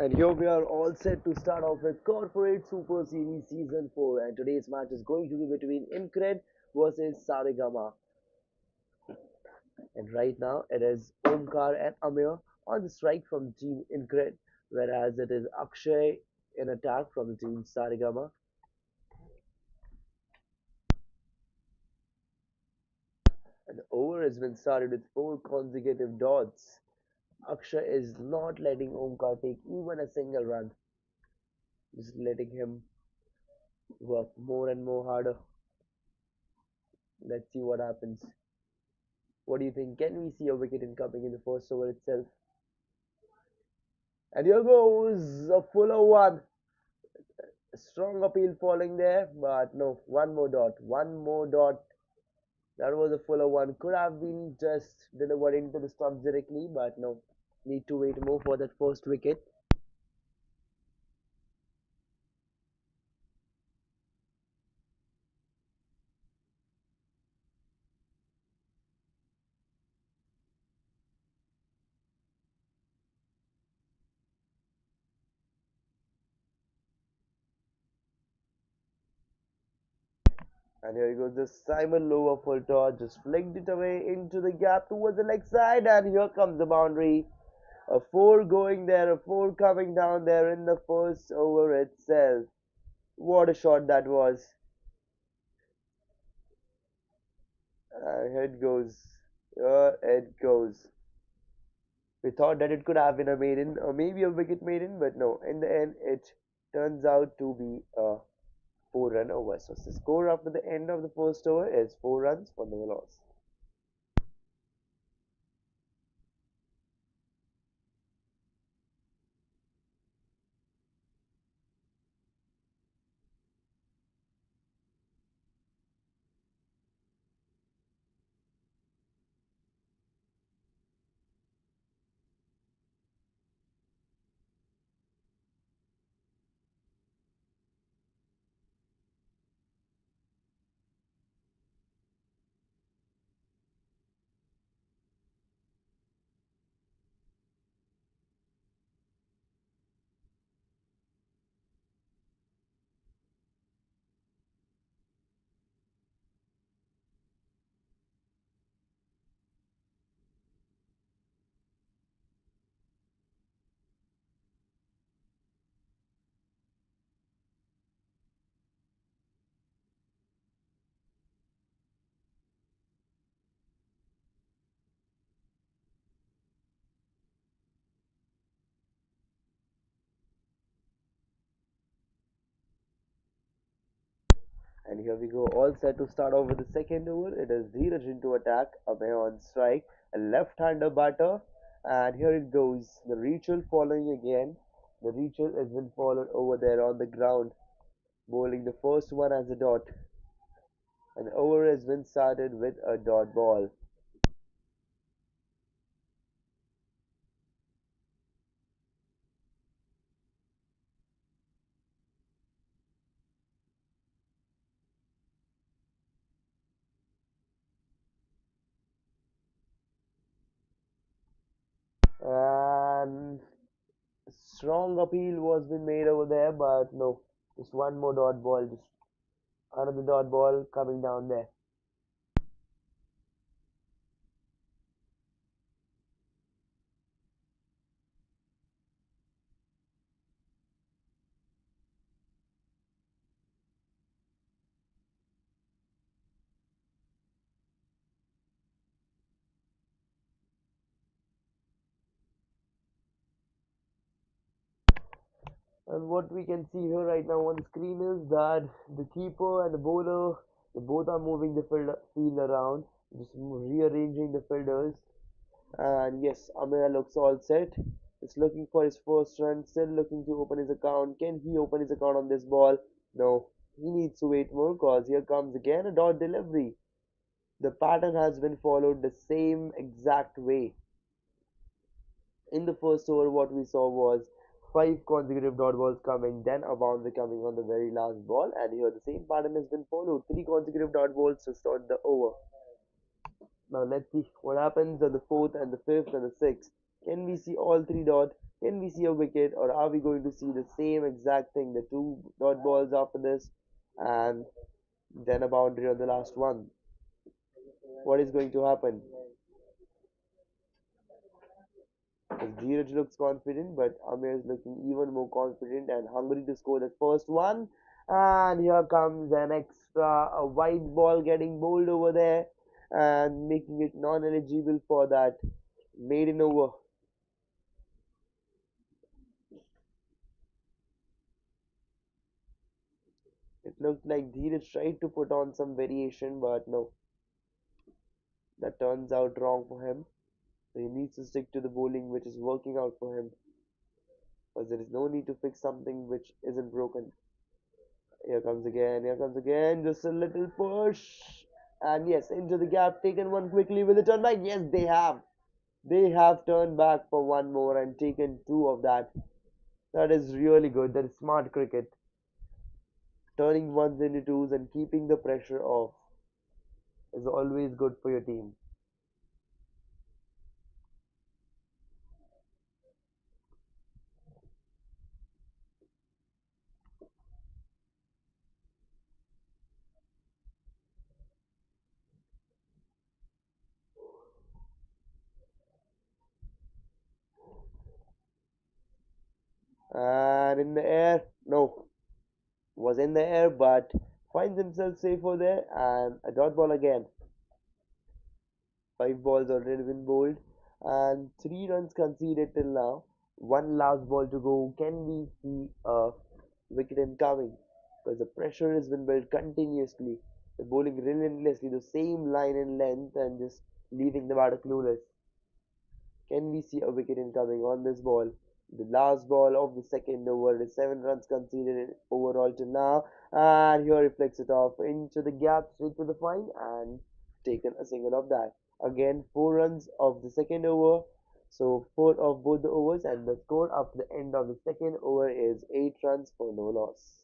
And here we are all set to start off with Corporate Super Series Season 4. And today's match is going to be between Incred versus Saregama. And right now it is Omkar and Amir on the strike from Team Incred, whereas it is Akshay in attack from the Team Saregama. And the over has been started with 4 consecutive dots. Akshay is not letting Omkar take even a single run, just letting him work more and more harder. Let's see what happens. What do you think? Can we see a wicket incoming in the first over itself? And here goes a fuller one. A strong appeal falling there, but no, one more dot. One more dot. That was a fuller one. Could have been just delivered into the stumps directly, but no. Need to wait more for that first wicket. And here goes the Simon Lower full toss. Just flicked it away into the gap towards the leg side, and here comes the boundary. A four going there, a four coming down there in the first over itself. What a shot that was. Here it goes. Here it goes. We thought that it could have been a maiden or maybe a wicket maiden, but no. In the end, it turns out to be a 4 run over. So the score after the end of the first over is 4 runs for no loss. And here we go, all set to start off with the second over. It is Dheeraj into attack, Abhay on strike, a left-hander batter, and here it goes. The ritual following again. The ritual has been followed over there on the ground, bowling the first one as a dot. And the over has been started with a dot ball. And strong appeal was been made over there, but no, just one more dot ball, just another dot ball coming down there. And what we can see here right now on the screen is that the keeper and the bowler, they both are moving the field around, just rearranging the fielders. And yes, Amir looks all set. Is looking for his first run, still looking to open his account. Can he open his account on this ball? No, he needs to wait more because here comes again a dot delivery. The pattern has been followed the same exact way. In the first over, what we saw was 5 consecutive dot balls coming, then a boundary coming on the very last ball, and here the same pattern has been followed. 3 consecutive dot balls to start the over. Now let's see what happens on the fourth and the fifth and the sixth. Can we see all 3 dots? Can we see a wicket, or are we going to see the same exact thing, the two dot balls after this, and then a boundary on the last one? What is going to happen? As Dheeraj looks confident, but Amir is looking even more confident and hungry to score that first one. And here comes an extra, a white ball getting bowled over there and making it non-eligible for that maiden over. It looked like Dheeraj tried to put on some variation, but no, that turns out wrong for him. So he needs to stick to the bowling which is working out for him, because there is no need to fix something which isn't broken. Here comes again, just a little push. And yes, into the gap, taken one quickly with a turn back. Yes, they have. They have turned back for one more and taken two of that. That is really good. That is smart cricket. Turning ones into twos and keeping the pressure off is always good for your team. And in the air, no, was in the air, but finds himself safer there. And a dot ball again. Five balls already been bowled, and 3 runs conceded till now. One last ball to go. Can we see a wicket incoming? Because the pressure has been built continuously. The bowling relentlessly, the same line and length, and just leaving the batter clueless. Can we see a wicket incoming on this ball? The last ball of the second over is 7 runs conceded overall till now, and here he flicks it off into the gap straight to the fine and taken a single of that. Again, 4 runs of the second over, so four of both the overs, and the score after the end of the second over is 8 runs for no loss.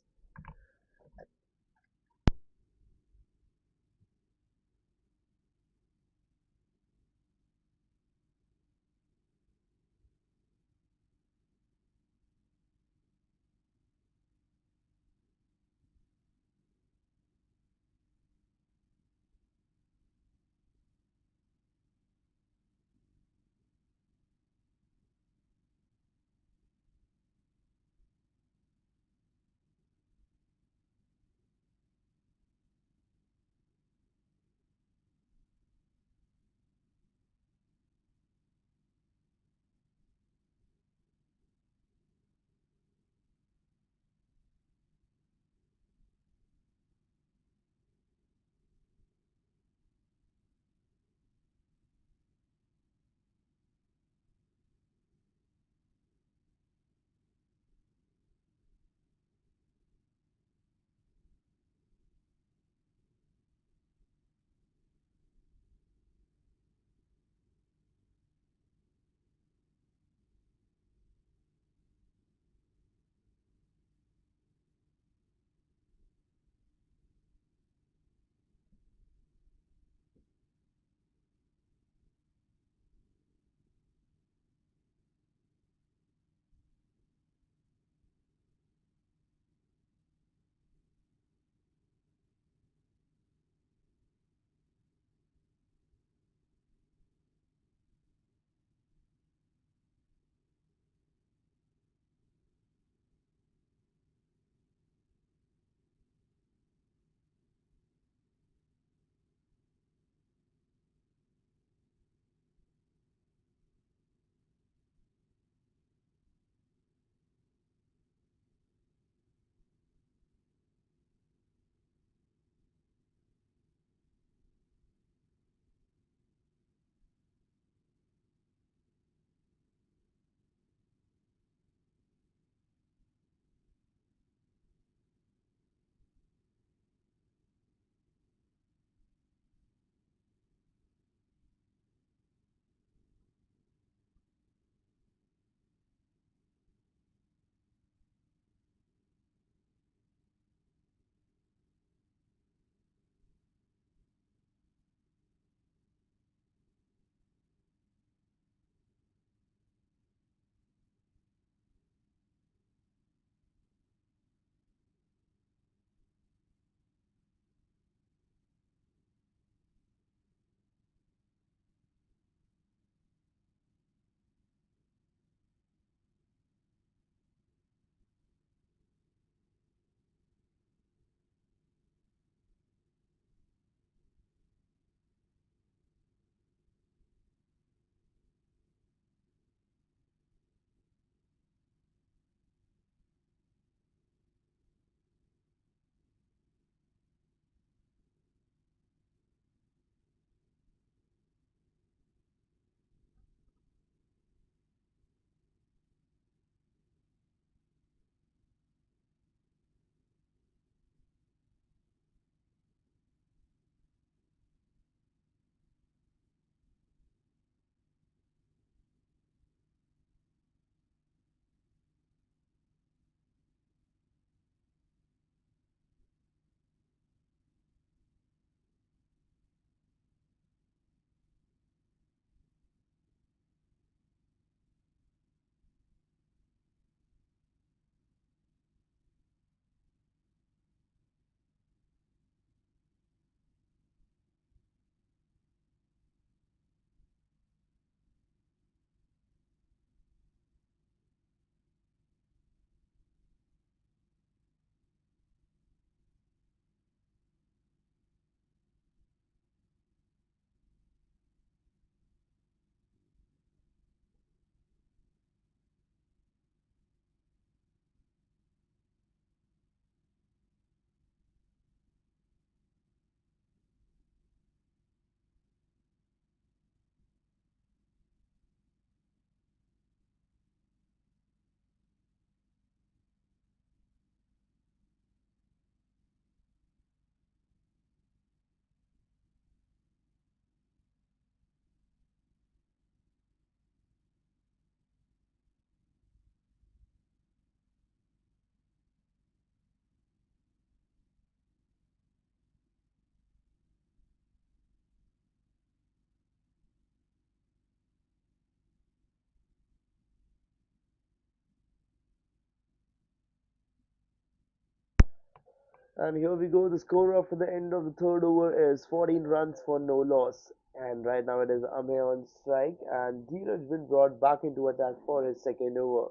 And here we go. The score after the end of the third over is 14 runs for no loss. And right now it is Ame on strike, and Dheeraj been brought back into attack for his second over.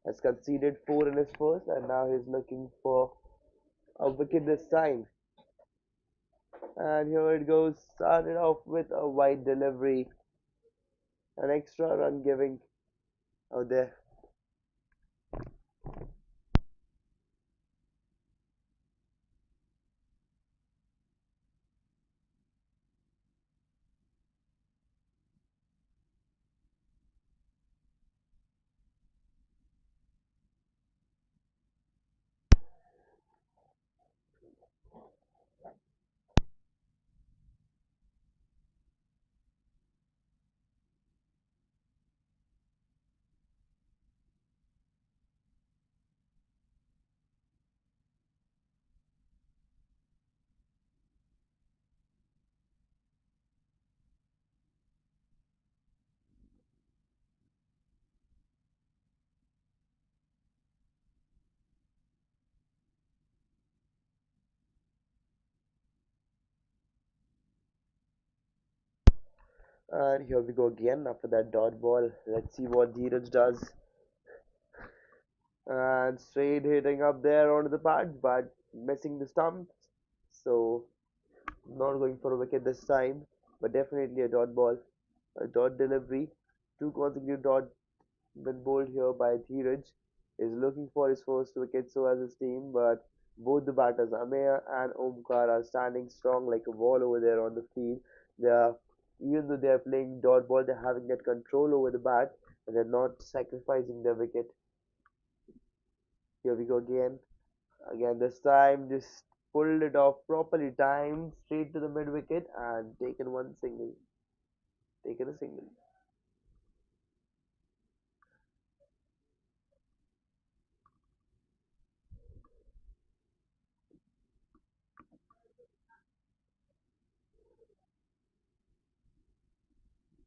Has conceded 4 in his first, and now he's looking for a wicket this time. And here it goes. Started off with a wide delivery, an extra run giving out there. And here we go again after that dot ball. Let's see what Dheeraj does. And straight hitting up there onto the pads, but missing the stumps. So not going for a wicket this time, but definitely a dot ball, a dot delivery. Two consecutive dot been bowled here by Dheeraj. Is looking for his first wicket so as his team, but both the batters Ameya and Omkar are standing strong like a wall over there on the field. They are, even though they are playing dot ball, they're having that control over the bat, and they're not sacrificing their wicket. Here we go again. Again, this time just pulled it off properly, timed straight to the mid wicket and taken one single. Taken a single.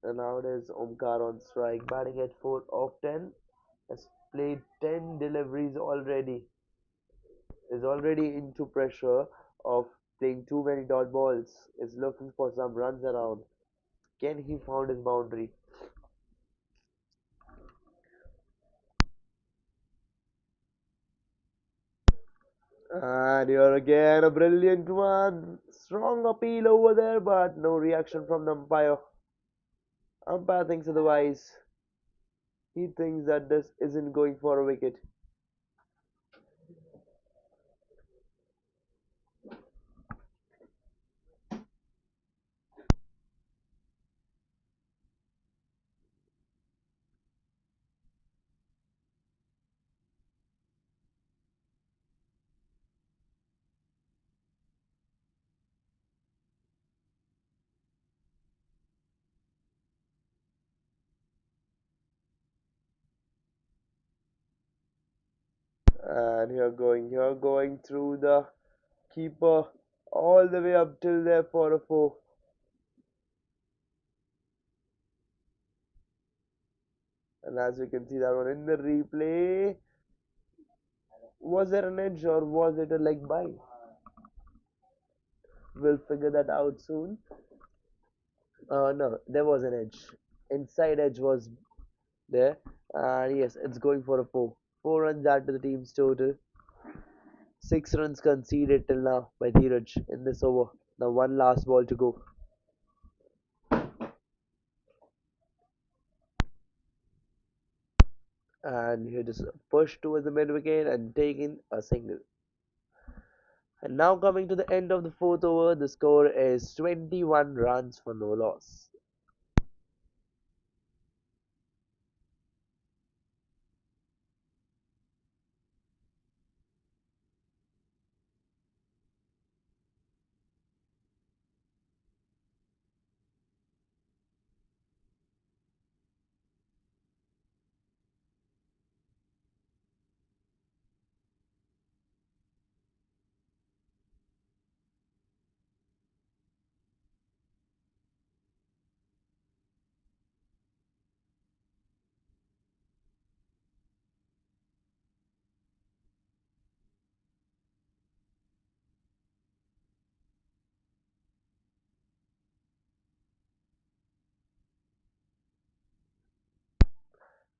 And now it is Omkar on strike, batting at 4 of 10. Has played 10 deliveries already. Is already into pressure of playing too many dot balls. Is looking for some runs around. Can he found his boundary? And here again a brilliant one. Strong appeal over there, but no reaction from the umpire. Umpire thinks otherwise. He thinks that this isn't going for a wicket. And here going through the keeper all the way up till there for a four. And as we can see that one in the replay, was there an edge or was it a leg bite? We'll figure that out soon. No, there was an edge. Inside edge was there. And yes, it's going for a four. 4 runs add to the team's total. 6 runs conceded till now by Dheeraj in this over. Now one last ball to go. And he just pushed towards the mid wicket and taken a single. And now coming to the end of the fourth over, the score is 21 runs for no loss.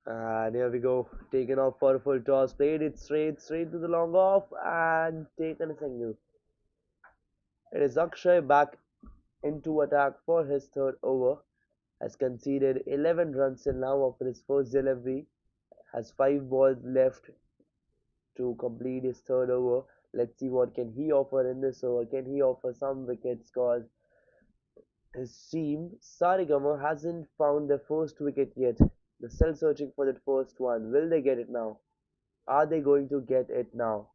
And here we go. Taken off for a full toss. Played it straight to the long off and taken a single. It is Akshay back into attack for his third over. Has conceded 11 runs till now after his first delivery. Has 5 balls left to complete his third over. Let's see what can he offer in this over. Can he offer some wickets? Cause his team, Saregama, hasn't found their first wicket yet. They're still searching for that first one. Will they get it now? Are they going to get it now?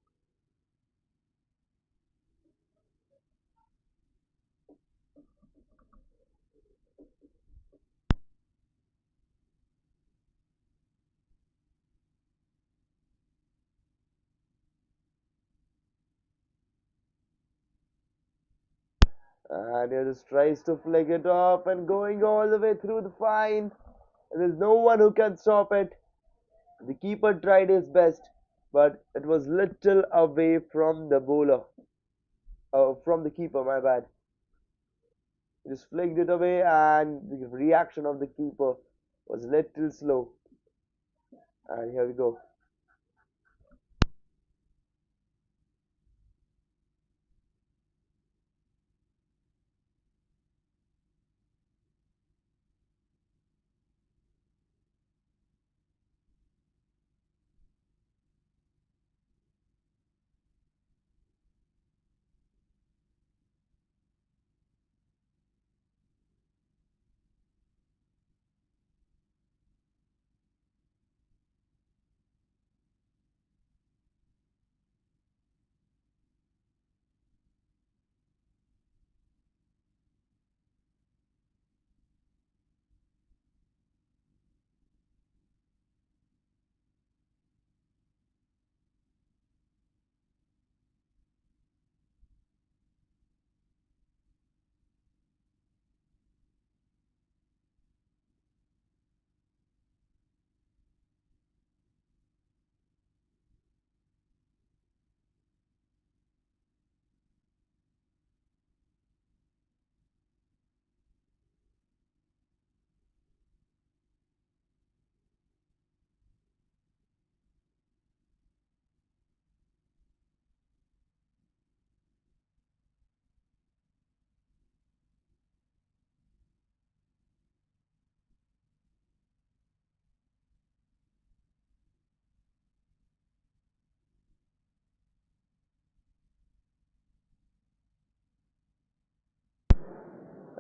And he just tries to flick it off and going all the way through the fine. There's no one who can stop it. The keeper tried his best, but it was little away from the bowler. From the keeper, my bad. He just flicked it away, and the reaction of the keeper was little slow. And here we go.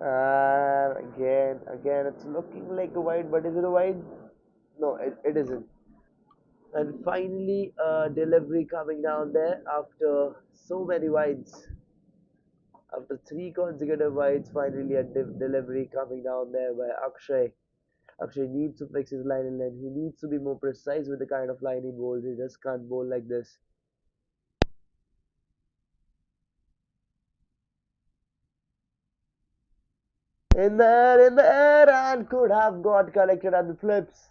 And again, it's looking like a wide, but is it a wide? No, it isn't. And finally, a delivery coming down there after so many wides. After 3 consecutive wides, finally a delivery coming down there by Akshay. Akshay needs to fix his line and length. He needs to be more precise with the kind of line he bowls. He just can't bowl like this. In there, and could have got collected at the flips.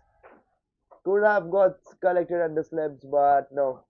Could have got collected at the slips, but no.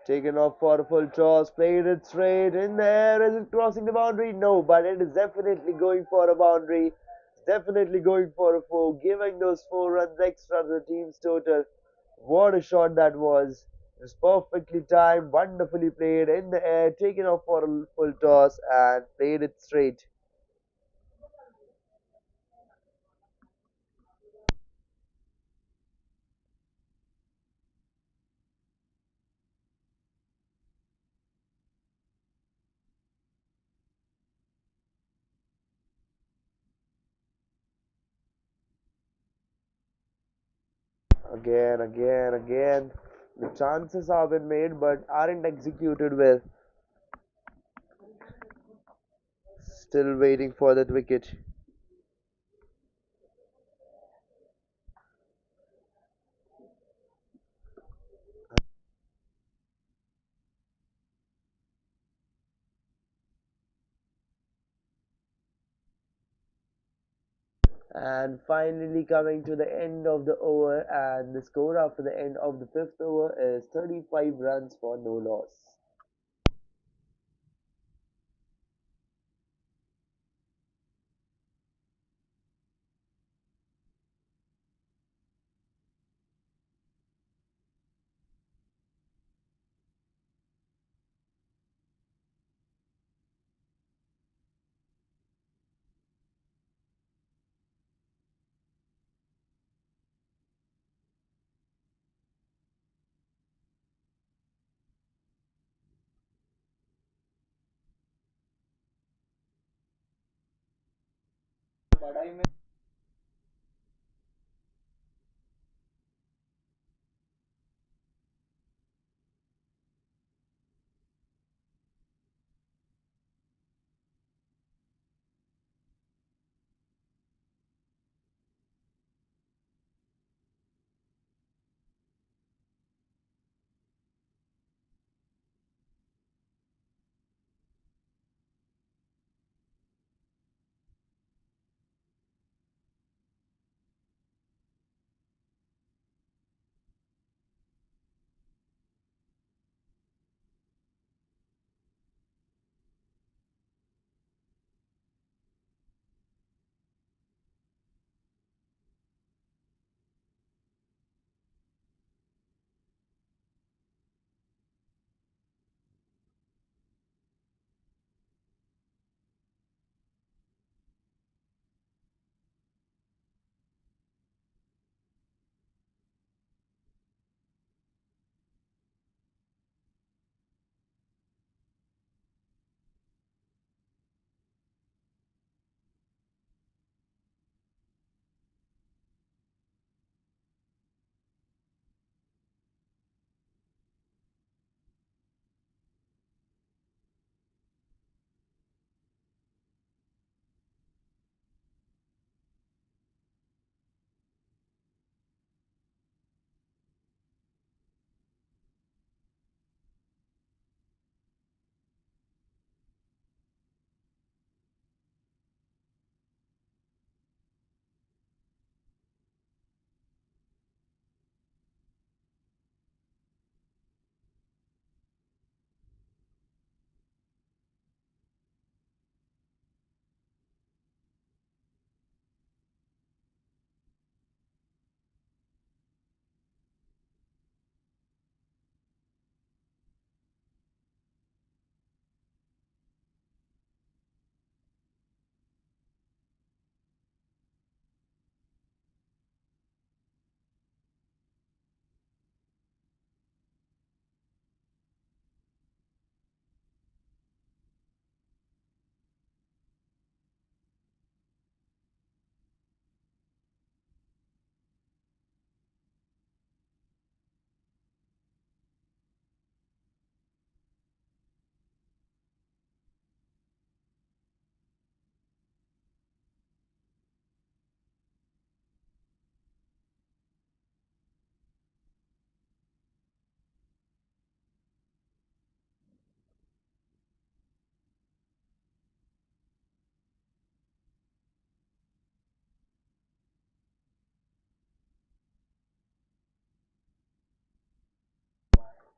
Taken off for a full toss, played it straight in there. Is it crossing the boundary? No, but it is definitely going for a boundary. It's definitely going for a four, giving those 4 runs extra to the team's total. What a shot that was. It was perfectly timed, wonderfully played in the air, taken off for a full toss and played it straight. Again. The chances have been made but aren't executed well. still waiting for that wicket. And finally coming to the end of the over, and the score after the end of the fifth over is 35 runs for no loss.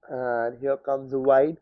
And here comes the wide.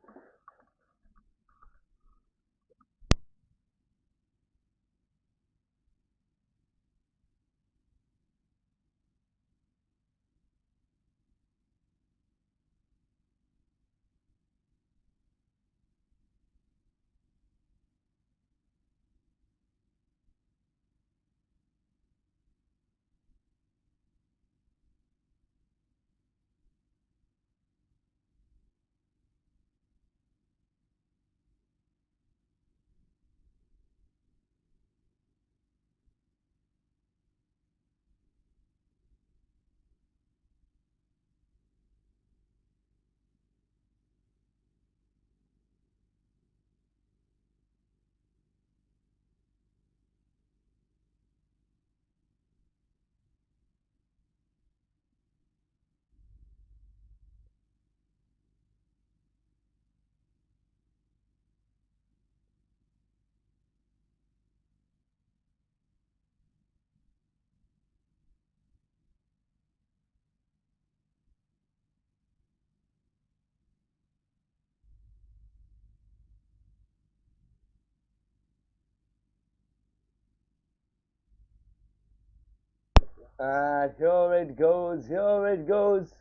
And here it goes.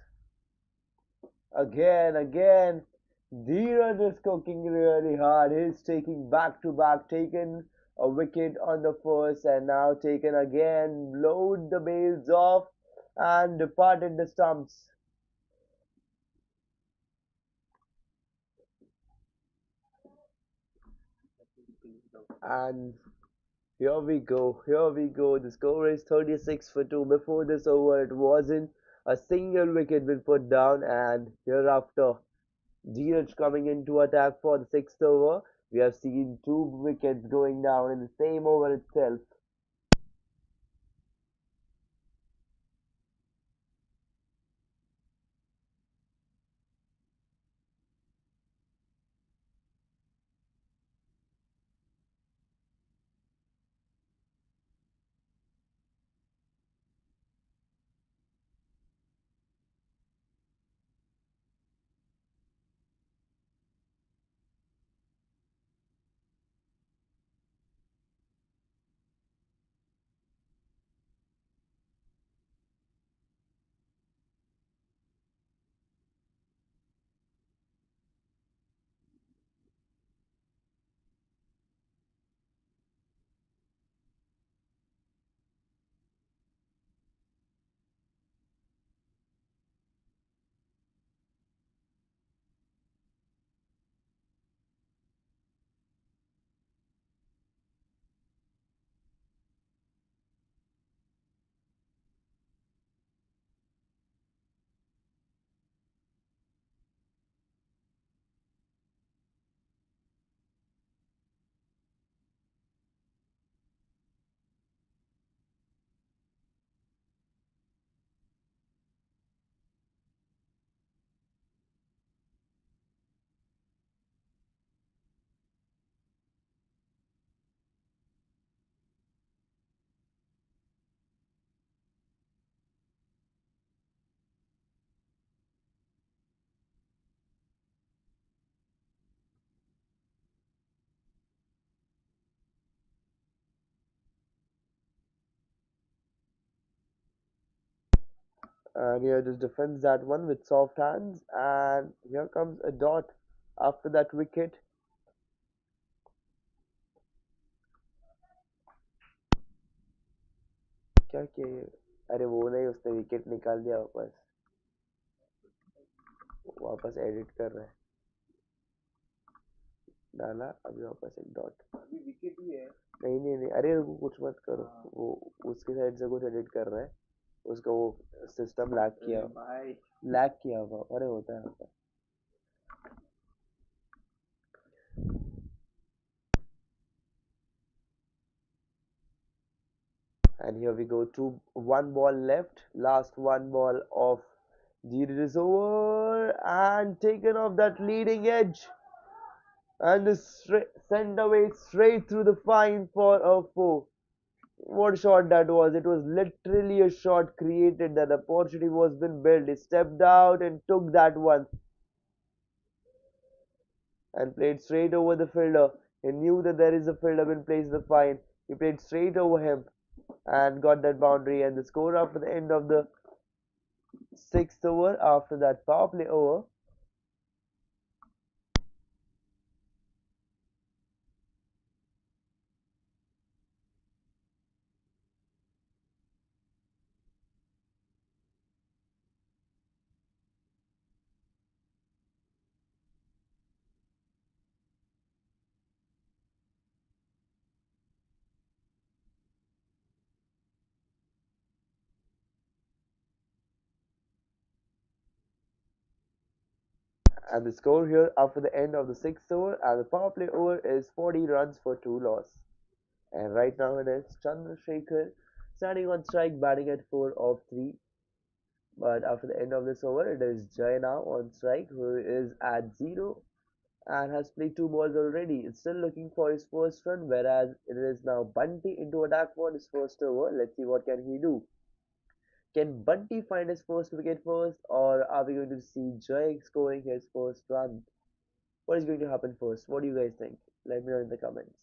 Again. Dheeraj is cooking really hard. He's taking back to back, taken a wicket on the first and now taken again, load the bails off and departed the stumps. And here we go. The score is 36 for 2. Before this over, it wasn't a single wicket been put down, and hereafter, Dheeraj coming into attack for the sixth over. We have seen two wickets going down in the same over itself. And here just defends that one with soft hands. And here comes a dot after that wicket. क्या किया ये? अरे वो नहीं, उसने wicket निकाल दिया वापस. वापस एडिट कर रहा है. डाला अभी वापस एक डॉट. नहीं अरे वो कुछ मत करो. वो उसके साइड से कुछ एडिट कर रहा है. उसका वो सिस्टम लैग किया हुआ. अरे होता है. And here we go. One ball left. Last one ball of the is over and taken off that leading edge and is sent away straight through the fine for a four. What shot that was! It was literally a shot created. That opportunity was been built. He stepped out and took that one and played straight over the fielder. He knew that there is a fielder in place the fine. He played straight over him and got that boundary. And the score after the end of the sixth over, after that power play over, and the score here after the end of the sixth over and the power play over is 40 runs for 2 loss. And right now it is Chandrasekhar standing on strike, batting at 4 of 3. But after the end of this over, it is Jay now on strike, who is at 0 and has played 2 balls already. It's still looking for his first run, whereas it is now Bunty into attack for his first over. Let's see what can he do. Can Bunty find his first wicket first, or are we going to see Jay scoring his first run? What is going to happen first? What do you guys think? Let me know in the comments.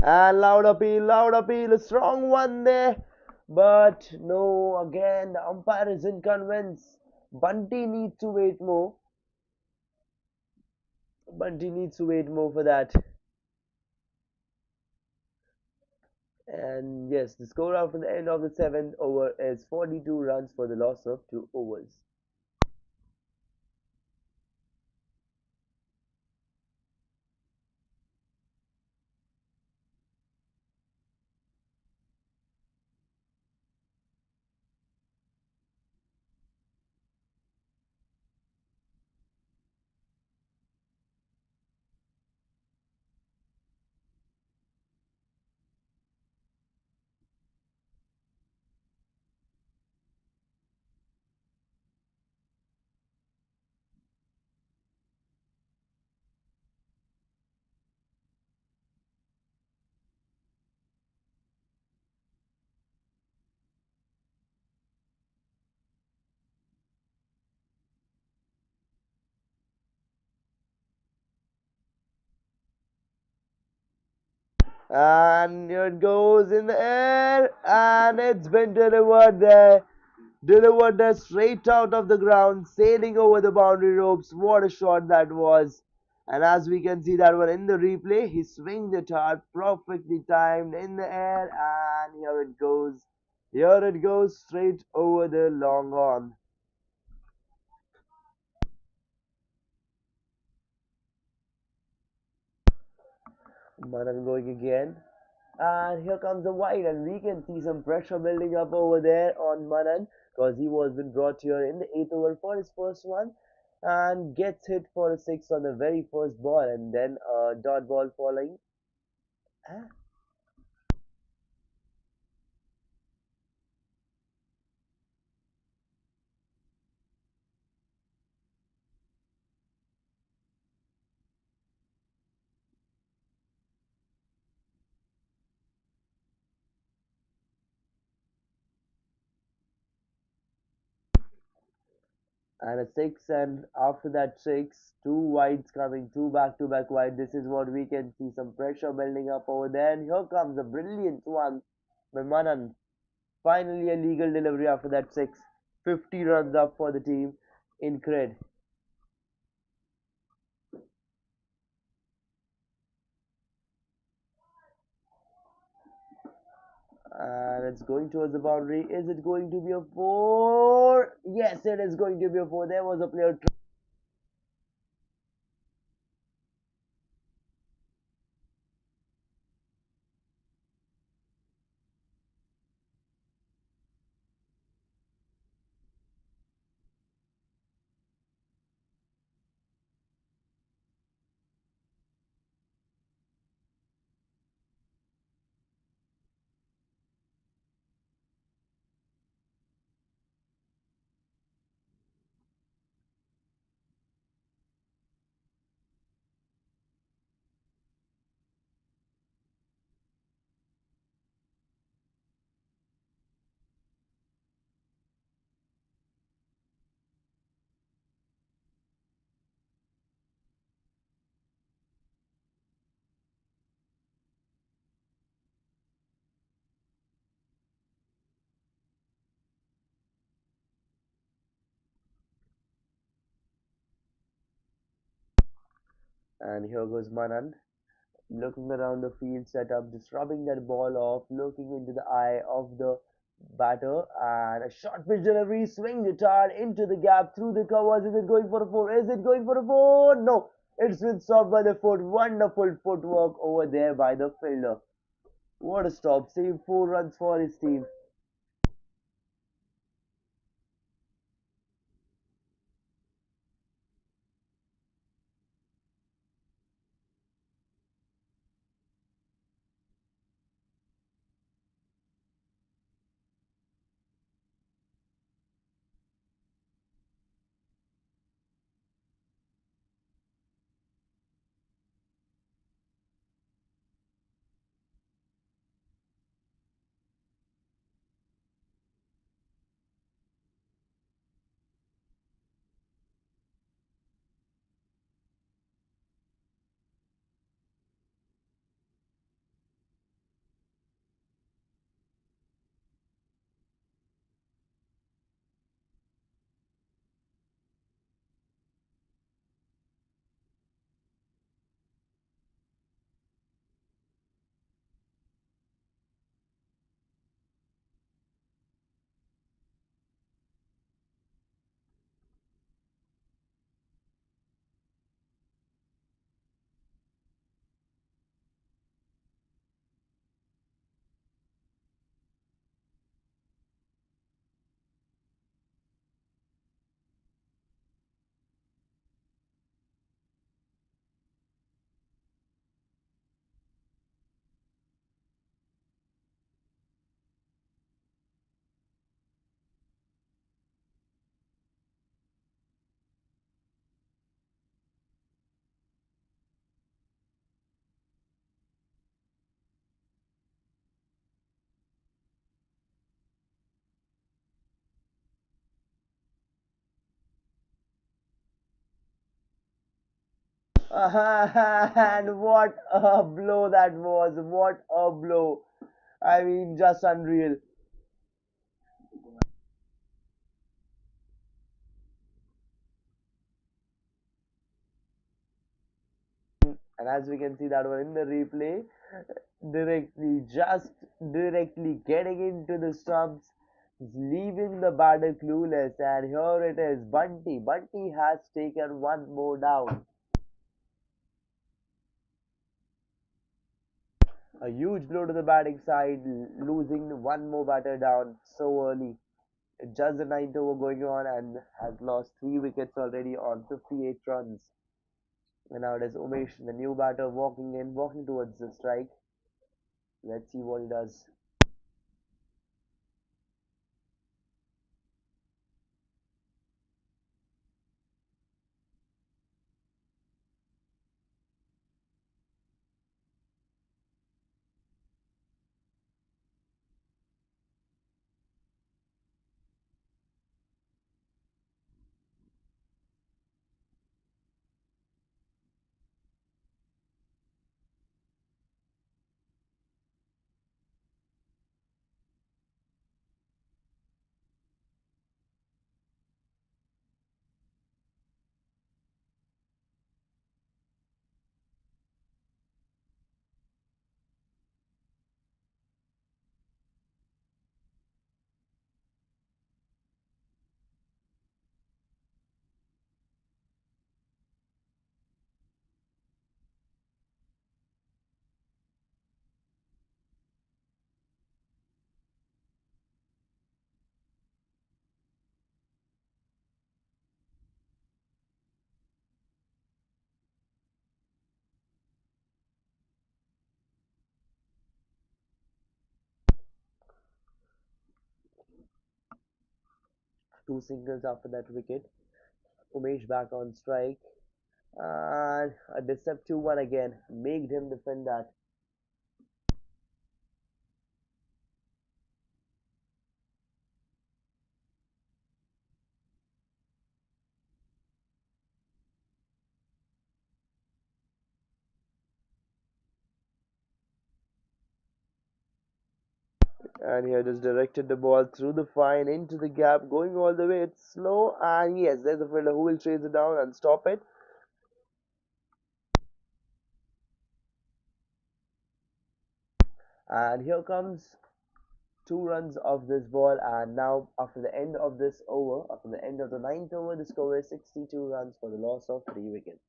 And loud appeal, a strong one there. But no, again, the umpire isn't convinced. Bunty needs to wait more. Bunty needs to wait more for that. And yes, the score after the end of the seventh over is 42 runs for the loss of 2 overs. And here it goes in the air, and it's been delivered there. Delivered there straight out of the ground, sailing over the boundary ropes. What a shot that was. And as we can see that one in the replay, he swings it hard, perfectly timed in the air, and here it goes. Here it goes straight over the long on. Manan going again. And here comes the wide, and we can see some pressure building up over there on Manan because he was been brought here in the eighth over for his first one and gets hit for a six on the very first ball, and then a dot ball following. Ah, and a six, and after that six, two wides coming, two back-to-back wide. This is what we can see, some pressure building up over there, and here comes a brilliant one by Manan. Finally, a legal delivery after that six. 50 runs up for the team. Incred. And it's going towards the boundary. Is it going to be a four? Yes, it is going to be a four. There was a player. And here goes Manan, looking around the field setup, just rubbing that ball off, looking into the eye of the batter, and a short pitch delivery, swing it hard into the gap through the covers. Is it going for a four? Is it going for a four? No, it's been stopped by the foot. Wonderful footwork over there by the fielder. What a stop! Saved 4 runs for his team. And what a blow that was! What a blow! I mean, just unreal. And as we can see that one in the replay, just directly getting into the stumps, leaving the batter clueless. And here it is, Bunty. Bunty has taken one more down. A huge blow to the batting side, losing one more batter down so early. Just the ninth over going on and has lost 3 wickets already on 58 runs. And now it is Umesh, the new batter, walking towards the strike. Let's see what he does. 2 singles after that wicket. Umesh back on strike. And a deceptive one again. Made him defend that. And he just directed the ball through the fine into the gap, going all the way. It's slow, and yes, there's a fielder who will chase it down and stop it. And here comes 2 runs of this ball. And now, after the end of this over, after the end of the ninth over, the score is 62 runs for the loss of 3 wickets.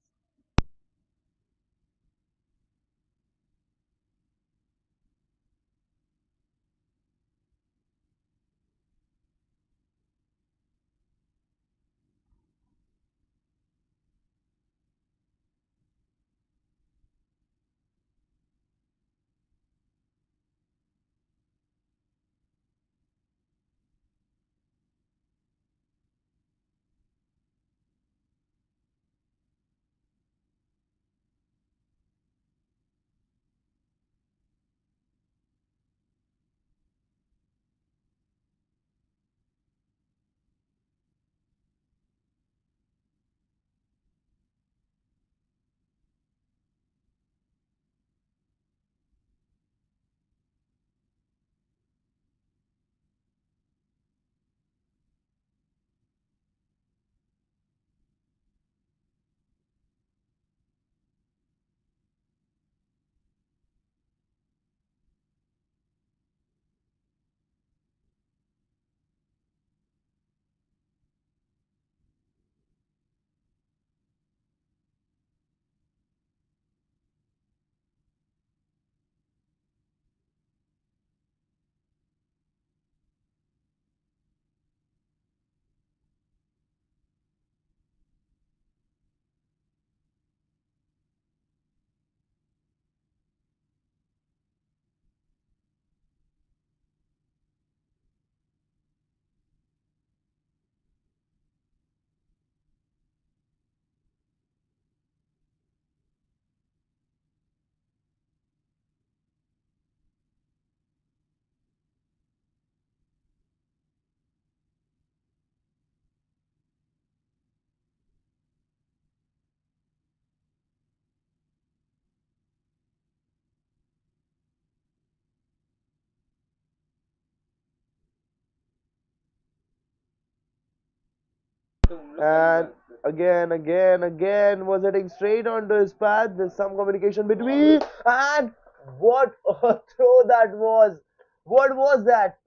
And again, was heading straight onto his path. There's some communication between. And what a throw that was! What was that?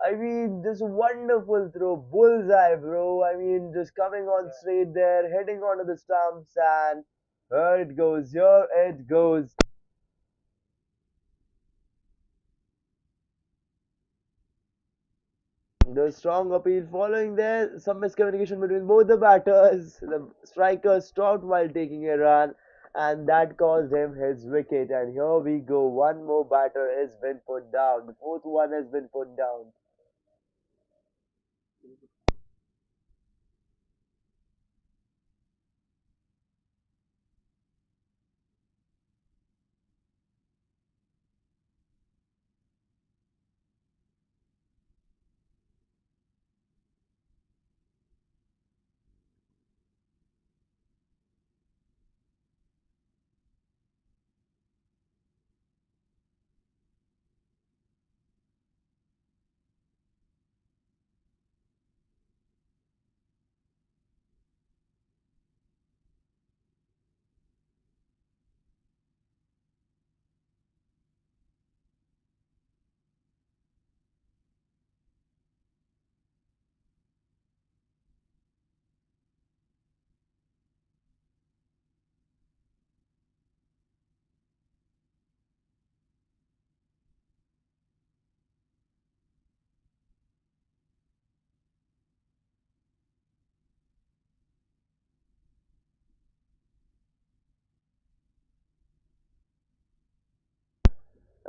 I mean, just wonderful throw, bullseye, bro. I mean, just coming on straight there, heading onto the stumps, and here it goes, here it goes. The strong appeal following there, some miscommunication between both the batters. The striker stopped while taking a run, and that caused him his wicket. And here we go, one more batter has been put down. The fourth one has been put down.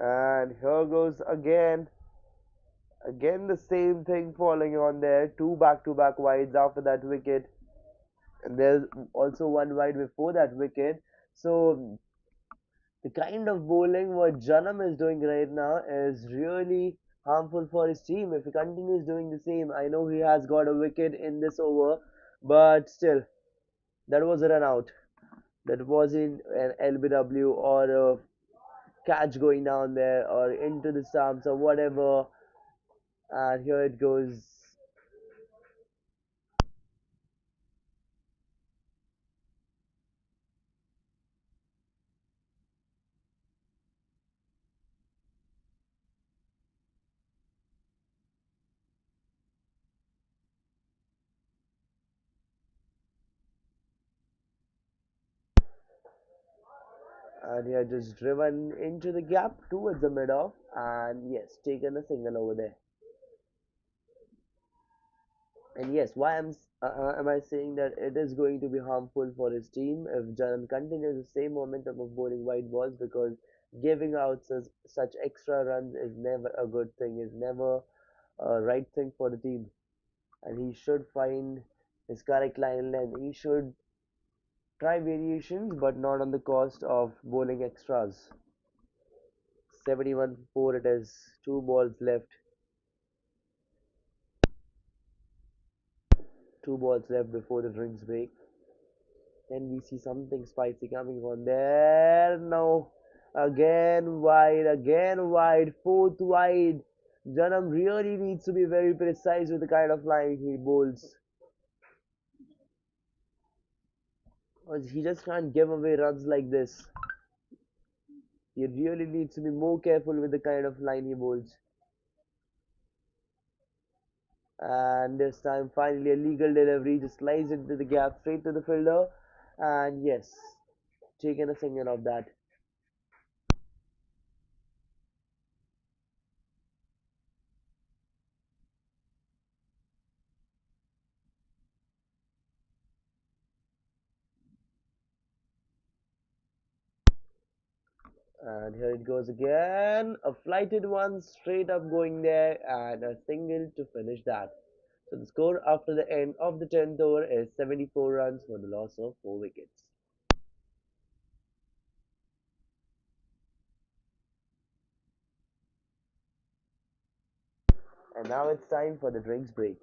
And here goes again the same thing falling on there. Two back-to-back wides after that wicket, and there's also one wide before that wicket. So the kind of bowling what Janam is doing right now is really harmful for his team. If he continues doing the same, I know he has got a wicket in this over, but still, that was a run out. That wasn't an LBW or a catch going down there or into the stumps or whatever. And here it goes. And he had just driven into the gap towards the mid off, and yes, taken a single over there. And yes, why am I saying that it is going to be harmful for his team if Jalan continues the same momentum of bowling wide balls, because giving out such extra runs is never a good thing, is never a right thing for the team. And he should find his correct line length. He should try variations, but not on the cost of bowling extras. 71 for 4 it is, 2 balls left. 2 balls left before the drinks break. Then we see something spicy coming on there. No. Again wide, fourth wide. Janam really needs to be very precise with the kind of line he bowls. He just can't give away runs like this. He really needs to be more careful with the kind of line he bowls. And this time finally a legal delivery, just slides into the gap straight to the fielder, and yes, taken a single of that. And here it goes again, a flighted one straight up going there, and a single to finish that. So the score after the end of the 10th over is 74 runs for the loss of 4 wickets. And now it's time for the drinks break.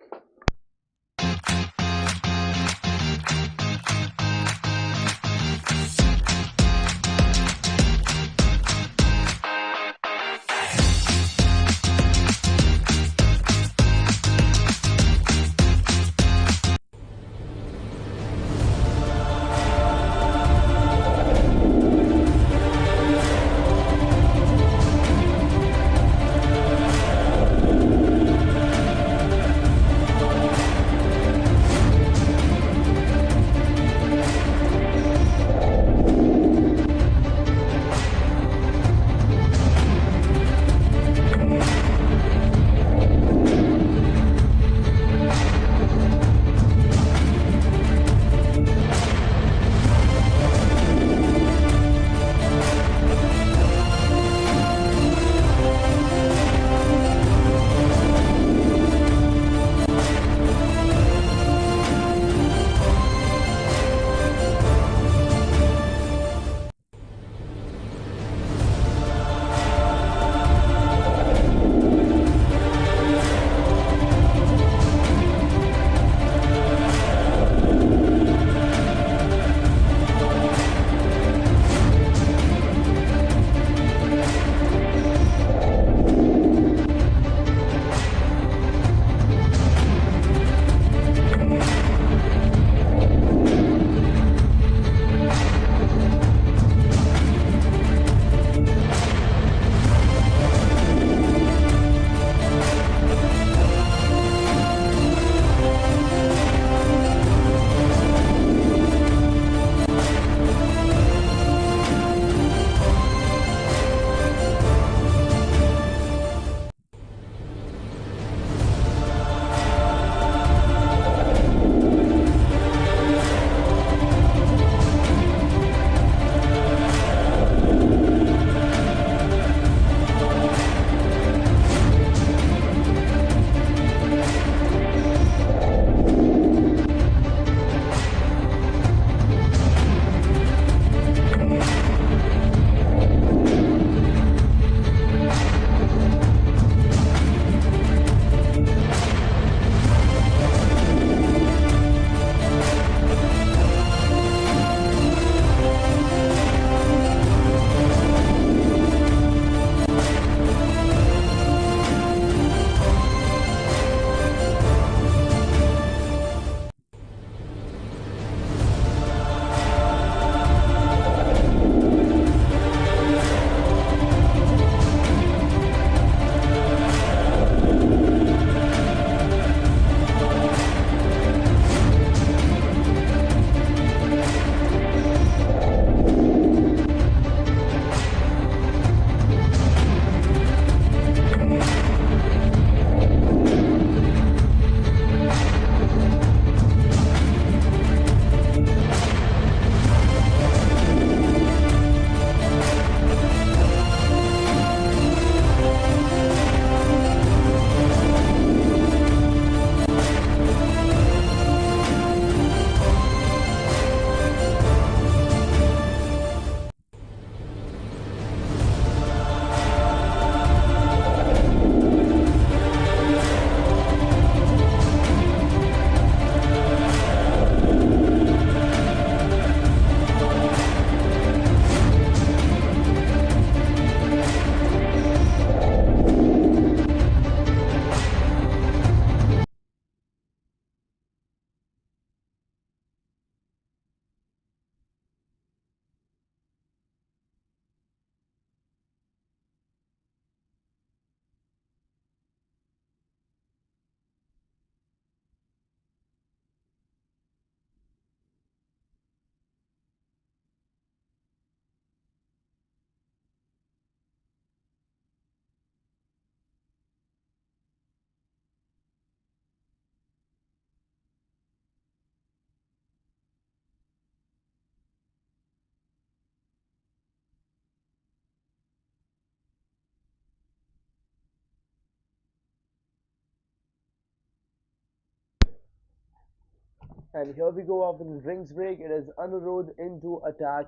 And here we go after the drinks break. It is Anurodh into attack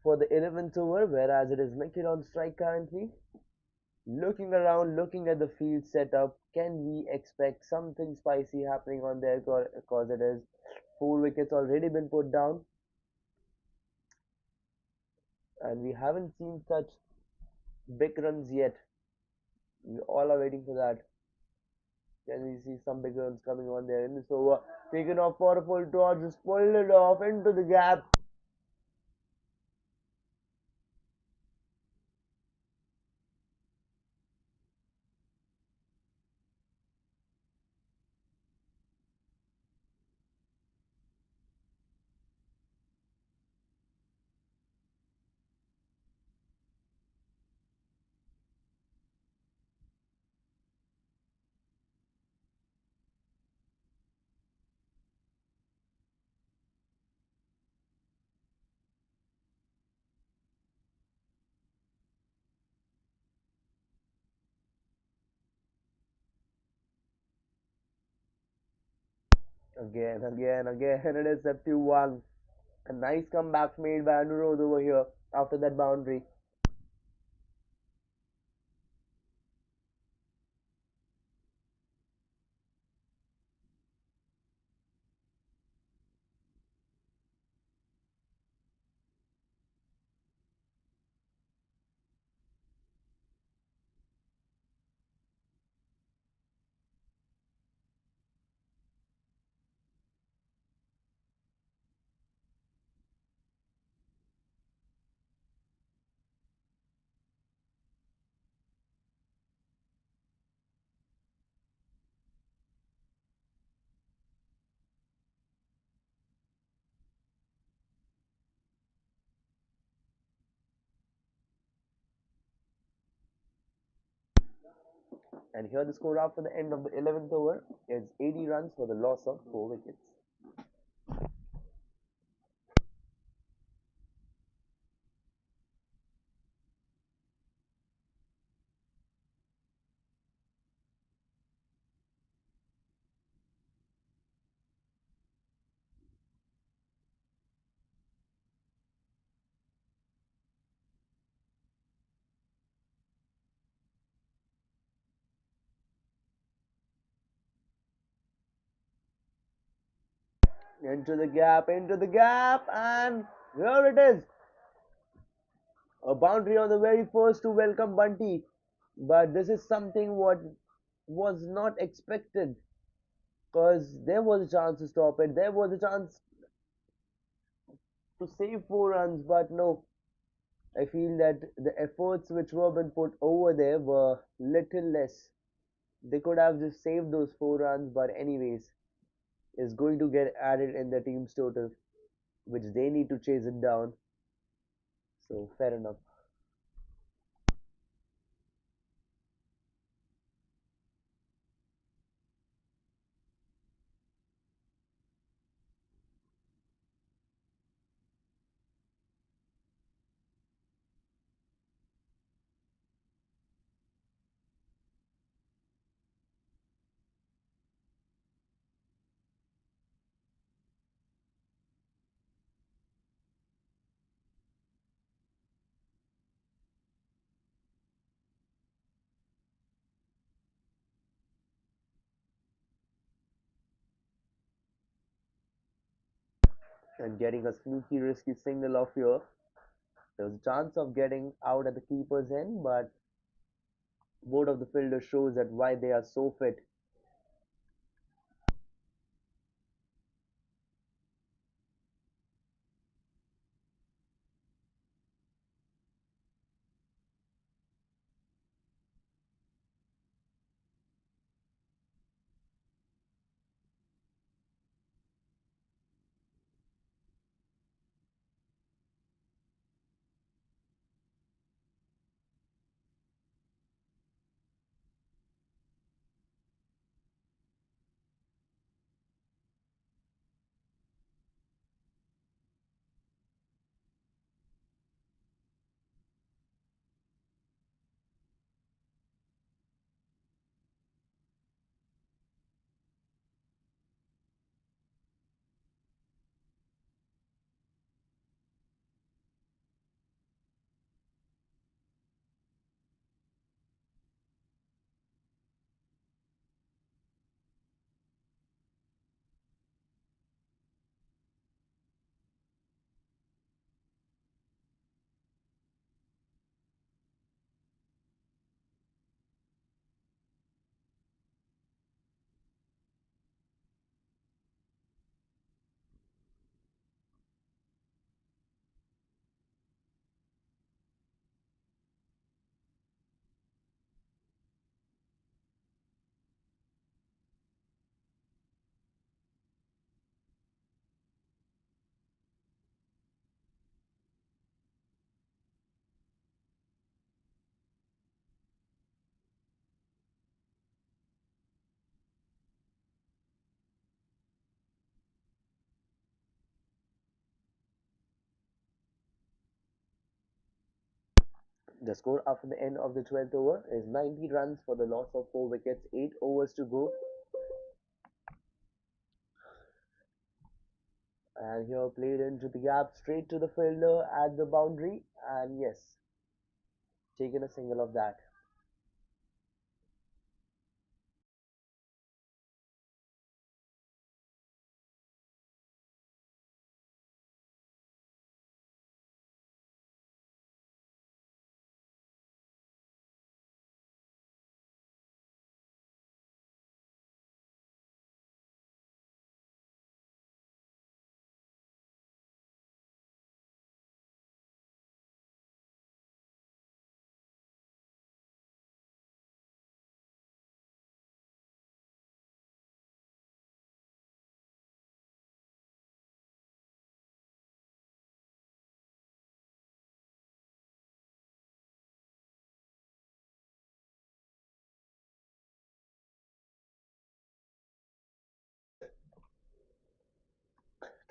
for the 11th over, whereas it is Nikhil on strike currently. Looking around, looking at the field setup, can we expect something spicy happening on there? Because it is 4 wickets already been put down, and we haven't seen such big runs yet. We all are waiting for that. Can we see some big runs coming on there in this over? Taken off for a full toss, just pulled it off into the gap. Again, it is up to one. A nice comeback made by Anurodh over here after that boundary. And here the score after the end of the 11th over is 80 runs for the loss of 4 wickets. Into the gap, and here it is. A boundary on the very first to welcome Bunty. But this is something what was not expected because there was a chance to stop it. There was a chance to save 4 runs, but no. I feel that the efforts which were been put over there were little less. They could have just saved those 4 runs, but anyways, is going to get added in the team's total, which they need to chase it down. So fair enough. And getting a sneaky risky single off here. There was a chance of getting out at the keeper's end, but both of the fielders shows that why they are so fit. The score after the end of the 12th over is 90 runs for the loss of 4 wickets, 8 overs to go. And here played into the gap straight to the fielder at the boundary. And yes, taken a single of that.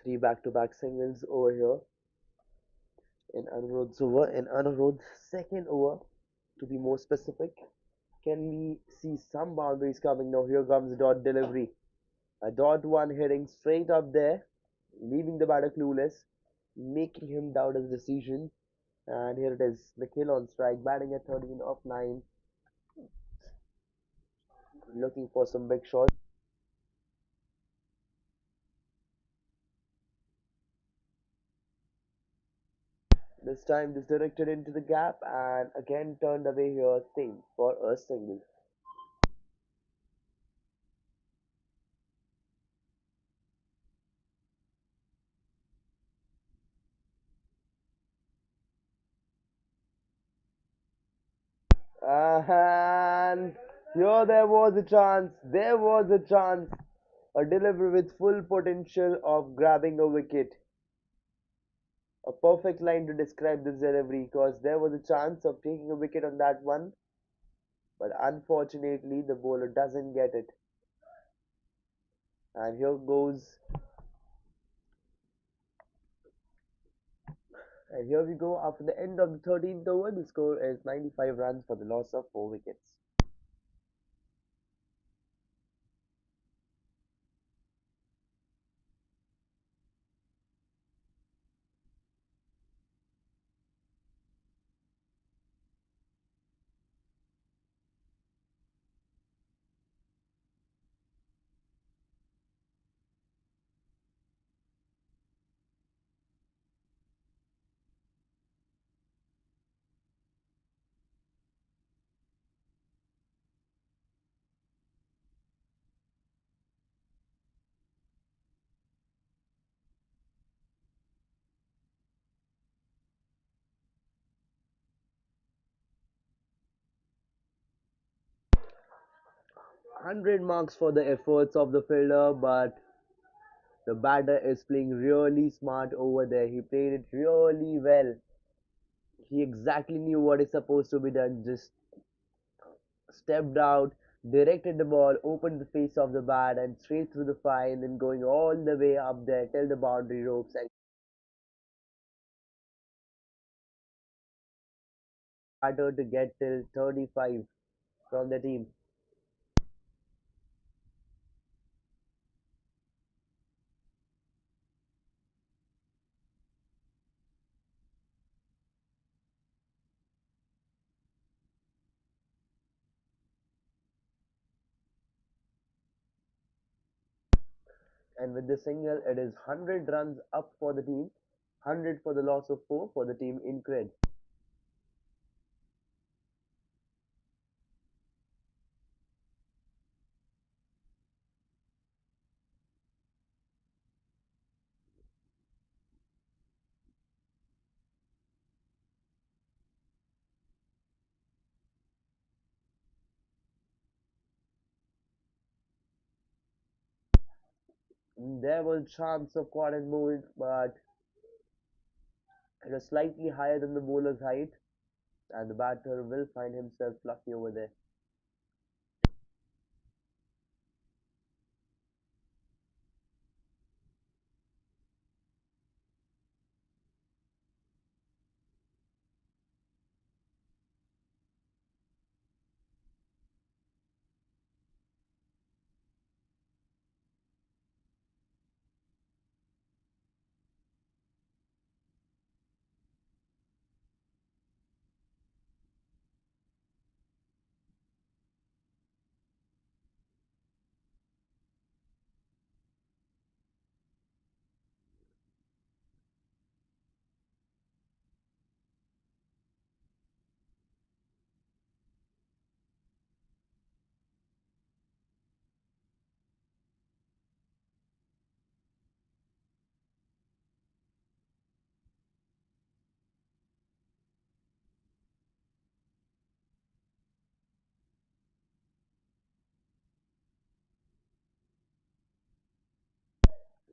Three back-to-back singles over here in Anurodh's over. In Anurodh's second over, to be more specific, can we see some boundaries coming now? Here comes the dot delivery. A dot one hitting straight up there, leaving the batter clueless, making him doubt his decision. And here it is, the kill on strike, batting at 13 of 9, looking for some big shots. This time, this directed into the gap and again turned away here, thing for a single. And here there was a chance, a delivery with full potential of grabbing a wicket. A perfect line to describe this delivery because there was a chance of taking a wicket on that one, but unfortunately the bowler doesn't get it. And here goes, and here we go after the end of the 13th over. The score is 95 runs for the loss of 4 wickets. 100 marks for the efforts of the fielder, but the batter is playing really smart over there. He played it really well. He exactly knew what is supposed to be done. Just stepped out, directed the ball, opened the face of the bat, and straight through the fire, and then going all the way up there till the boundary ropes and batter to get till 35 from the team. And with the single, it is 100 runs up for the team, 100 for the loss of 4 for the team Incred. There was chance of quad and movement, but it was slightly higher than the bowler's height, and the batter will find himself lucky over there.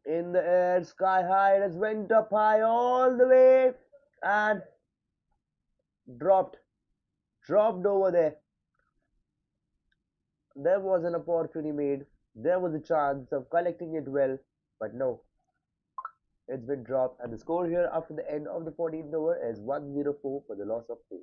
In the air, sky high, it has went up high all the way and dropped, dropped over there. There was an opportunity made. There was a chance of collecting it well, but no, it's been dropped. And the score here after the end of the 14th over is 104 for the loss of 4.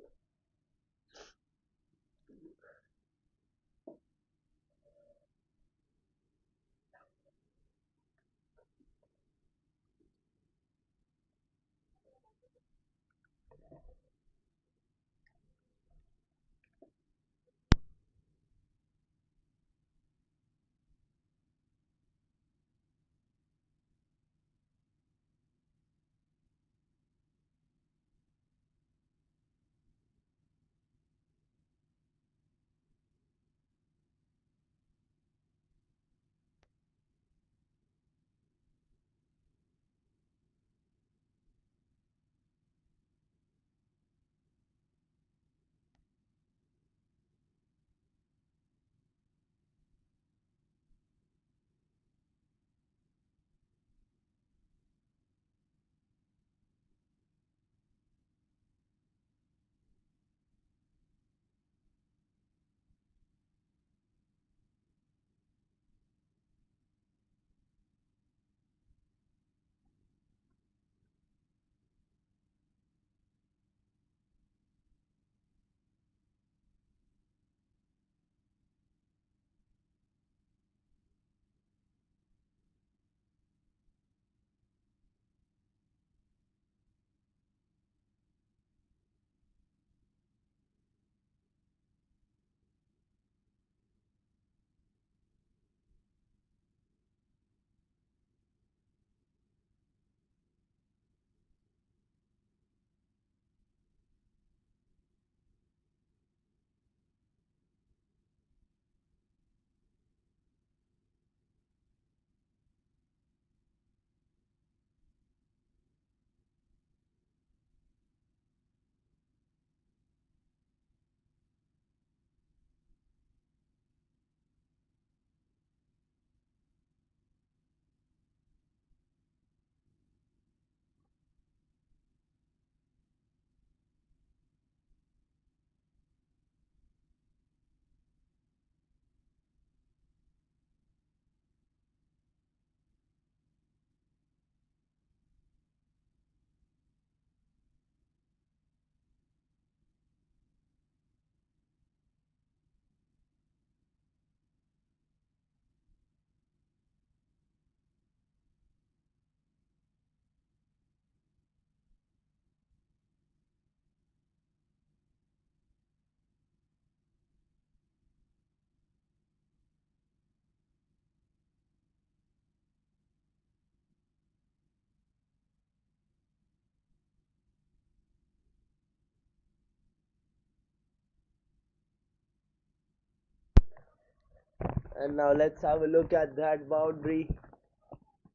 And now let's have a look at that boundary.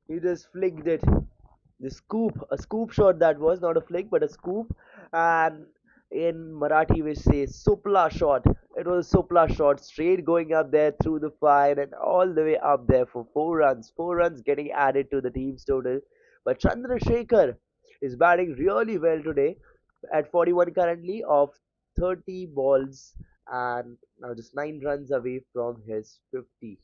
He just flicked it. The scoop, a scoop shot that was, not a flick, but a scoop. And in Marathi, we say supla shot. It was a supla shot, straight going up there through the fire and all the way up there for 4 runs. 4 runs getting added to the team's total. But Chandrasekhar is batting really well today at 41 currently of 30 balls and now just 9 runs away from his 50.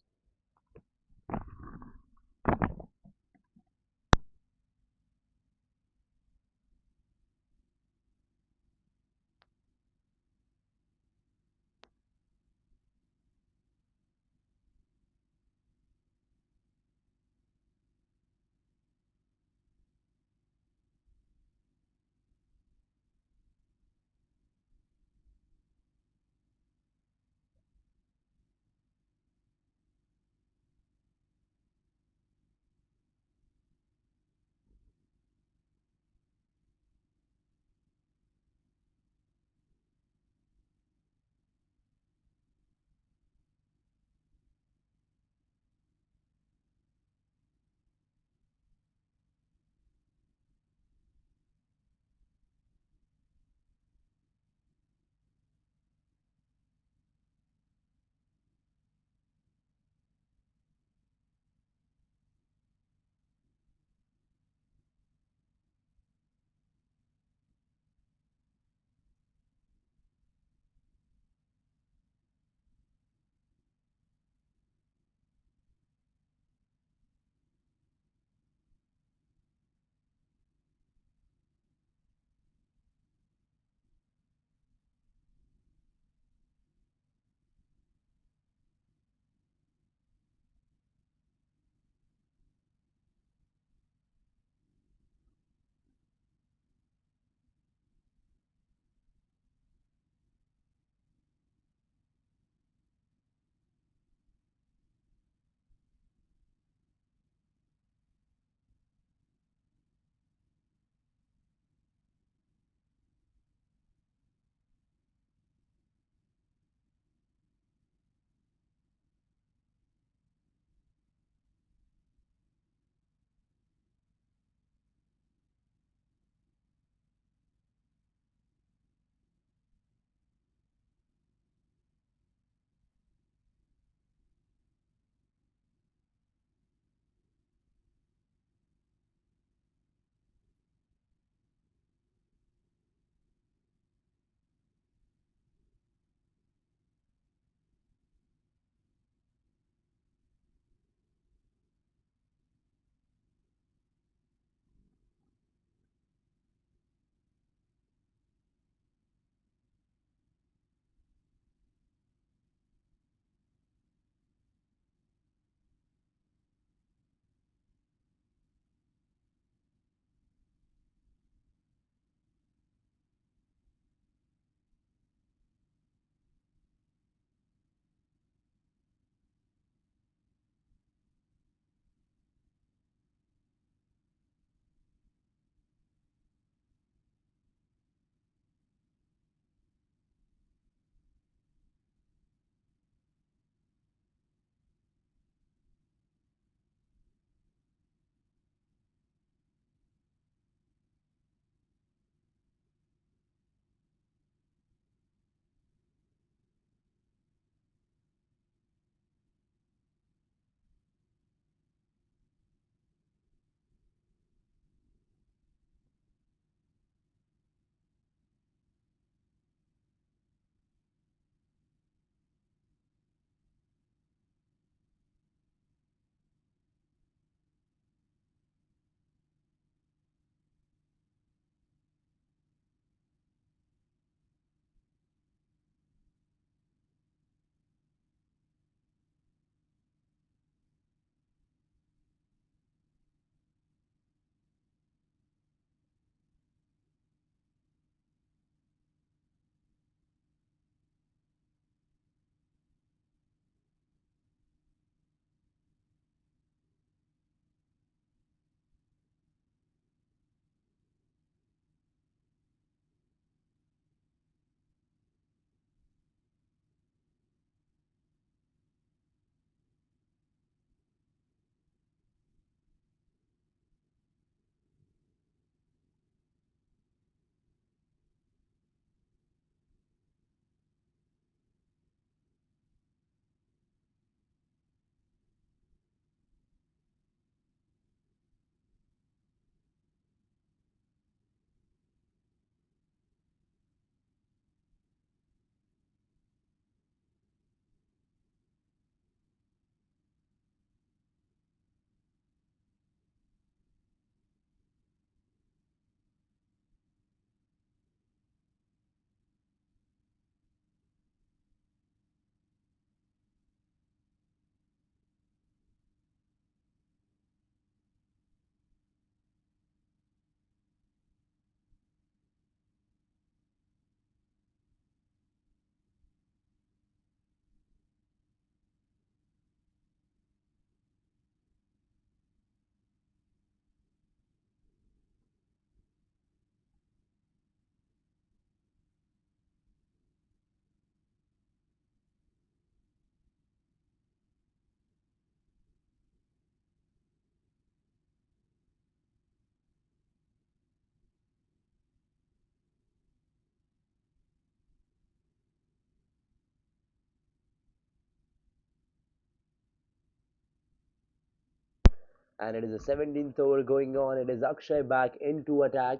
And it is the 17th over going on. It is Akshay back into attack.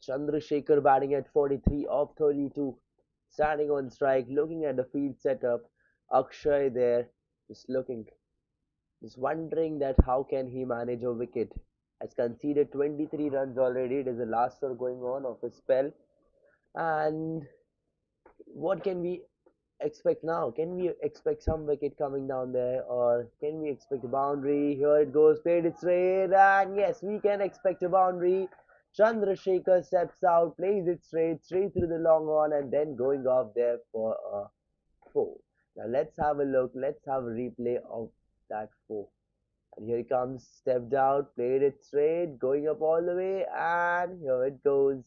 Chandrasekhar batting at 43 of 32. Standing on strike, looking at the field setup. Akshay there, just looking, just wondering that how can he manage a wicket. Has conceded 23 runs already. It is the last over going on of his spell. And what can we expect now? Can we expect some wicket coming down there, or can we expect a boundary? Here it goes, played it straight, and yes, we can expect a boundary. Chandrasekhar steps out, plays it straight through the long on, and then going off there for a four. Now let's have a look. Let's have a replay of that four. And here he comes, stepped out, played it straight, going up all the way, and here it goes.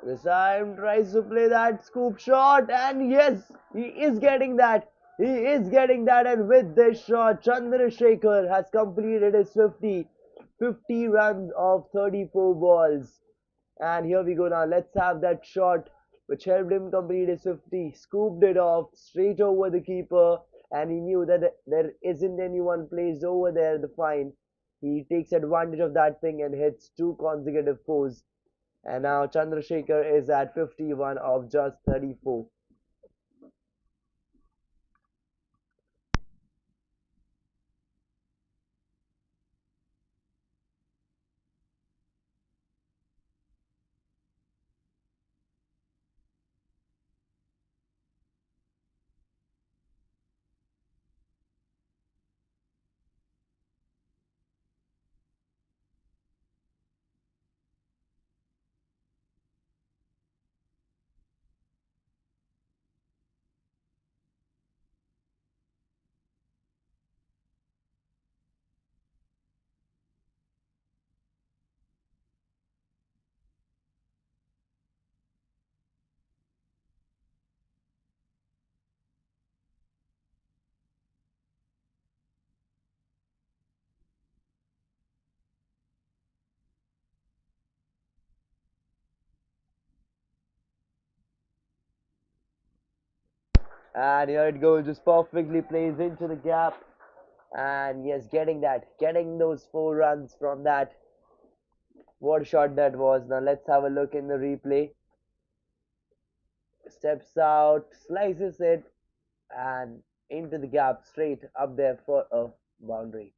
This time tries to play that scoop shot, and yes, he is getting that. He is getting that, and with this shot, Chandrasekhar has completed his 50 runs of 34 balls. And here we go now. Let's have that shot which helped him complete his 50. Scooped it off straight over the keeper, and he knew that there isn't anyone placed over there. The fine. He takes advantage of that thing and hits two consecutive fours. And now Chandrasekhar is at 51 of just 34. And here it goes, just perfectly plays into the gap. And yes, getting those 4 runs from that. What a shot that was. Now let's have a look in the replay. Steps out, slices it, and into the gap straight up there for a boundary.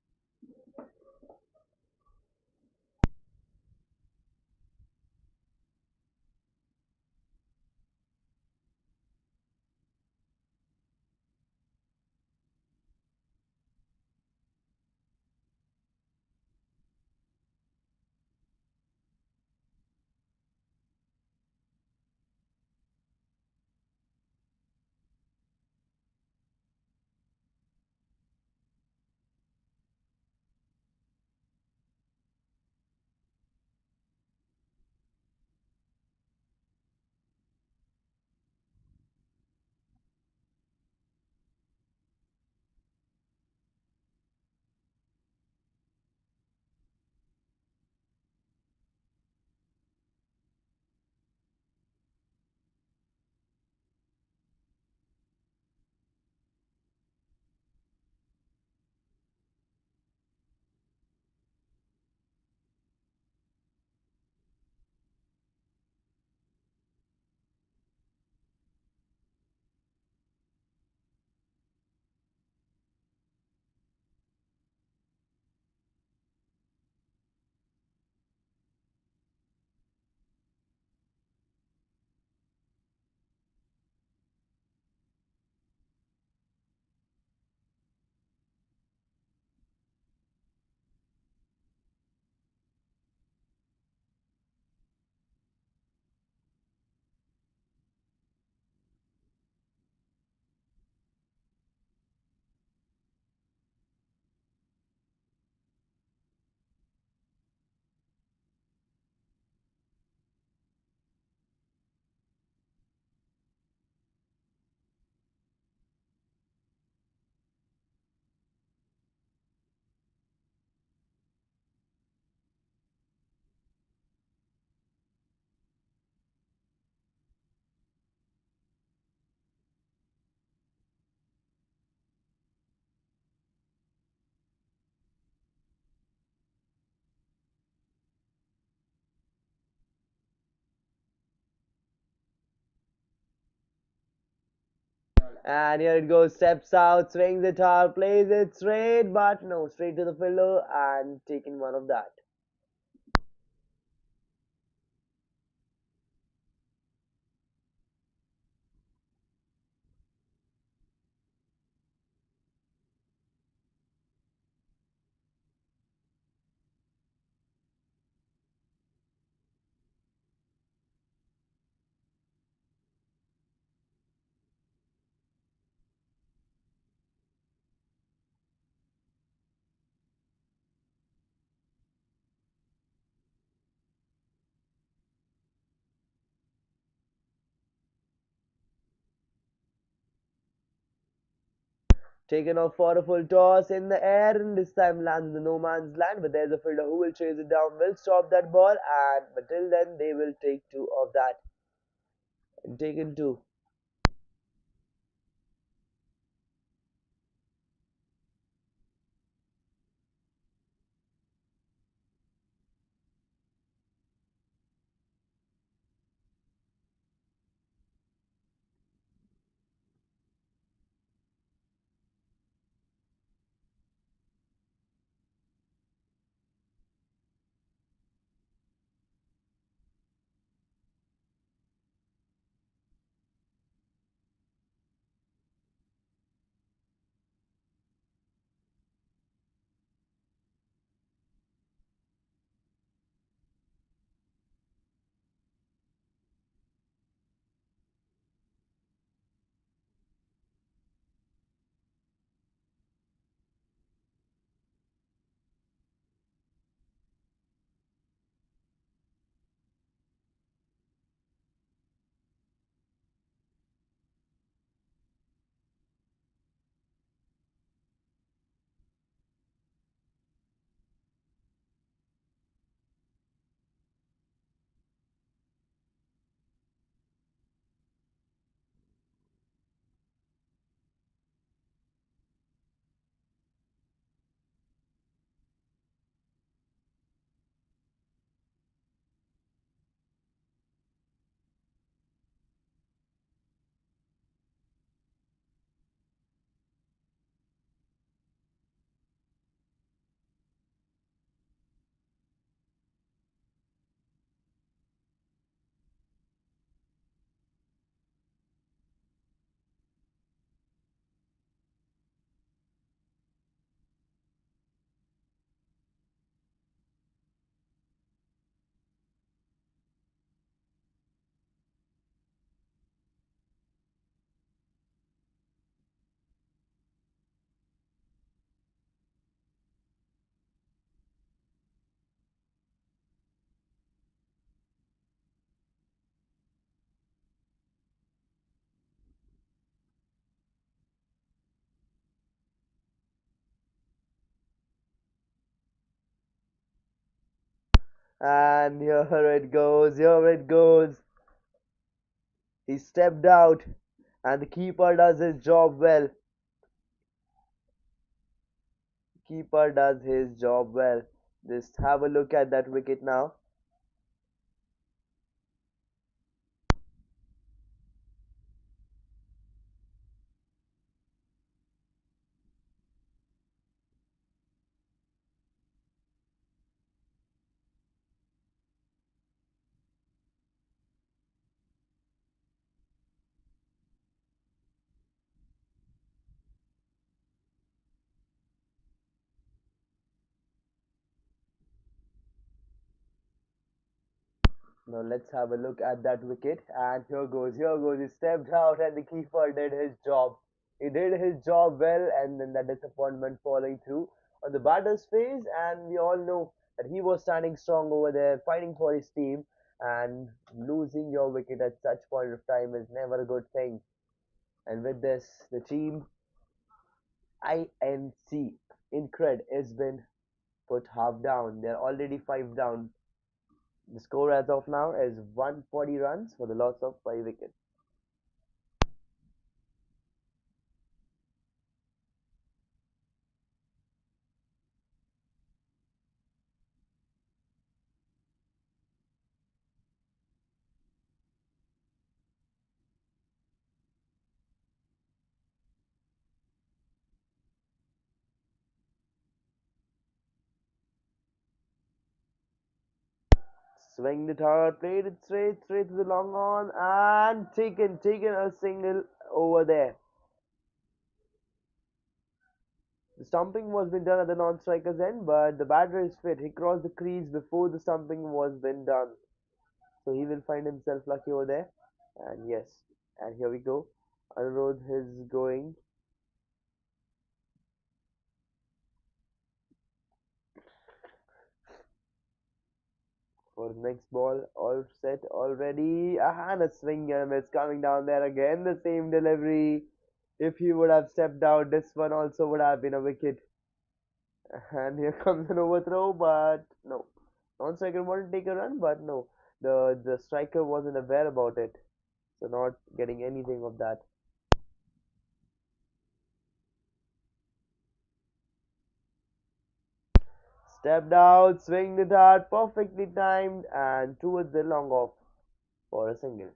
And here it goes, steps out, swings it hard, plays it straight, but no, straight to the fielder and taking one of that. Taken off for a full toss in the air, and this time lands in the no man's land. But there's a fielder who will chase it down, will stop that ball, and but till then they will take two of that and taken two. And here it goes, here it goes. He stepped out, and the keeper does his job well. Keeper does his job well. Just have a look at that wicket now. Now let's have a look at that wicket. And here goes, here goes. He stepped out, and the keeper did his job. He did his job well, and then that disappointment falling through on the batter's face. And we all know that he was standing strong over there, fighting for his team. And losing your wicket at such point of time is never a good thing. And with this, the team INC Incred has been put half down. They're already five down. The score as of now is 140 runs for the loss of 5 wickets. Swinged it hard, played it straight to the long on, and taken a single over there. The stumping was been done at the non-striker's end, but the batter is fit. He crossed the crease before the stumping was been done, so he will find himself lucky over there. And yes, and here we go. Anirudh is going for the next ball. All set already, and a swing and a miss coming down there again. The same delivery. If he would have stepped out, this one also would have been a wicket. And here comes an overthrow, but no. Non-striker wanted to take a run, but no. The striker wasn't aware about it, so not getting anything of that. Stepped out, swinged it hard, perfectly timed, and towards the long off for a single.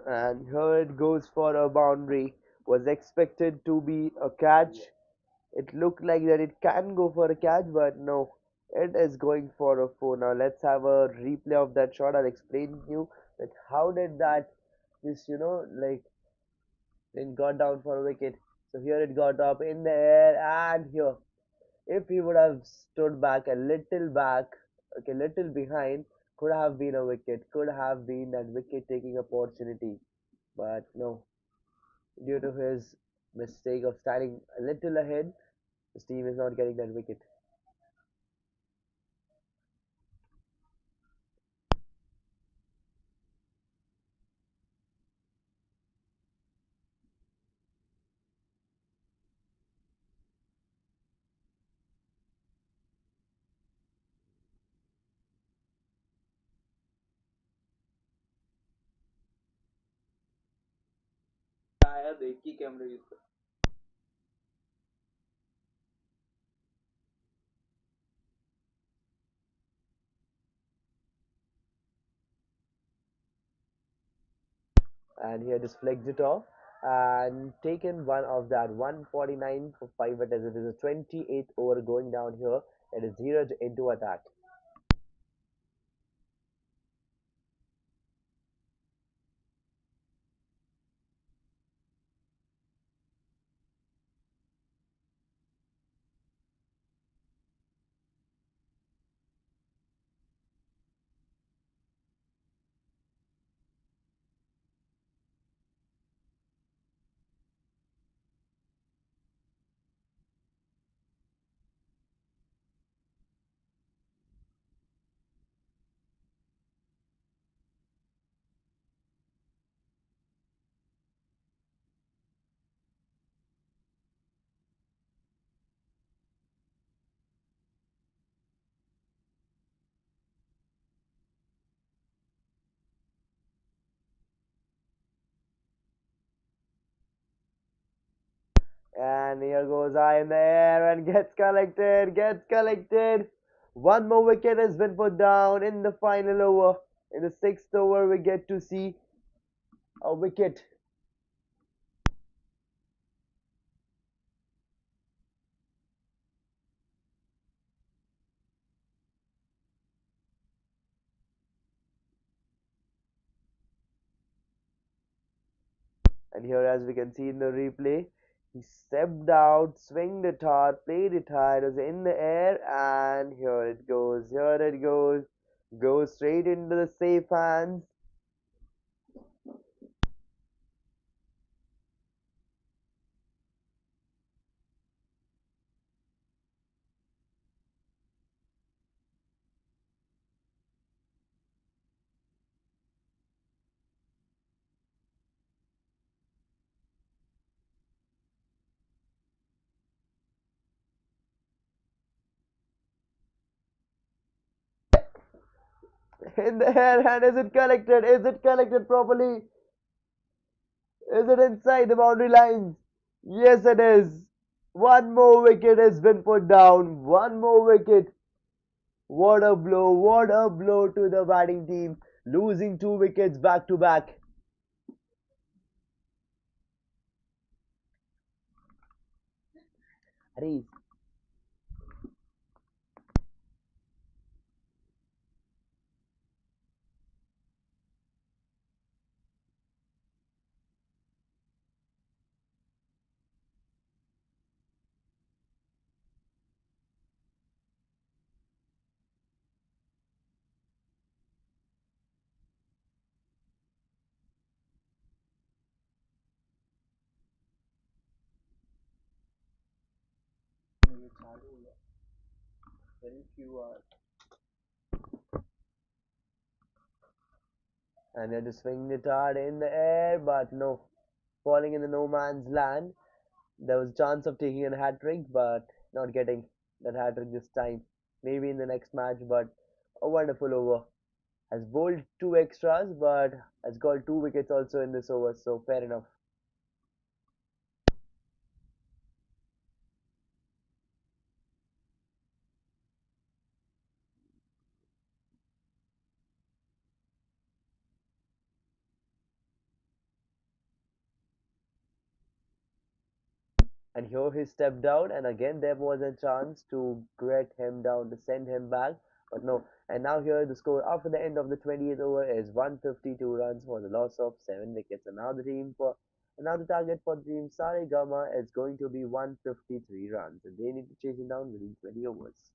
And here it goes for a boundary. Was expected to be a catch. It looked like that it can go for a catch, but no, it is going for a four. Now let's have a replay of that shot. I'll explain to you that how did that just like it got down for a wicket. So here it got up in the air, and here if he would have stood back a little back, okay, little behind, could have been a wicket, could have been that wicket taking opportunity. But no, due to his mistake of standing a little ahead, his team is not getting that wicket. And he had just flicked it off and taken one of that 149 for 5 as it is a 28th over going down here. It is zeroed into attack. And here goes high in the air and gets collected, gets collected. One more wicket has been put down in the final over. In the sixth over, we get to see a wicket. And here, as we can see in the replay, he stepped out, swinged it hard, played it high, it was in the air, and here it goes straight into the safe hands. In the air, and is it collected? Is it collected properly? Is it inside the boundary lines? Yes, it is. One more wicket has been put down. One more wicket. What a blow to the batting team. Losing two wickets back to back. अरे very few are. And they're just swinging it hard in the air, but no. Falling in the no man's land. There was a chance of taking a hat trick, but not getting that hat trick this time. Maybe in the next match, but a wonderful over. Has bowled two extras, but has got two wickets also in this over, so fair enough. And here he stepped out, and again there was a chance to get him down, to send him back, but no. And now here the score after the end of the 20th over is 152 runs for the loss of 7 wickets. And now the target for the team Saregama is going to be 153 runs, and they need to chase him down within 20 overs.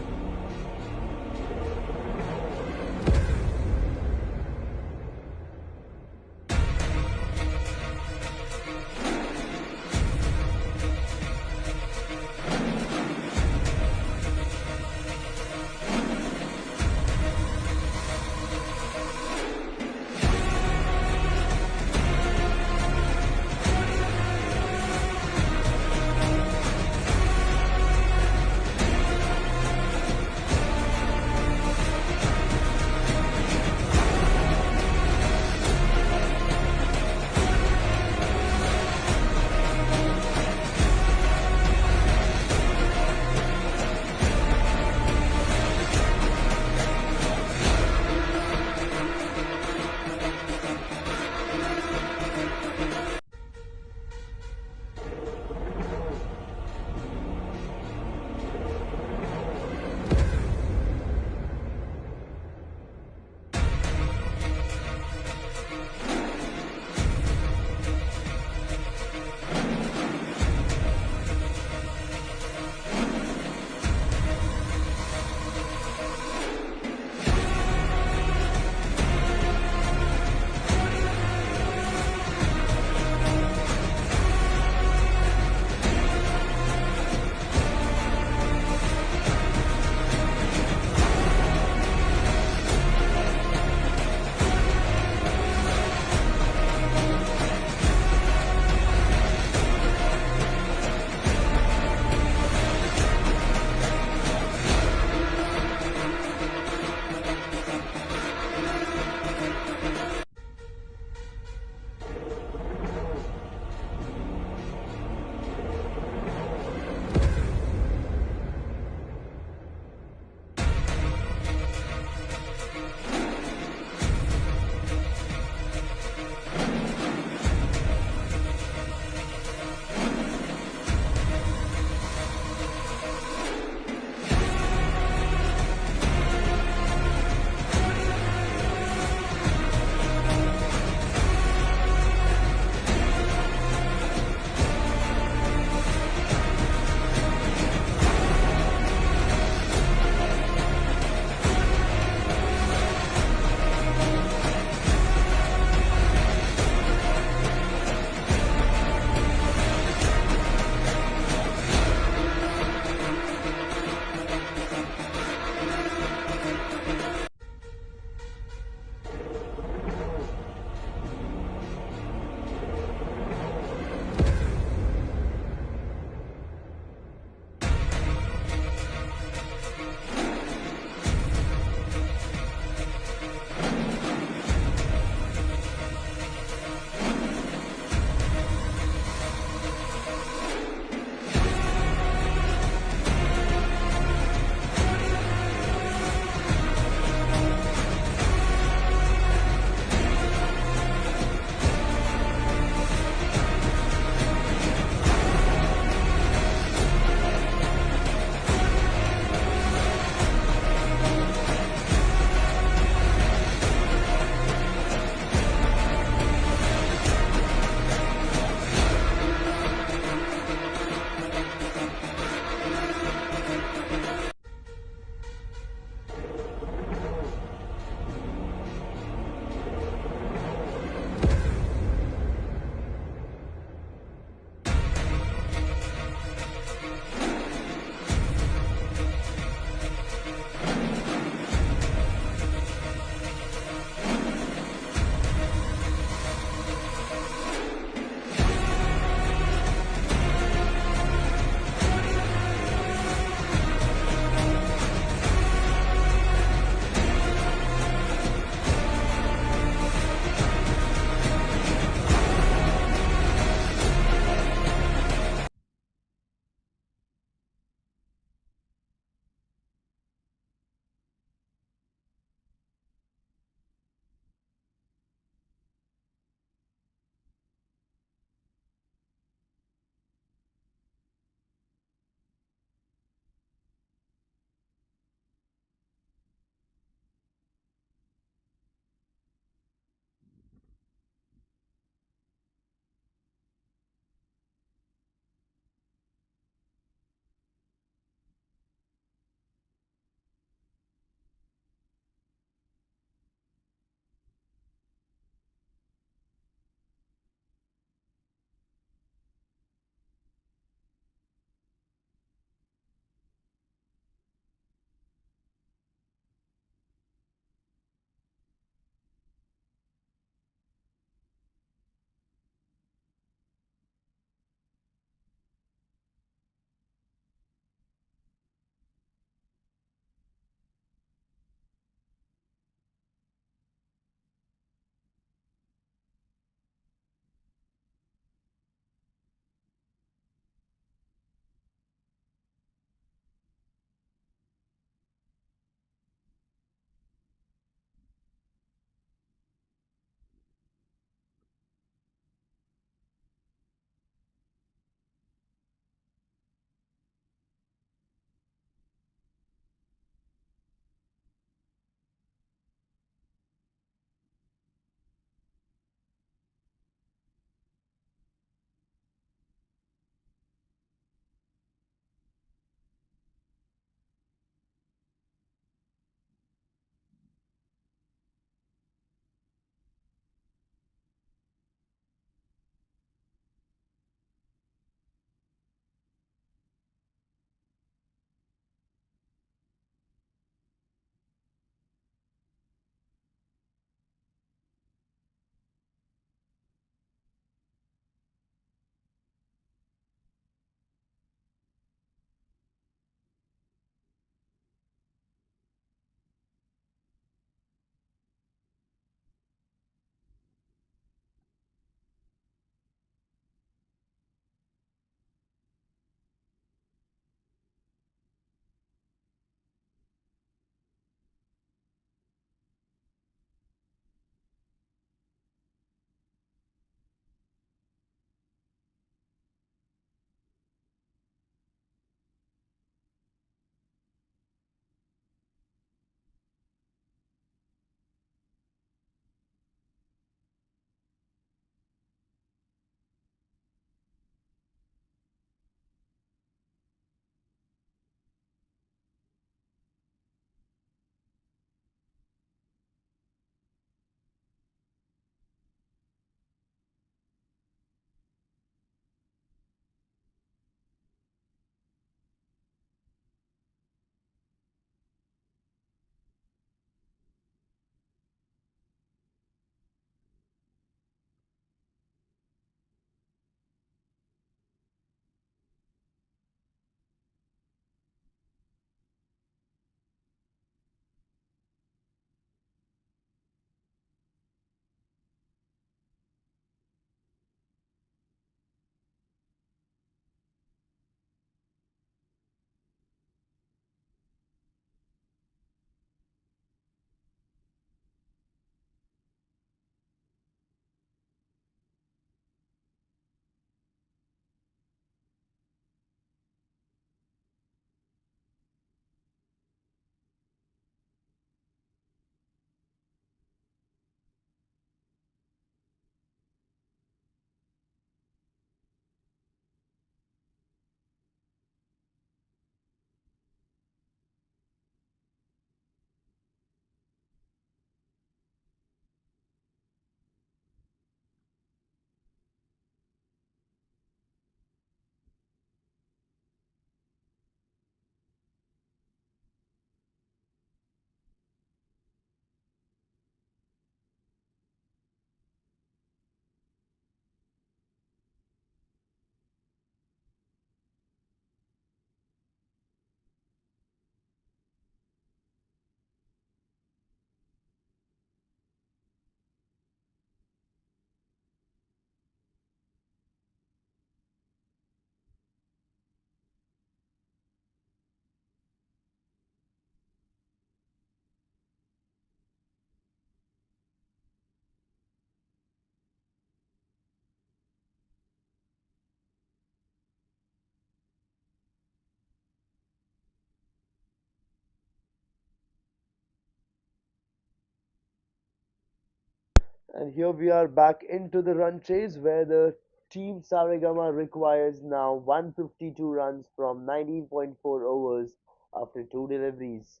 And here we are back into the run chase where the team Saregama requires now 152 runs from 19.4 overs after two deliveries.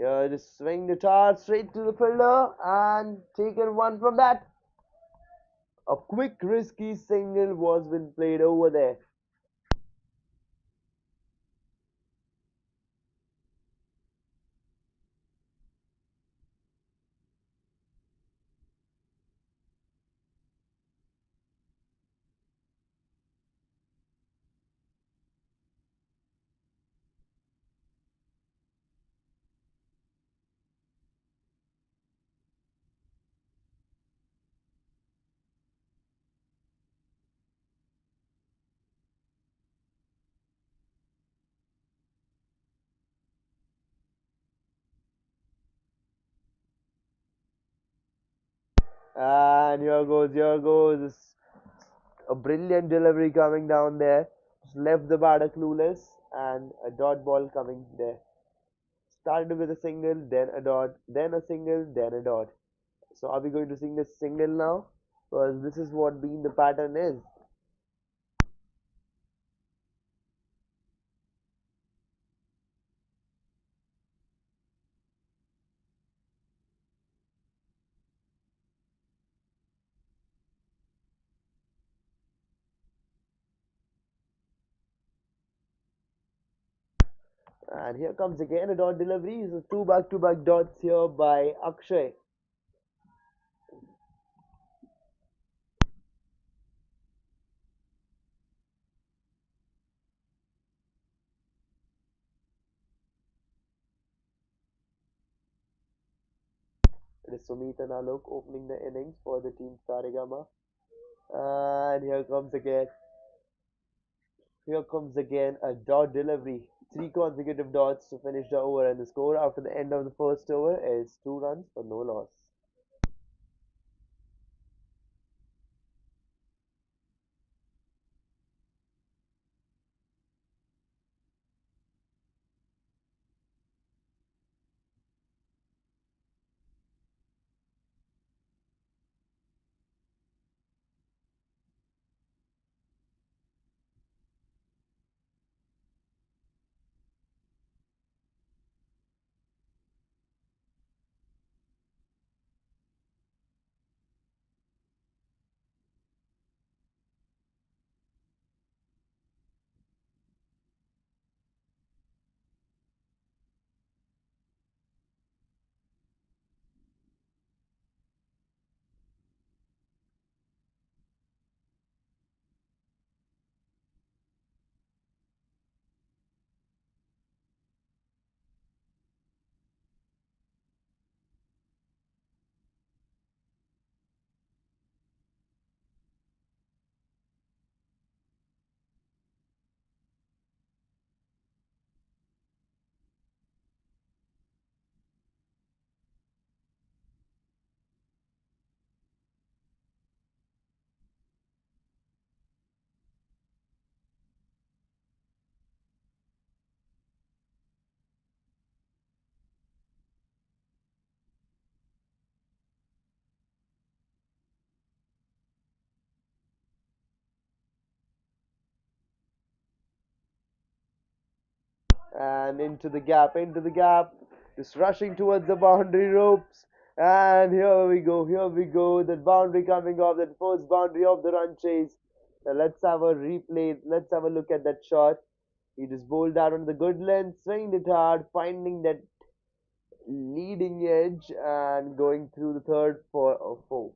Just swing the tower straight to the fielder and taken one from that. A quick risky single was been played over there. And here goes a brilliant delivery coming down there. Just left the batter clueless and a dot ball coming there. Started with a single, then a dot, then a single, then a dot. So are we going to sing this single now? Because this is what being the pattern is. And here comes again a dot delivery. So two back-to-back dots here by Akshay. It is Sumit and Alok opening the innings for the team Saregama. And here comes again a dot delivery. Three consecutive dots to finish the over, and the score after the end of the first over is 2 runs for no loss. And into the gap, just rushing towards the boundary ropes. And here we go. That boundary coming off, that first boundary of the run chase. Now let's have a replay. Let's have a look at that shot. He just bowled out on the good length, swinged it hard, finding that leading edge and going through the third for a four.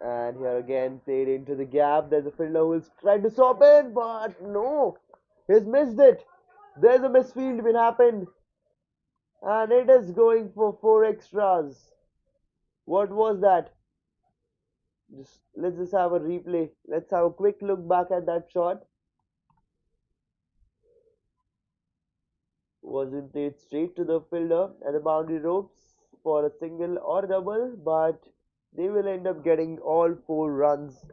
And here again, played into the gap. There's a fielder who's trying to stop it, but no, he's missed it. There's a misfield been happened, and it is going for four extras. What was that? Let's just have a replay. Let's have a quick look back at that shot. Wasn't played straight to the fielder at the boundary ropes for a single or double, but they will end up getting all four runs.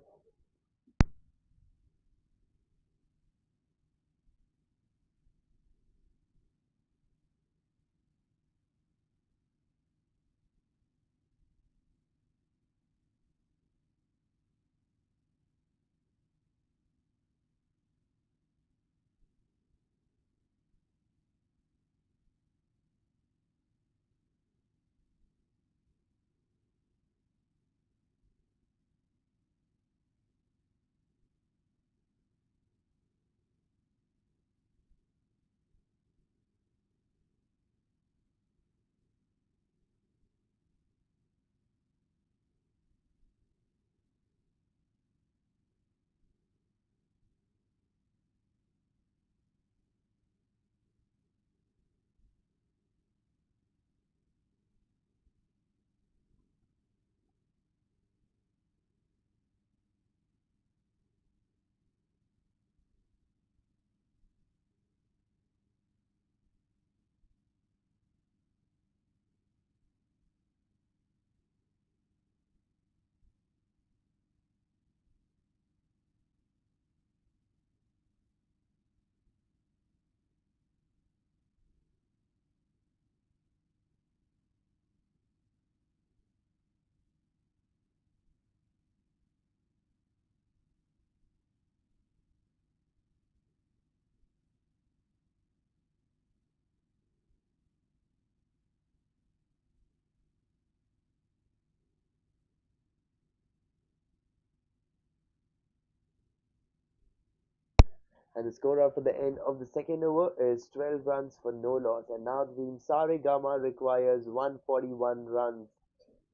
And the score after the end of the second over is 12 runs for no loss. And now the team Saregama requires 141 runs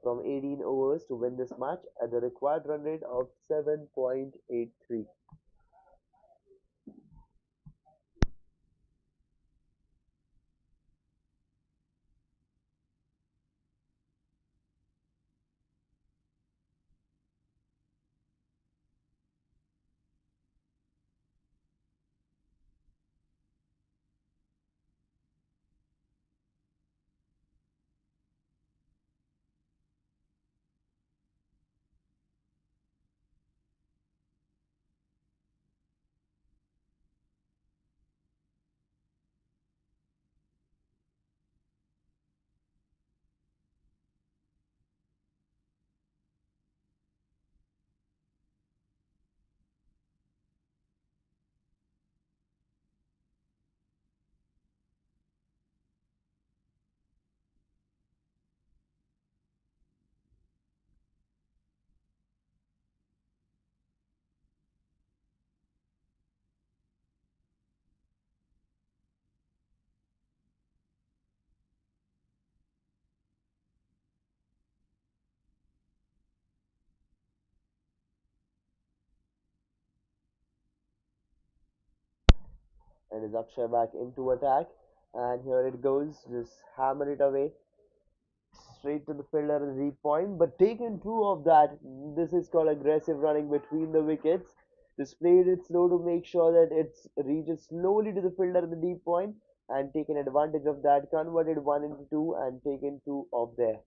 from 18 overs to win this match at the required run rate of 7.83. And is Akshay back into attack? And here it goes, just hammer it away straight to the fielder at the deep point, but taken two of that. This is called aggressive running between the wickets. Just played it slow to make sure that it reaches slowly to the fielder at the deep point and taken advantage of that, converted one into two and taken two off there.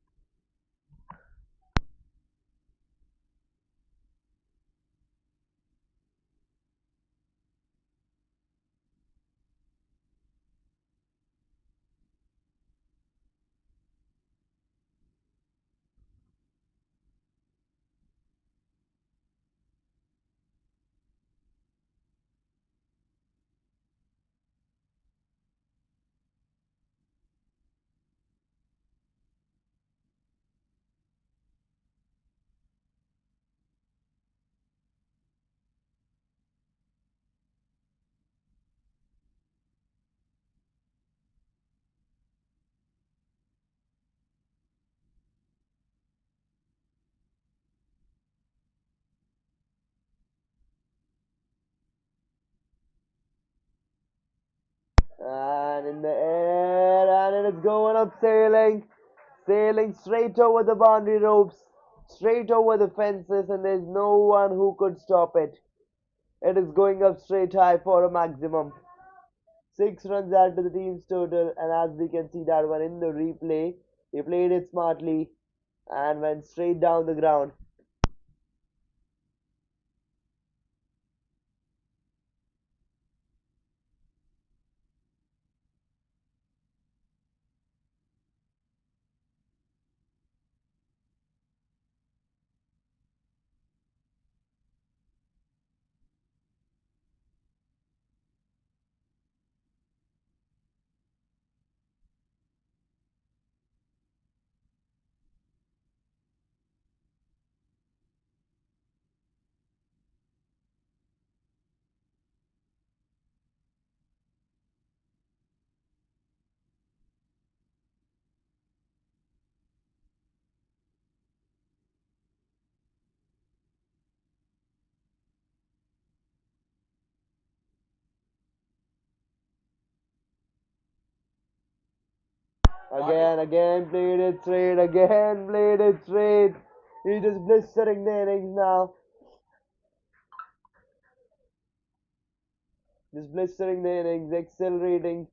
And in the air, and it is going up sailing, sailing straight over the boundary ropes, straight over the fences, and there's no one who could stop it. It is going up straight high for a maximum. 6 runs add to the team's total, and as we can see that one in the replay, he played it smartly and went straight down the ground. Again, played it straight, again, played it straight. He's just blistering the innings now. Just blistering the innings, accelerating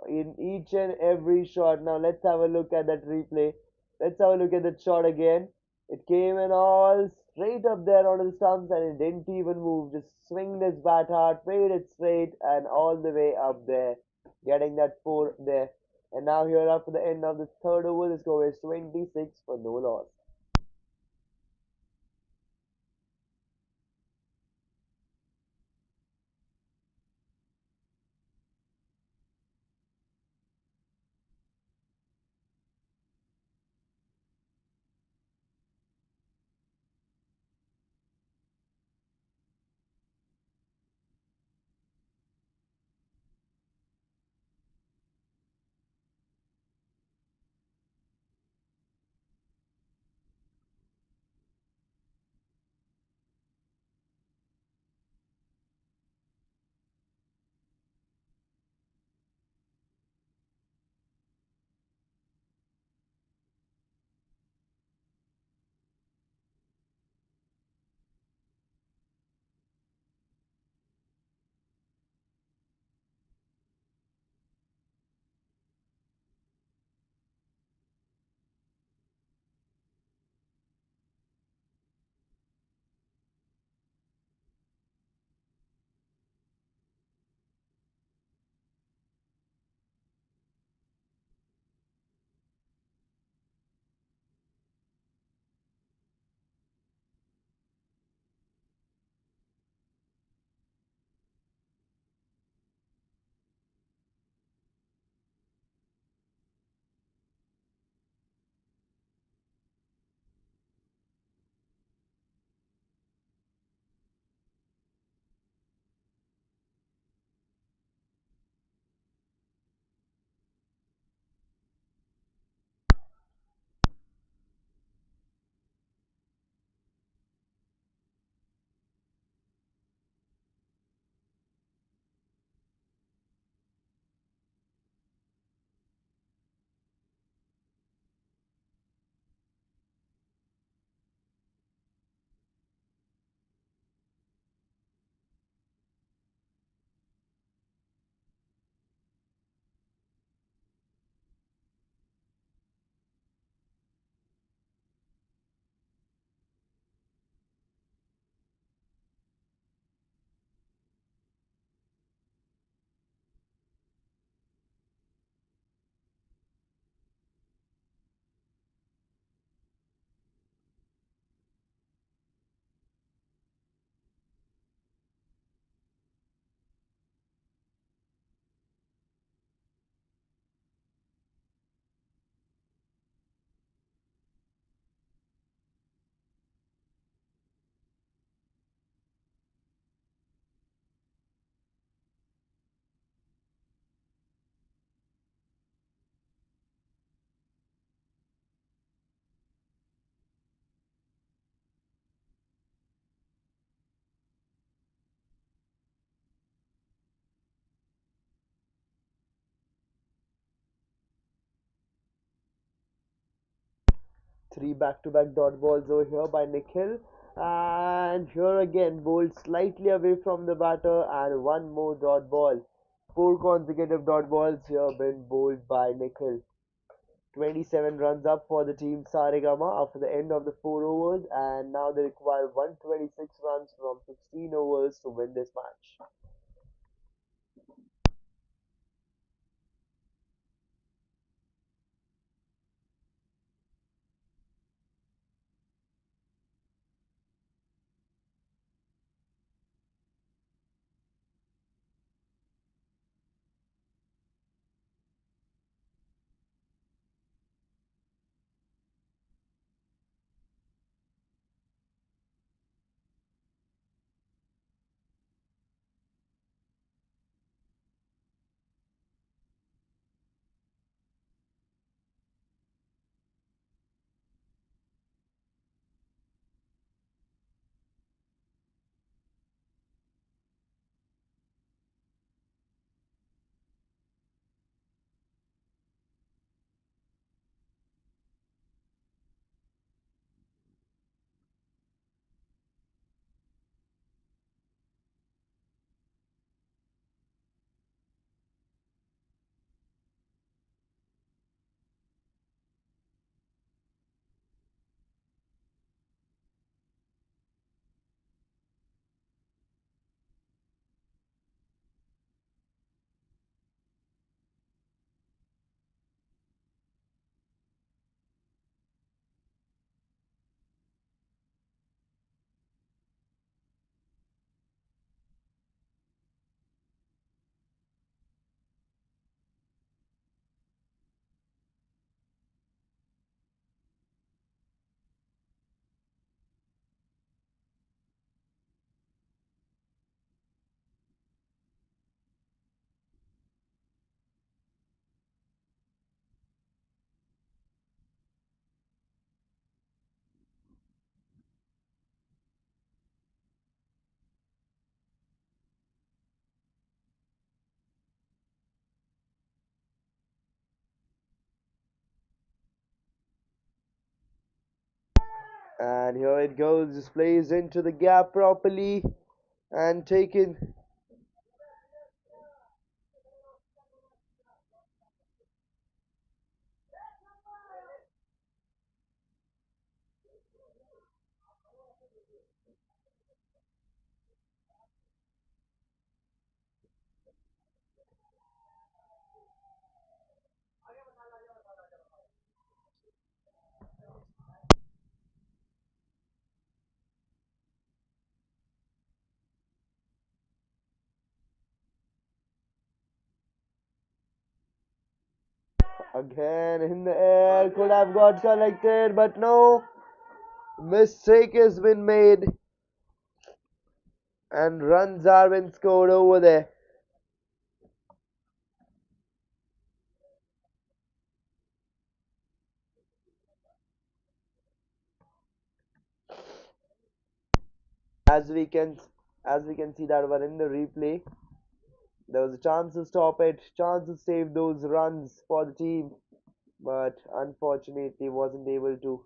in each and every shot. Now let's have a look at that replay. Let's have a look at that shot again. It came in all straight up there onto the stumps and it didn't even move. Just swinged his bat hard, played it straight and all the way up there, getting that 4 there. And now here after the end of the third over, the score is 26 for no loss. three back-to-back dot balls over here by Nikhil. And here again, bowled slightly away from the batter, and one more dot ball. Four consecutive dot balls here been bowled by Nikhil. 27 runs up for the team Saregama after the end of the 4 overs, and now they require 126 runs from 16 overs to win this match. And here it goes, just plays into the gap properly and taken. Again in the air, could have got collected, but no. Mistake has been made, and runs are been scored over there. As we can, as we can see that one in the replay, there was a chance to stop it, chance to save those runs for the team, but unfortunately wasn't able to.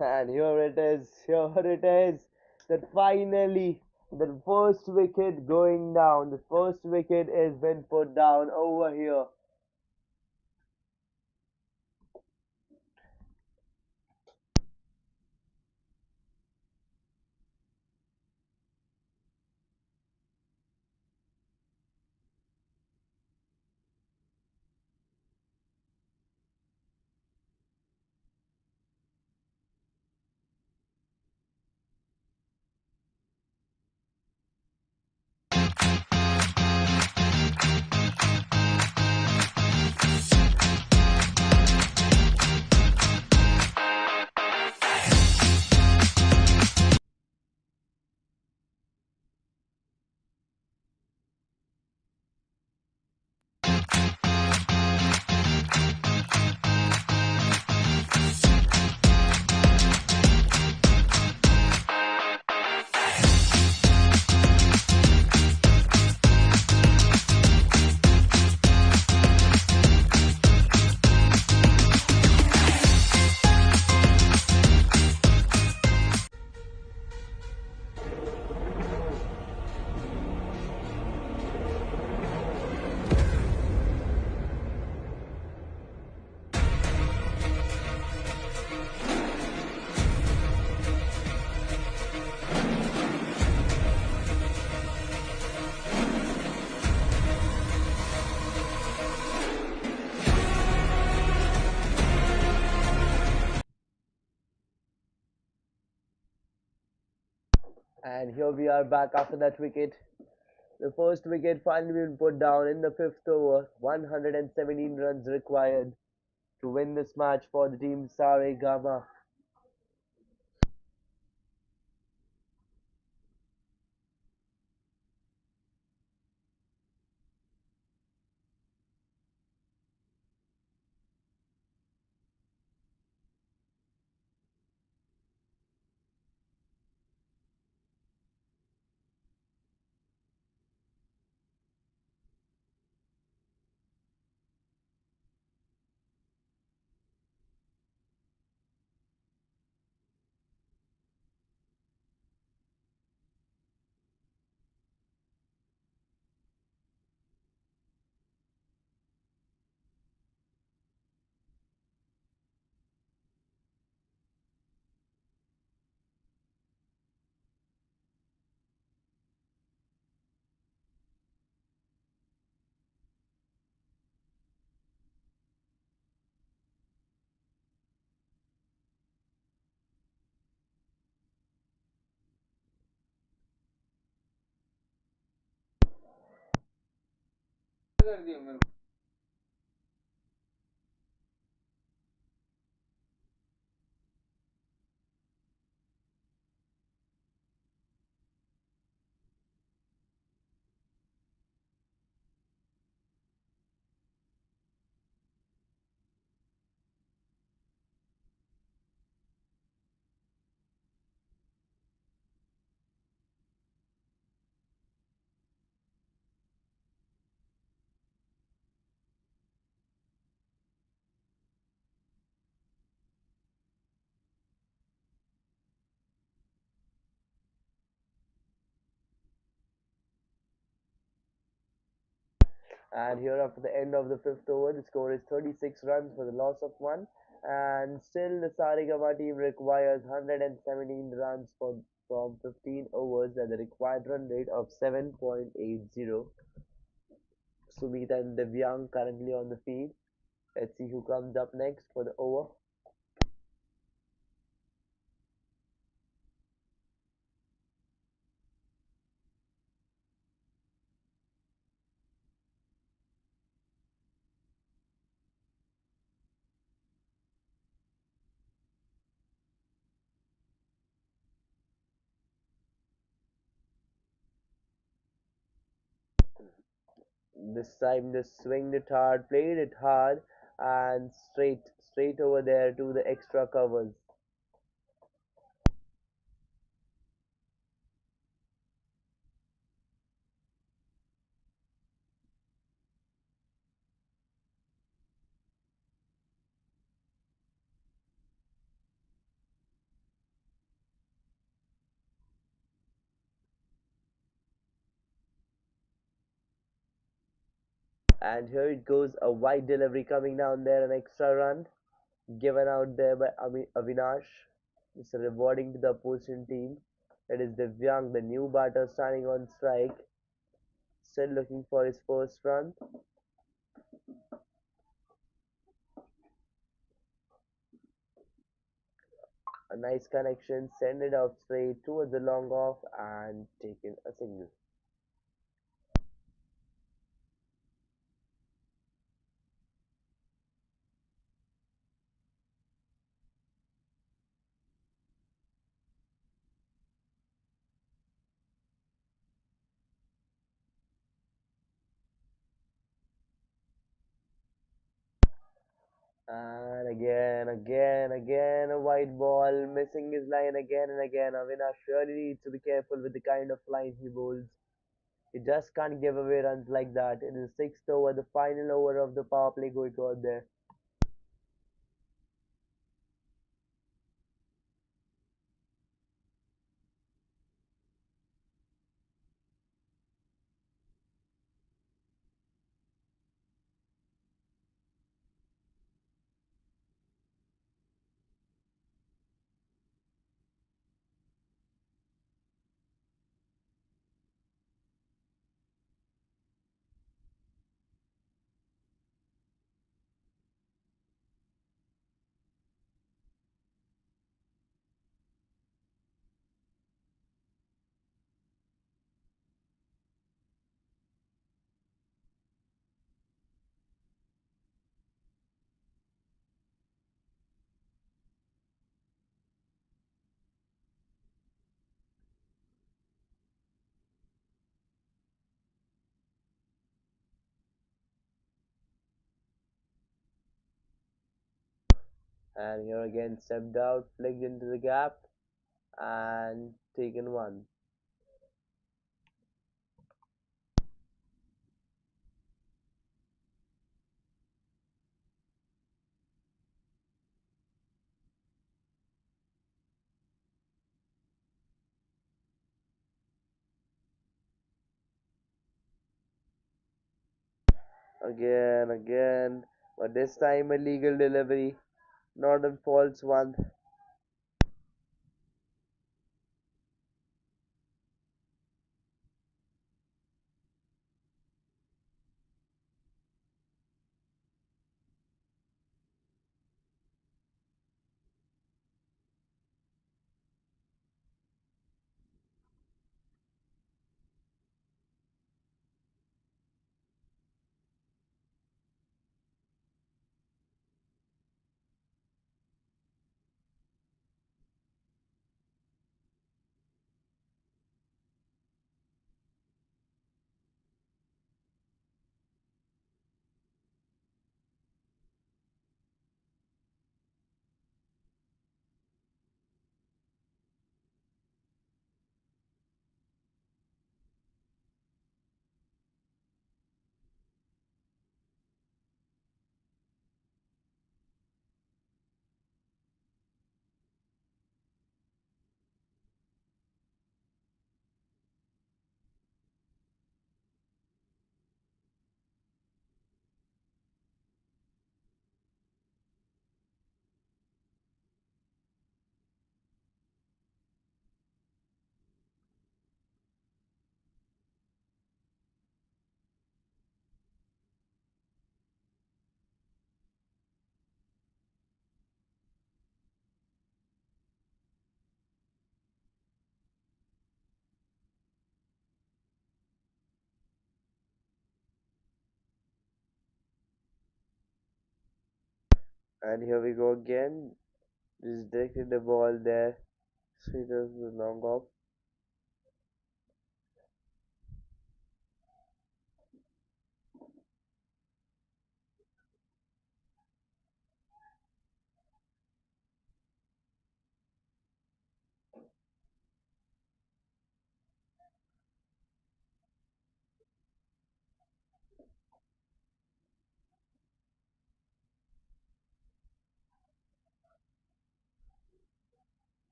And here it is, that finally the first wicket going down. The first wicket has been put down over here. And here we are back after that wicket. The first wicket finally been put down in the fifth over. 117 runs required to win this match for the team Saregama. And here, after the end of the fifth over, the score is 36 runs for the loss of one. And still, the Saregama team requires 117 runs from 15 overs at the required run rate of 7.80. Sumit and Devyang currently on the field. Let's see who comes up next for the over. This time they swinged it hard, played it hard, and straight over there to the extra covers. And here it goes, a wide delivery coming down there, an extra run given out there by Avinash. It's rewarding to the opposition team. It is Divyang, the new batter, standing on strike, still looking for his first run. A nice connection, send it out straight towards the long off and taken a single. And again, a wide ball, missing his line again and again. Avinash really needs to be careful with the kind of line he bowls. He just can't give away runs like that. In the sixth over, the final over of the power play going on there. And here again, stepped out, flicked into the gap, and taken one. Again, but this time a legal delivery, not a false one. And here we go again. Just directed the ball there. Straight as the long off.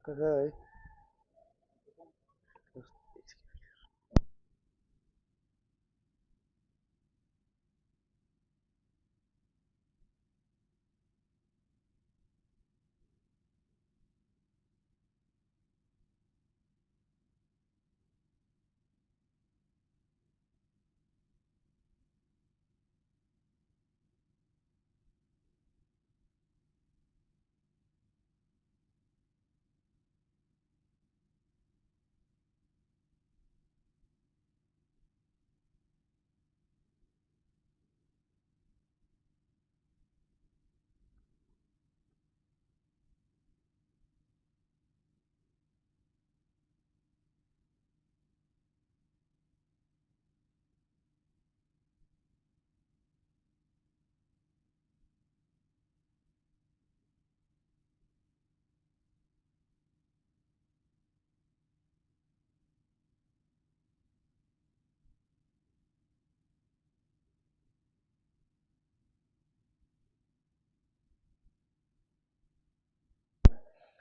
Okay.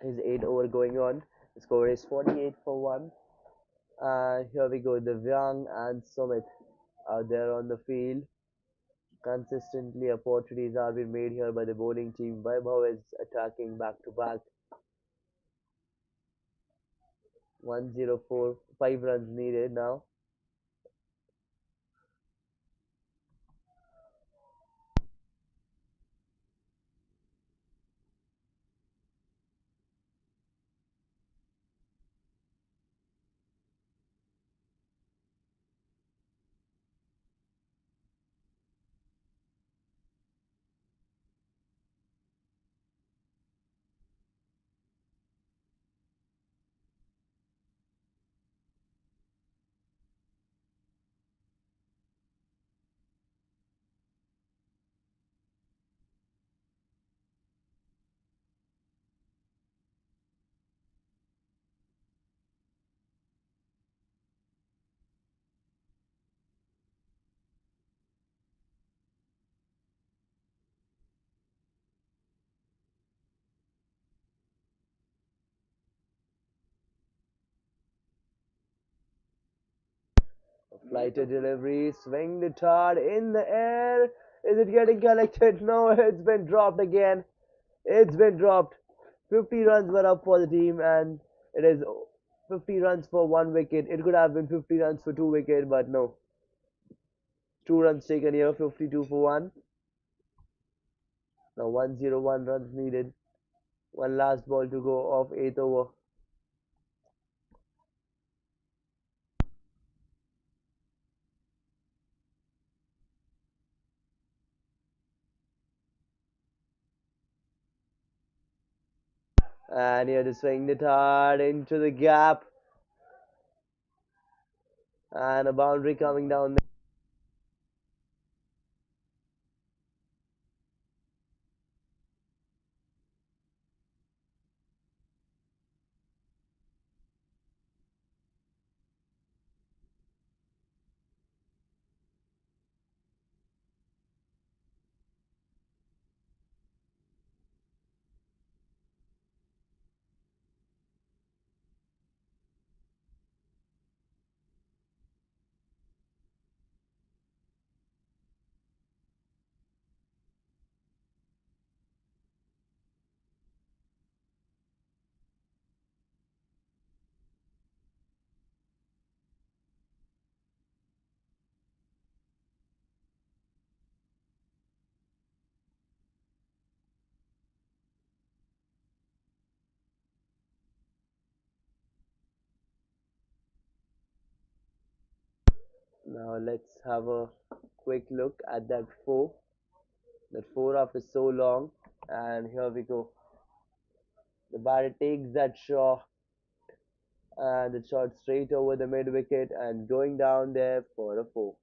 His 8 over going on. The score is 48 for 1. And here we go. The Vyang and Sumit are there on the field. Consistently, opportunities are being made here by the bowling team. Vaibhav is attacking back to back. 104, 5 runs needed now. Flighter delivery, swing the card in the air. Is it getting collected? No, it's been dropped again. It's been dropped. 50 runs were up for the team, and it is 50 runs for 1 wicket. It could have been 50 runs for 2 wickets, but no. 2 runs taken here, 52 for 1. Now 101 runs needed. One last ball to go off 8th over. And here to swing the hard into the gap. And a boundary coming down there. Now let's have a quick look at that four. That four after so long. And here we go. The batter takes that shot, and the shot straight over the mid wicket and going down there for a four.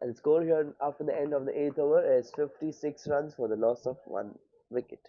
And the score here after the end of the 8th over is 56 runs for the loss of 1 wicket.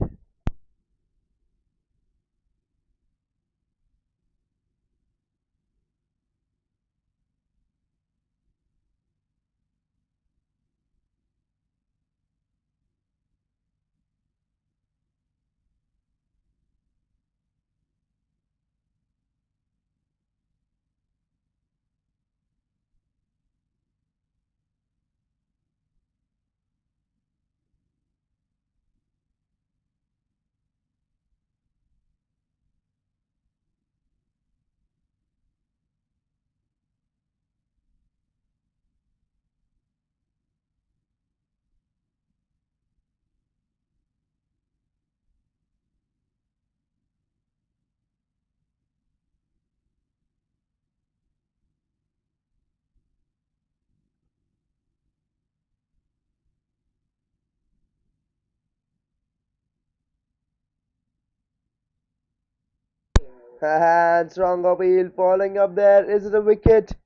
And strong appeal following up there. Is it a wicket?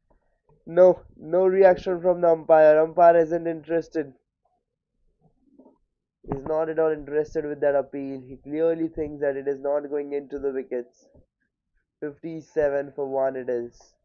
No, no reaction from the umpire. Umpire isn't interested. He's not at all interested with that appeal. He clearly thinks that it is not going into the wickets. 57 for 1 it is.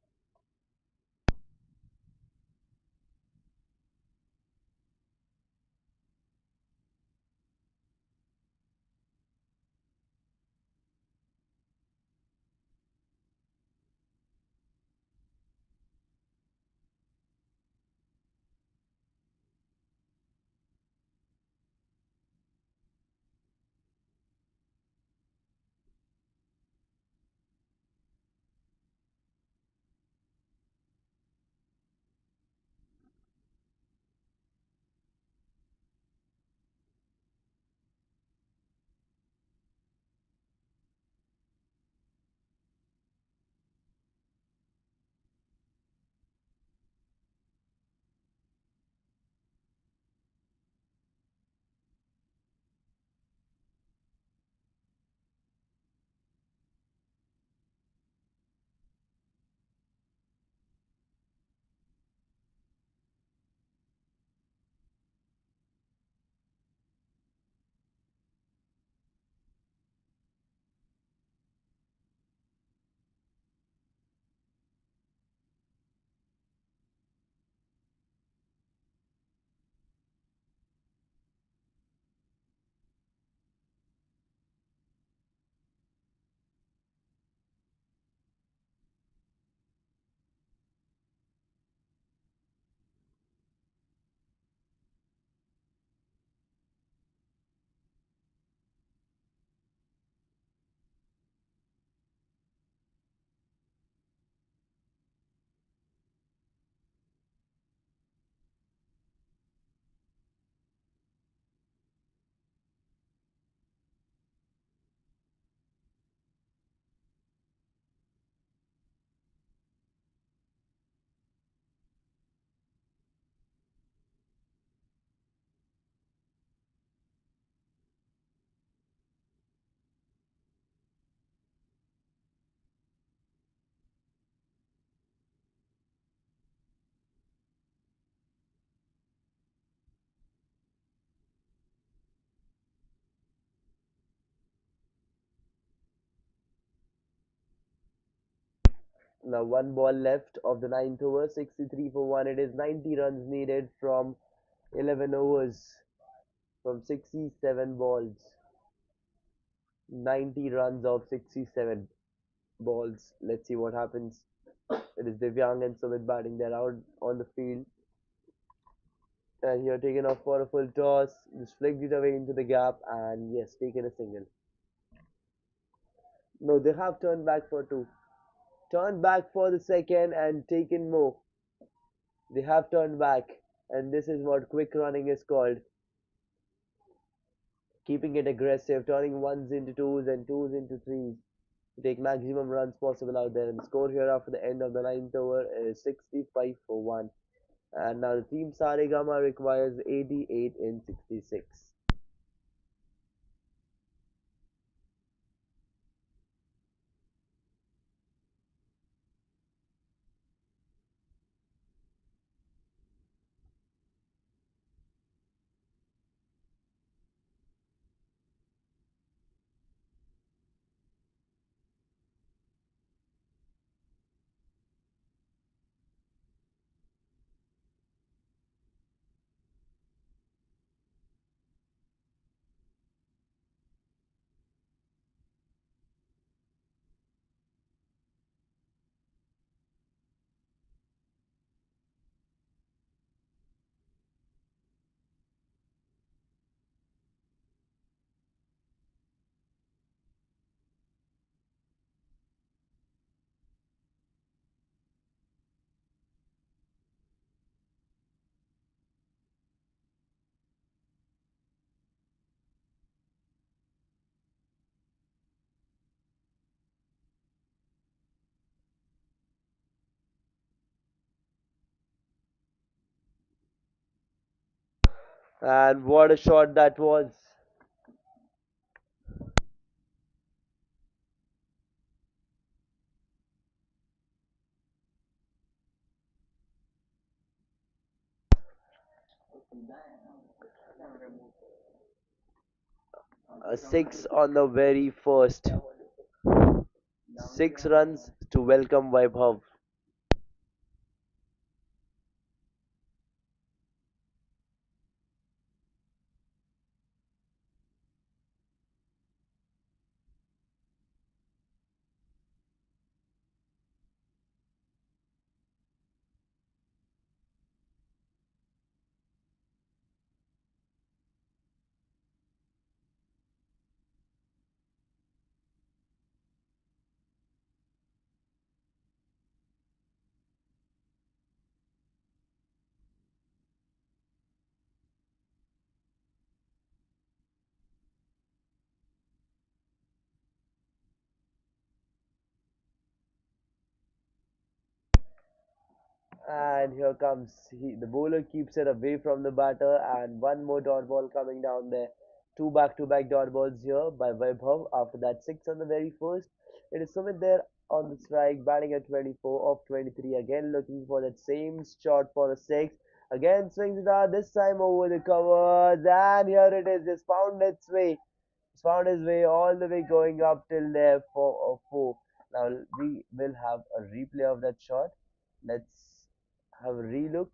Now one ball left of the ninth over. 63 for 1 it is. 90 runs needed from 11 overs. From 67 balls. 90 runs of 67 balls. Let's see what happens. It is Divyang and Sumit batting. They're out on the field. And here taken off for a full toss. Just flicked it away into the gap and yes, taken a single. No, they have turned back for two. Turned back for the second and taken more. They have turned back. And this is what quick running is called. Keeping it aggressive, turning ones into twos and twos into threes to take maximum runs possible out there. And the score here after the end of the ninth over is 65 for 1. And now the team Saregama requires 88 in 66. And what a shot that was. A six on the very first. 6 runs to welcome Vaibhav. And here comes the bowler keeps it away from the batter, and one more dot ball coming down there. Two back-to-back dot balls here by Vaibhav. After that six on the very first, it is Sumit there on the strike, batting at 24 off 23. Again looking for that same shot for a six. Again swings it out. This time over the covers, and here it is. Just found its way. It's found his way all the way going up till there for a four. Now we will have a replay of that shot. Let's have a relook.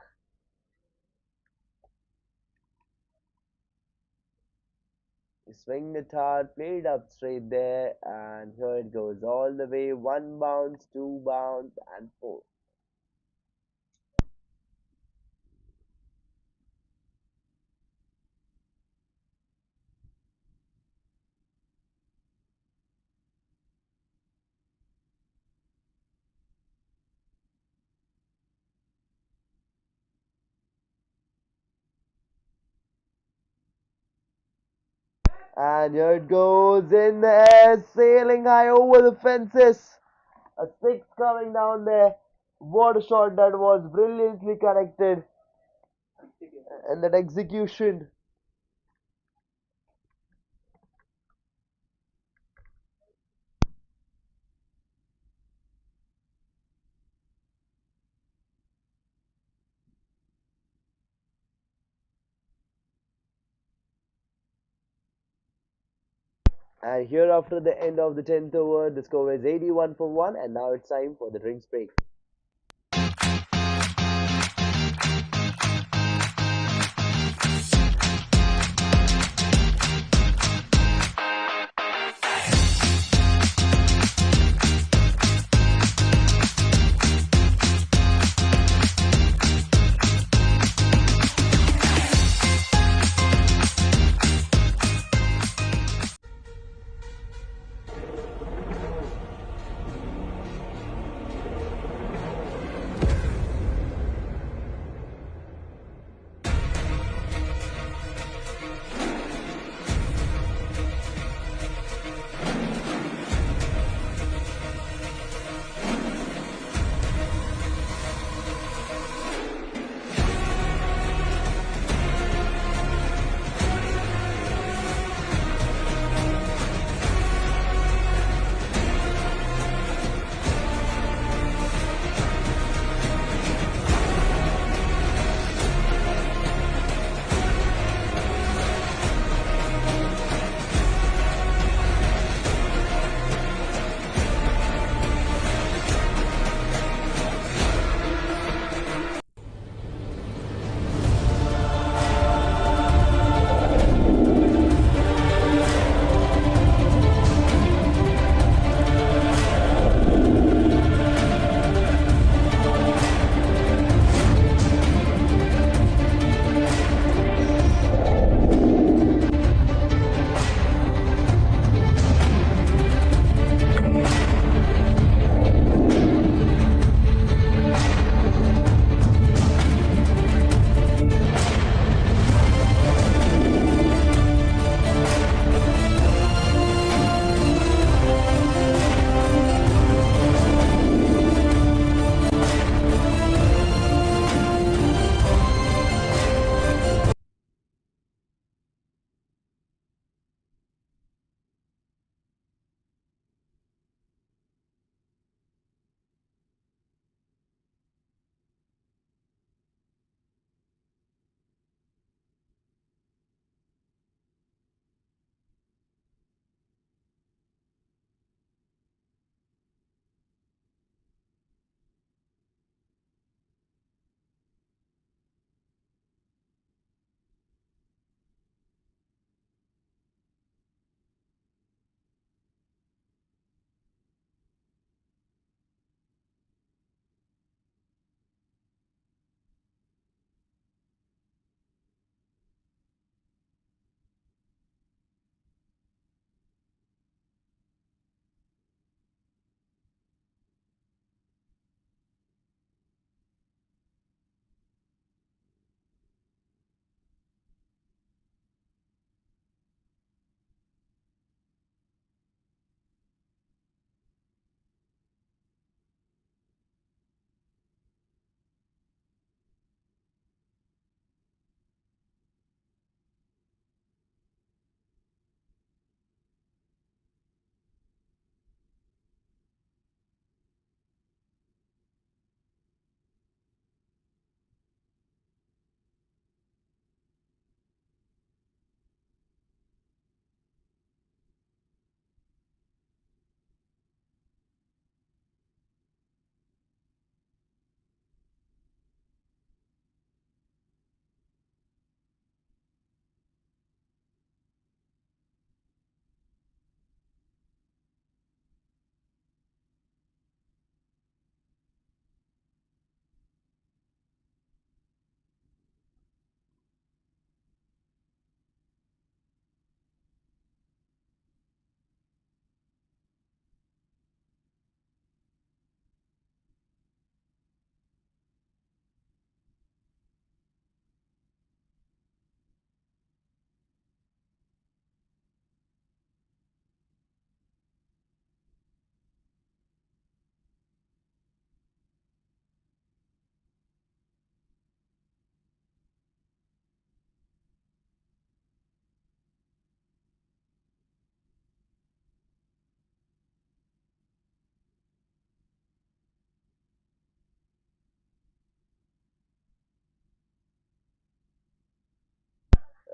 He swing it hard, played up straight there, and here it goes all the way. One bounce, two bounce, and four. And here it goes in the air, sailing high over the fences. A six coming down there. What a shot that was, brilliantly connected. And that execution. And here after the end of the 10th over, the score is 81 for 1, and now it's time for the drinks break.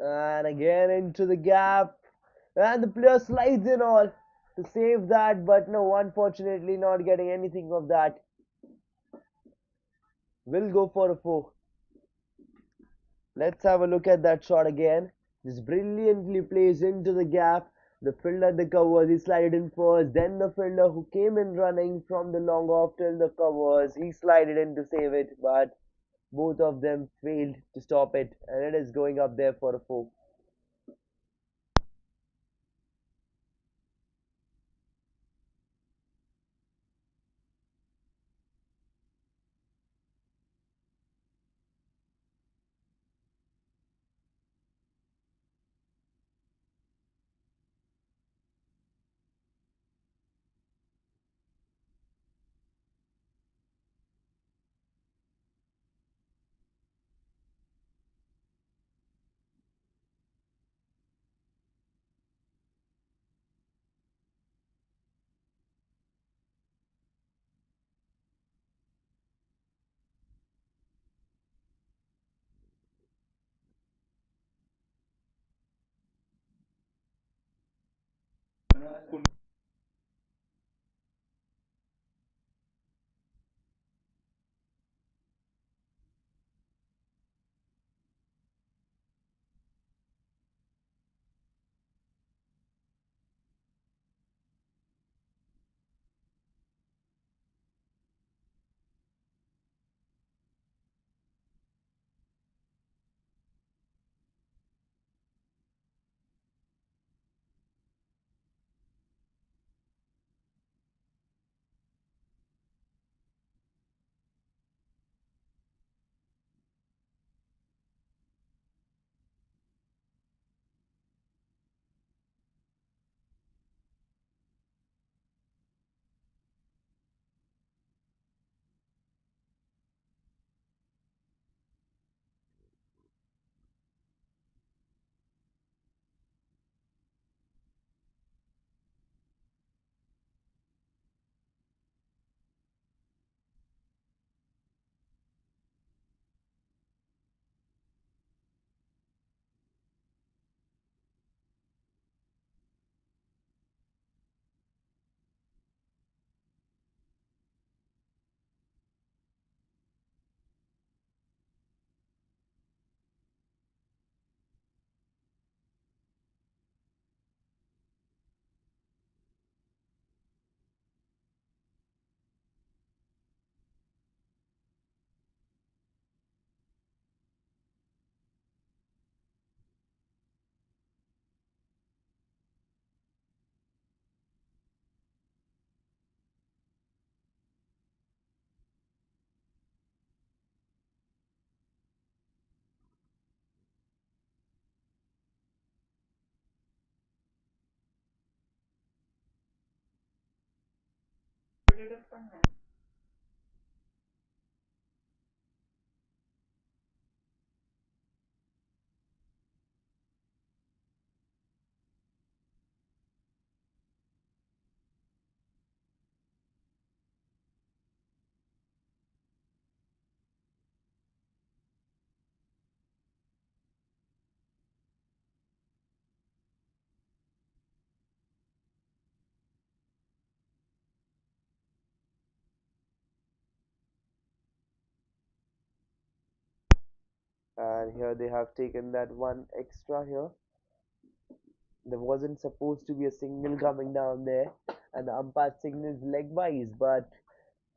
And again into the gap. And the player slides in all to save that, but no, unfortunately not getting anything of that. Will go for a 4. Let's have a look at that shot again. Just brilliantly plays into the gap. The fielder at the covers, he slided in first. Then the fielder who came in running from the long off till the covers, he slided in to save it, but both of them failed to stop it, and it is going up there for a 4. And here they have taken that one extra here. There wasn't supposed to be a signal coming down there, and the umpire signals leg wise, but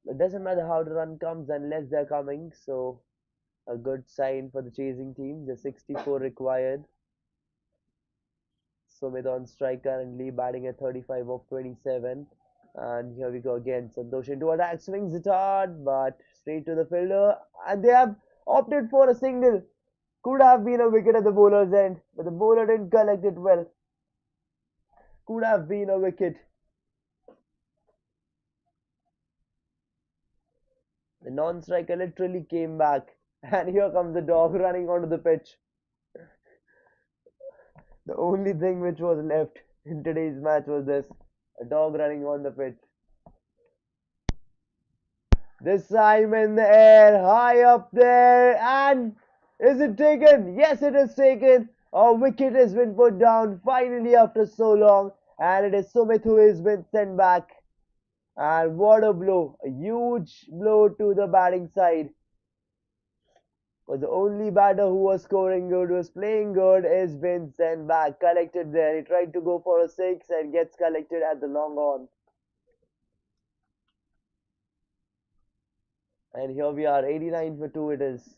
it doesn't matter how the run comes unless they're coming. So a good sign for the chasing team. The 64 required. Sumit on strike currently, batting at 35 of 27. And here we go again. Santosh into attack, swings it hard, but straight to the fielder. And they have opted for a single. Could have been a wicket at the bowler's end, but the bowler didn't collect it well. Could have been a wicket. The non-striker literally came back. And here comes the dog running onto the pitch. The only thing which was left in today's match was this, a dog running on the pitch. This time in the air, high up there, and is it taken? Yes, it is taken. A wicket has been put down finally after so long, and it is Sumit who has been sent back. And what a blow! A huge blow to the batting side. But the only batter who was scoring good, was playing good, is been sent back, collected there. He tried to go for a six and gets collected at the long on. And here we are, 89 for 2 it is.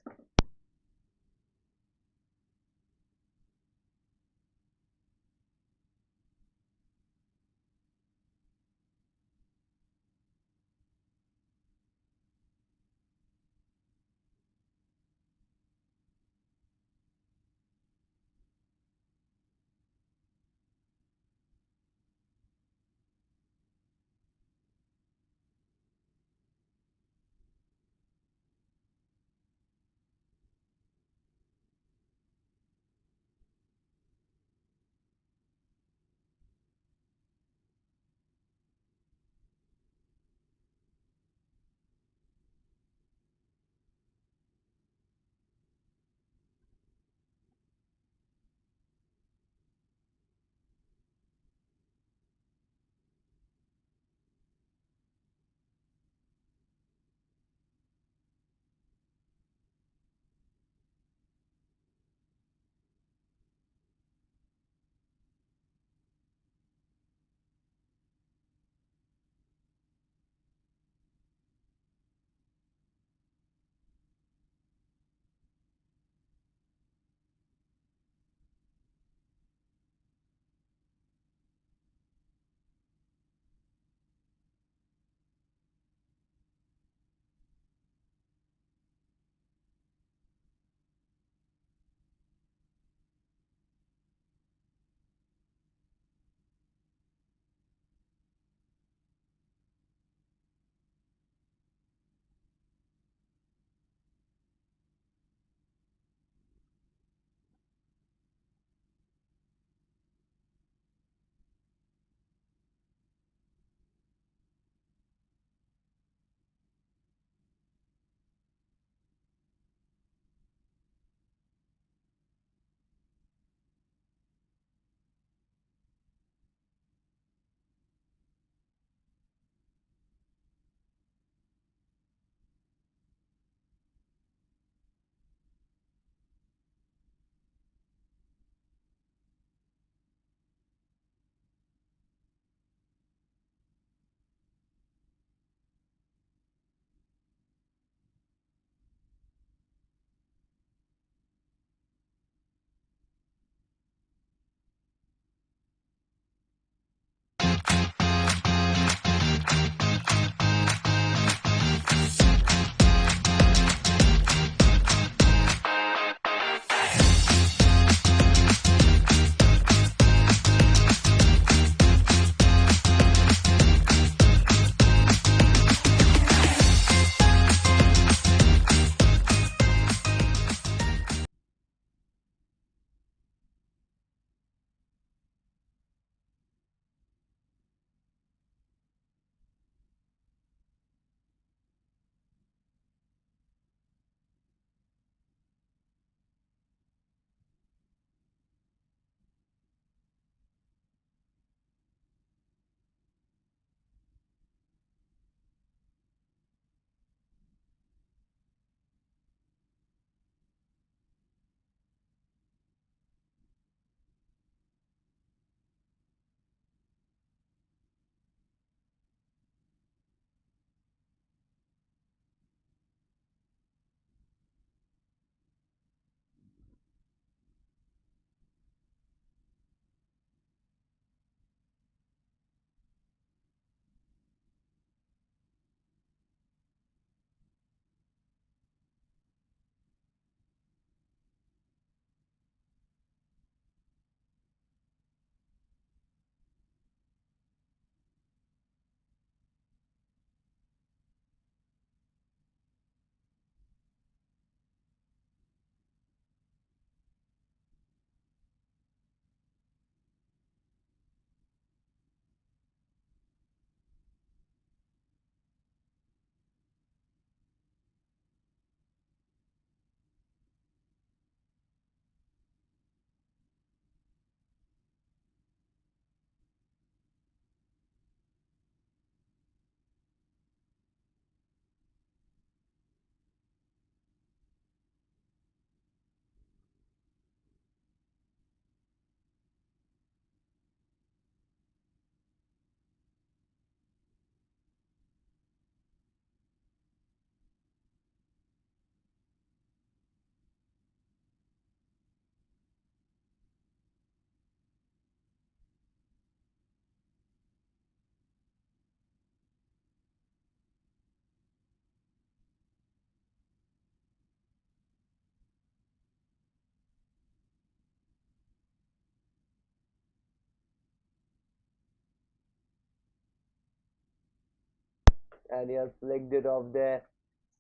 and he has flicked it off there,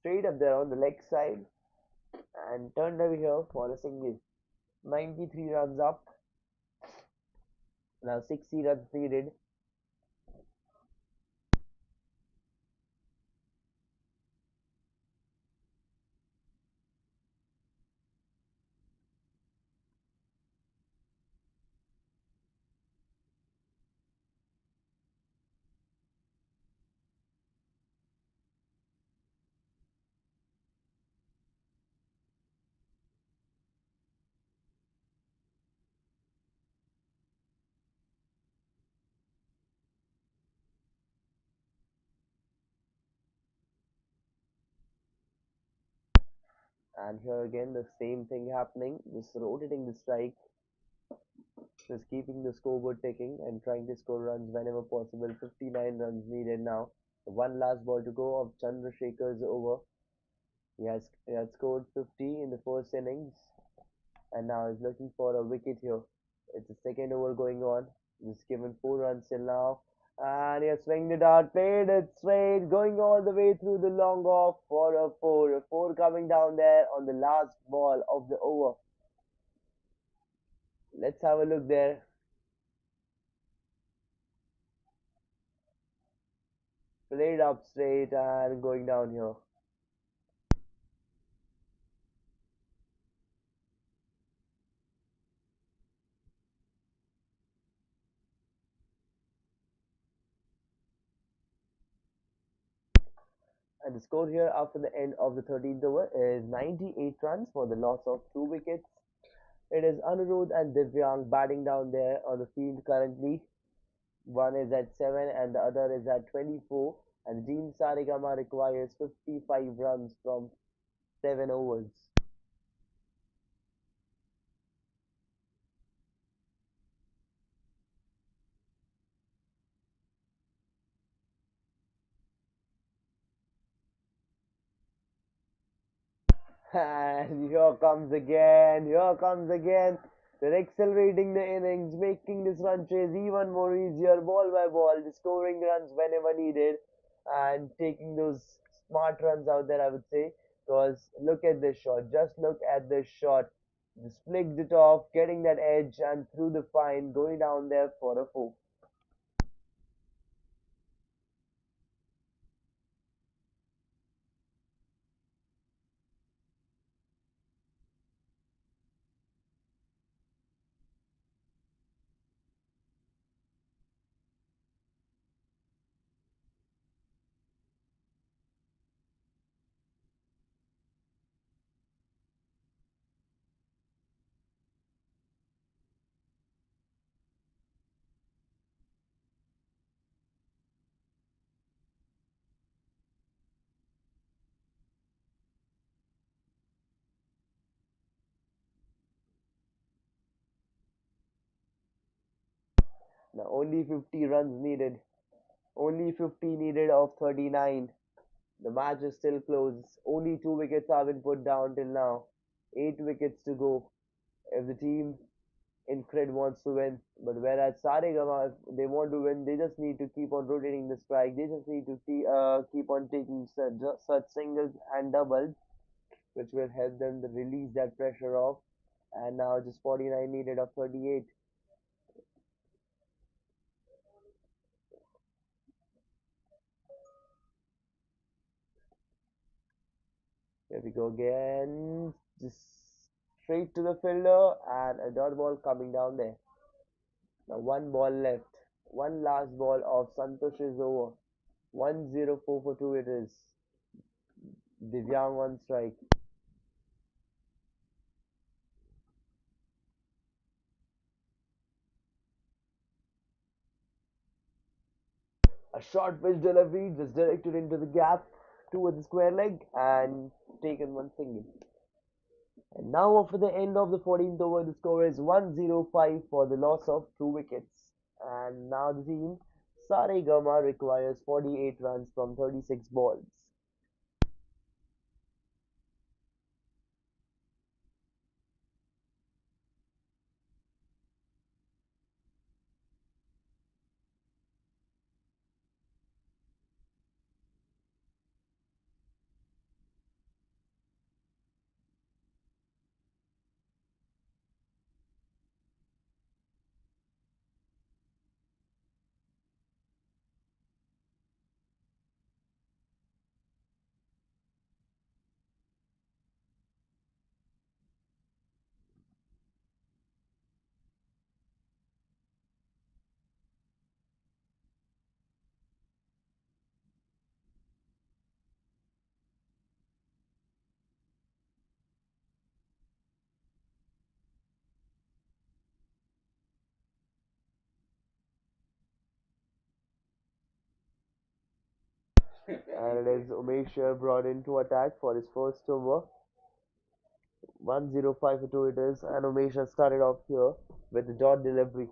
straight up there on the leg side, and turned over here for a single. 93 runs up. Now 60 runs needed. And here again, the same thing happening, just rotating the strike, just keeping the scoreboard ticking and trying to score runs whenever possible. 59 runs needed now. One last ball to go of Chandrasekhar's over. He has scored 50 in the first innings and now is looking for a wicket here. It's the second over going on. He's given 4 runs till now. And he has swinged it out, played it straight, going all the way through the long off for a four. A four coming down there on the last ball of the over. Let's have a look there. Played up straight and going down here. And the score here after the end of the 13th over is 98 runs for the loss of 2 wickets. It is Anirudh and Divyang batting down there on the field currently. One is at 7 and the other is at 24. And team Saregama requires 55 runs from 7 overs. And here comes again, here comes again. They're accelerating the innings, making this run chase even more easier, ball by ball, just scoring runs whenever needed, and taking those smart runs out there, I would say. Because look at this shot, just look at this shot. Just flicked it off, getting that edge, and through the fine, going down there for a four. Now only 50 runs needed. Only 50 needed of 39. The match is still close. Only 2 wickets have been put down till now. 8 wickets to go. If the team Incred wants to win, but whereas Saregama, if they want to win, they just need to keep on rotating the strike. They just need to keep on taking such singles and doubles, which will help them to release that pressure off. And now just 49 needed of 38. Here we go again. Just straight to the fielder and a dot ball coming down there. Now one ball left. One last ball of Santosh is over. 104 for 2 it is. Divyang on strike. A short pitch delivery just directed into the gap towards the square leg and taken one single. And now after the end of the 14th over, the score is 105 for the loss of 2 wickets. And now the team Saregama requires 48 runs from 36 balls. And it is Umesh brought in to attack for his first over. 105 for 2 it is, and Umesh has started off here with the dot delivery.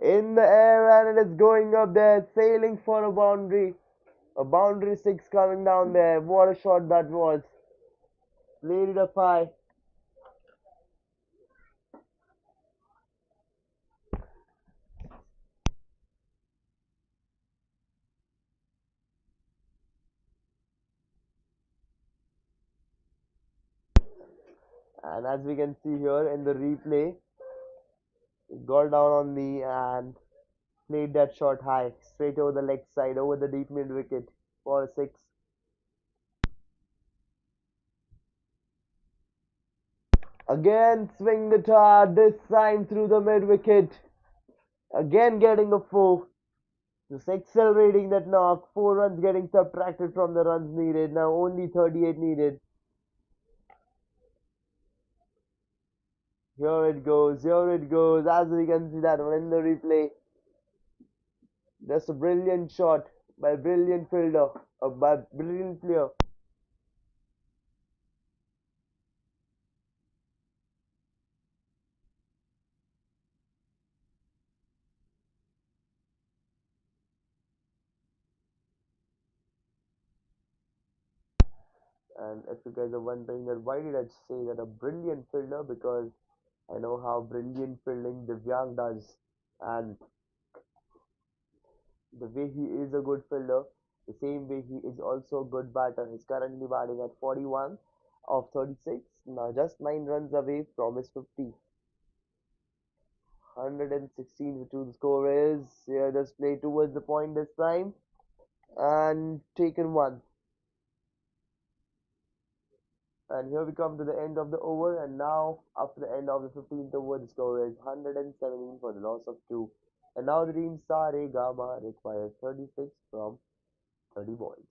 In the air, and it is going up there, sailing for a boundary. A boundary six coming down there. What a shot that was. Played it up high. And as we can see here in the replay, it got down on knee and played that shot high, straight over the leg side, over the deep mid wicket for a six. Again, swing the tar, this time through the mid wicket. Again, getting a four. Just accelerating that knock. 4 runs getting subtracted from the runs needed. Now only 38 needed. Here it goes, here it goes. As we can see that one in the replay. Just a brilliant shot by brilliant fielder, by brilliant player. And if you guys are wondering that why did I say that a brilliant fielder, because I know how brilliant fielding Divyang does, and the way he is a good fielder, the same way he is also a good batter. He's currently batting at 41 of 36, now just 9 runs away from his 50. 116 to the score is. Here, just play towards the point this time and taken one. And here we come to the end of the over, and now after the end of the 15th over, the score is 117 for the loss of 2. And now the team Saregama requires 36 from 30 balls.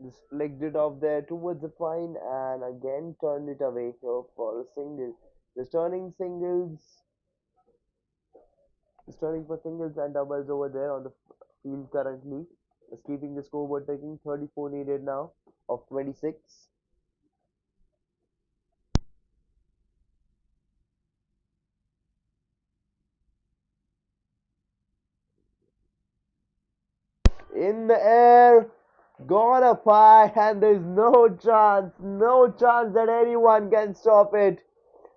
Just flicked it off there towards the fine and again turned it away here for a single. Just turning singles, just turning for singles and doubles over there on the field currently. Just keeping the scoreboard ticking. 34 needed now of 26. In the air, got a pie, and there's no chance that anyone can stop it.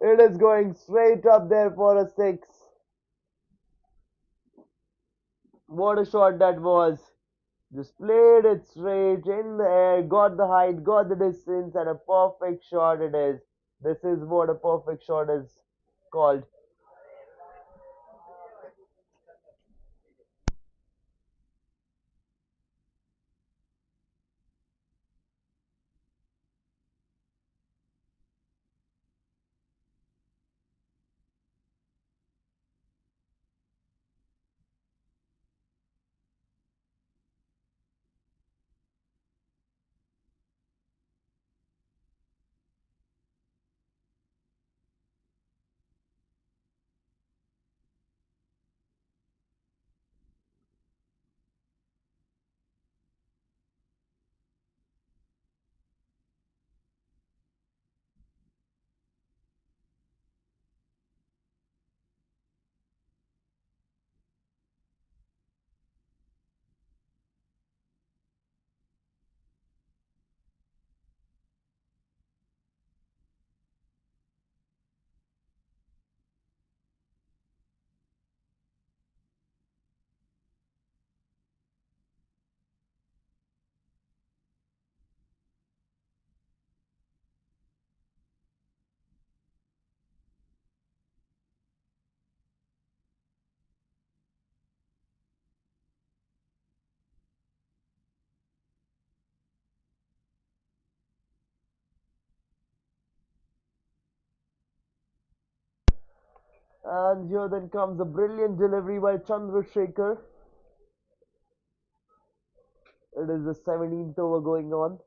It is going straight up there for a six. What a shot that was. Just played it straight in the air, got the height, got the distance, and a perfect shot it is. This is what a perfect shot is called. And here then comes a brilliant delivery by Chandrasekhar. It is the 17th over going on.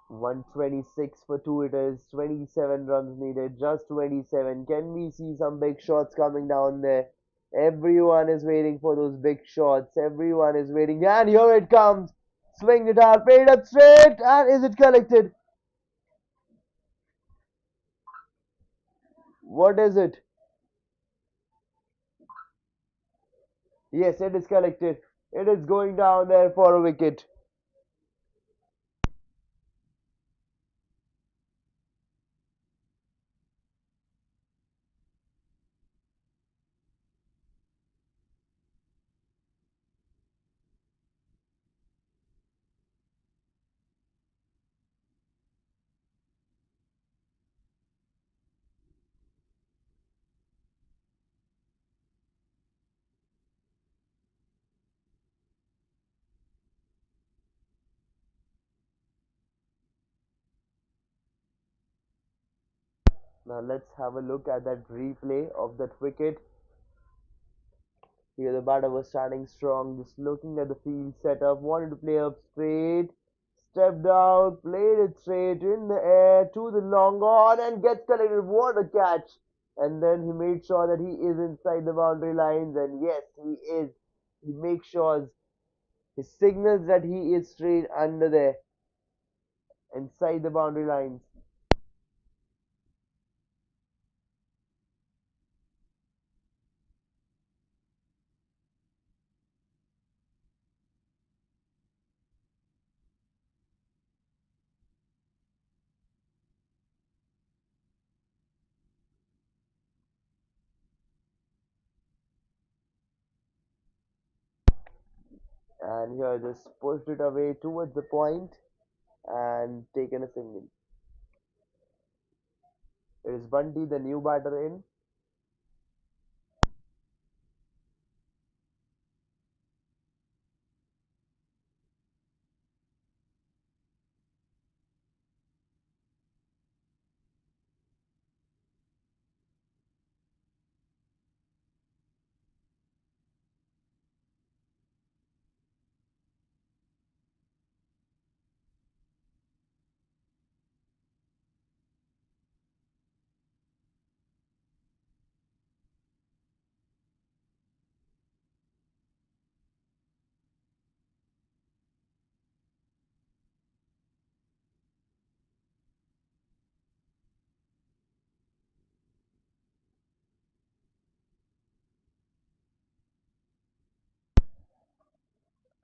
126 for 2 it is. 27 runs needed. Just 27. Can we see some big shots coming down there? Everyone is waiting for those big shots. Everyone is waiting. And here it comes. Swing it hard. Played up straight. And is it collected? What is it? Yes, it is collected. It is going down there for a wicket. Now let's have a look at that replay of that wicket. Here the batter was standing strong, just looking at the field setup, wanted to play up straight, stepped out, played it straight in the air to the long on and gets collected. What a catch! And then he made sure that he is inside the boundary lines, and yes, he is. He makes sure he signals that he is straight under there, inside the boundary lines. And here just pushed it away towards the point and taken a single. It is Bunty, the new batter in.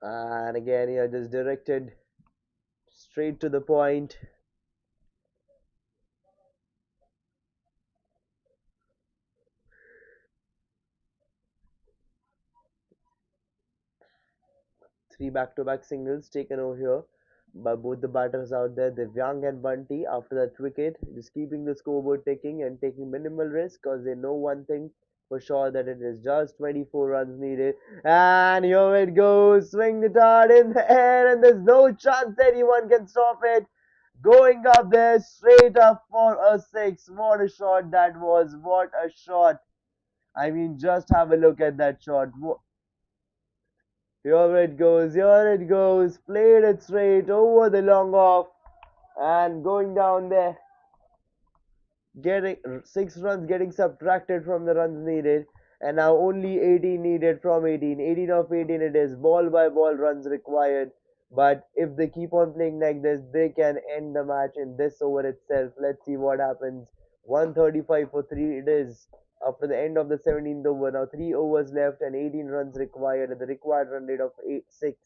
And again, he just directed straight to the point. 3 back-to-back singles taken over here by both the batters out there, Divyang and Bunty, after that wicket, just keeping the scoreboard ticking and taking minimal risk because they know one thing for sure that it is just 24 runs needed. And here it goes, swing the dart in the air, and there's no chance anyone can stop it. Going up there straight up for a six. What a shot that was! What a shot! I mean, just have a look at that shot. Here it goes, here it goes. Played it straight over the long off and going down there. Getting 6 runs getting subtracted from the runs needed, and now only 18 needed from 18. 18 of 18 it is. Ball by ball runs required. But if they keep on playing like this, they can end the match in this over itself. Let's see what happens. 135 for 3 it is after the end of the 17th over. Now 3 overs left and 18 runs required at the required run rate of 6.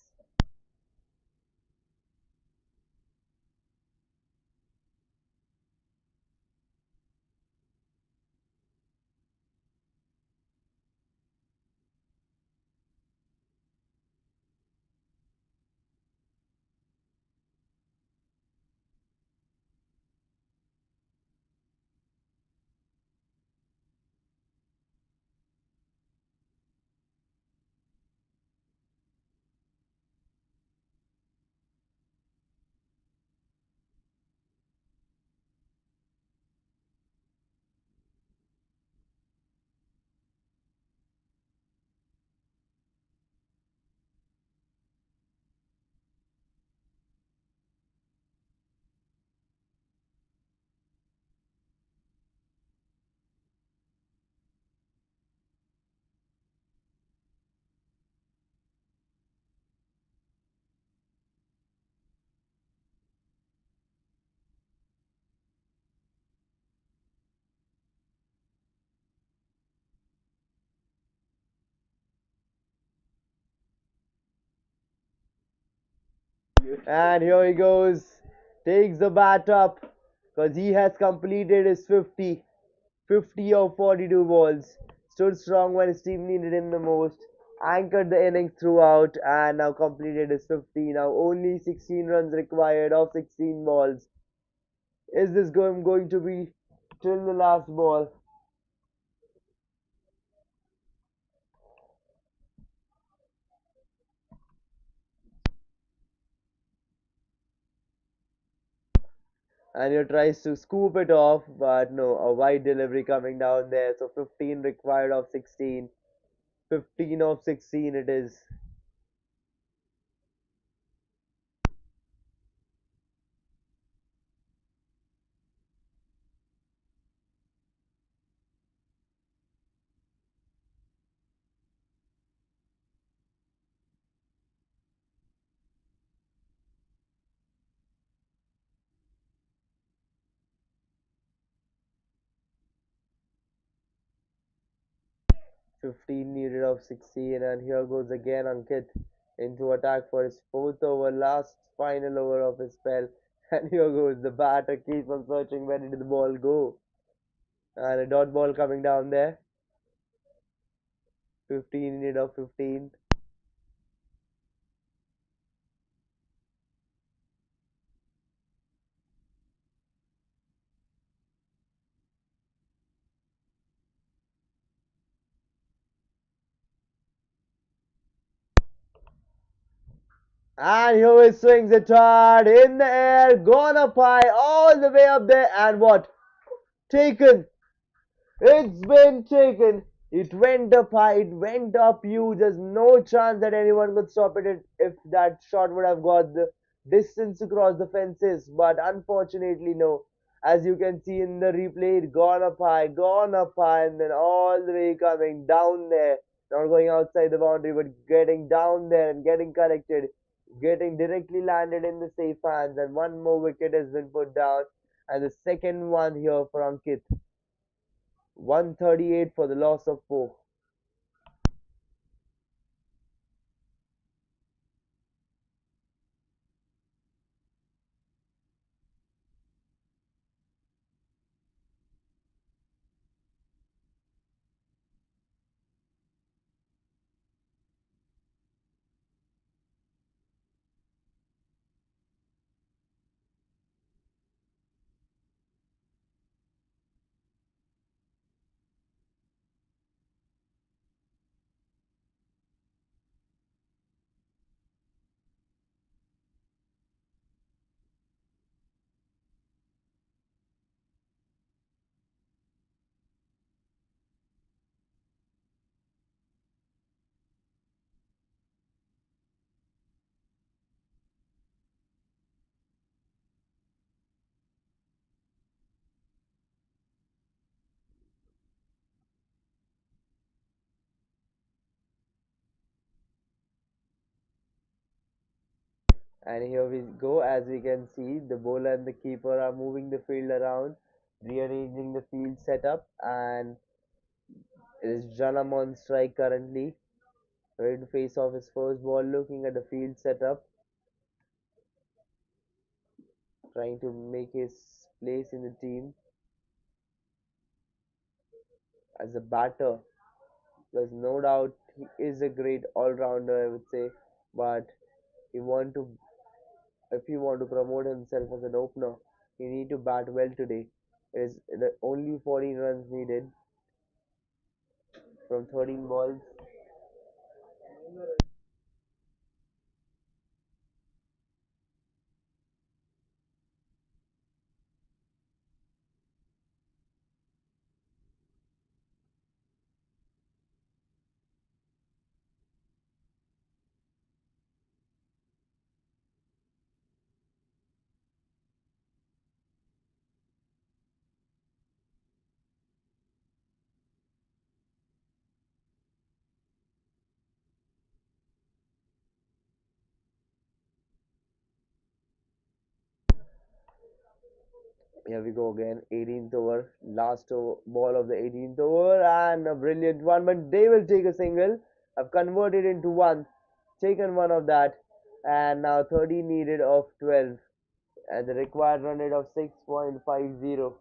And here he goes. Takes the bat up because he has completed his 50. 50 of 42 balls. Stood strong when his team needed him the most. Anchored the innings throughout and now completed his 50. Now only 16 runs required of 16 balls. Is this going to be till the last ball? And he tries to scoop it off, but no, a wide delivery coming down there. So 15 required of 16. 15 of 16 it is. 15 needed of 16, and here goes again Ankit into attack for his fourth over, last final over of his spell. And here goes the batter, keeps on searching where did the ball go. And a dot ball coming down there. 15 needed of 15. And here he swings it hard in the air, gone up high, all the way up there, and what? Taken. It's been taken. It went up high, it went up huge. There's no chance that anyone could stop it if that shot would have got the distance across the fences. But unfortunately, no. As you can see in the replay, it gone up high, and then all the way coming down there. Not going outside the boundary, but getting down there and getting connected. Getting directly landed in the safe hands. And one more wicket has been put down. And the second one here for Ankit. 138 for the loss of 4. And here we go, as we can see, the bowler and the keeper are moving the field around, rearranging the field setup, and it is Janam on strike currently, ready to face off his first ball, looking at the field setup, trying to make his place in the team as a batter. There's no doubt he is a great all-rounder, I would say, but he want to, if he want to promote himself as an opener, he need to bat well today. It is only 14 runs needed from 13 balls. Here we go again. 18th over, ball of the 18th over, and a brilliant one. But they will take a single. I've converted into one, taken one of that, and now 30 needed of 12, and the required run rate of 6.50.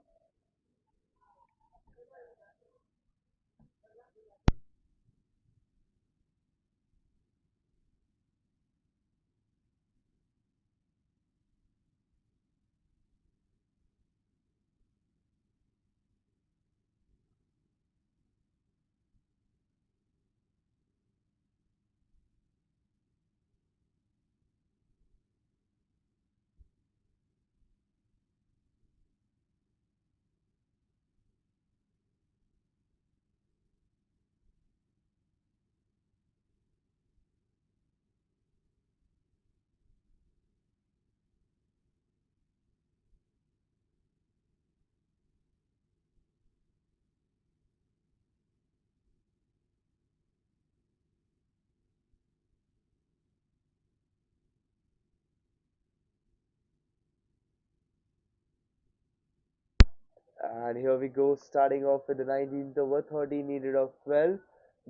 And here we go, starting off with the 19th over, 30 needed of 12.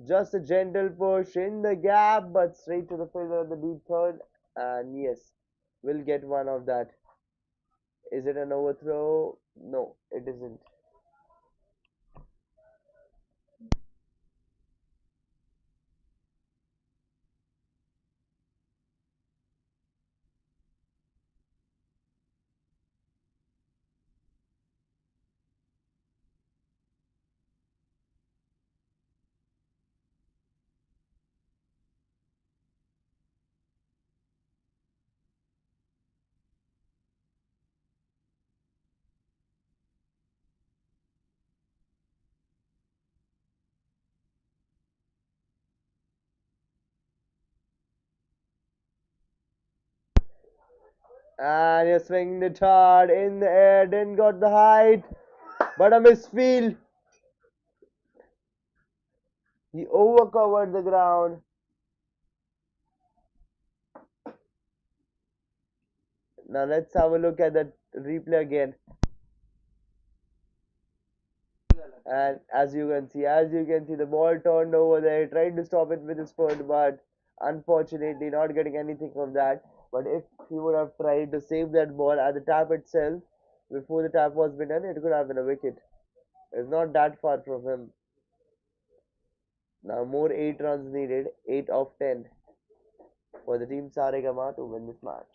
Just a gentle push in the gap, but straight to the fielder of the deep third. And yes, we'll get one of that. Is it an overthrow? No, it isn't. And he's swinging the hard in the air, didn't got the height, but a misfield. He overcovered the ground. Now let's have a look at that replay again. And as you can see, the ball turned over there. He tried to stop it with his foot, but unfortunately, not getting anything from that. But if he would have tried to save that ball at the tap itself, before the tap was been done, it could have been a wicket. It's not that far from him. Now more 8 runs needed, 8 of 10 for the team Saregama to win this match.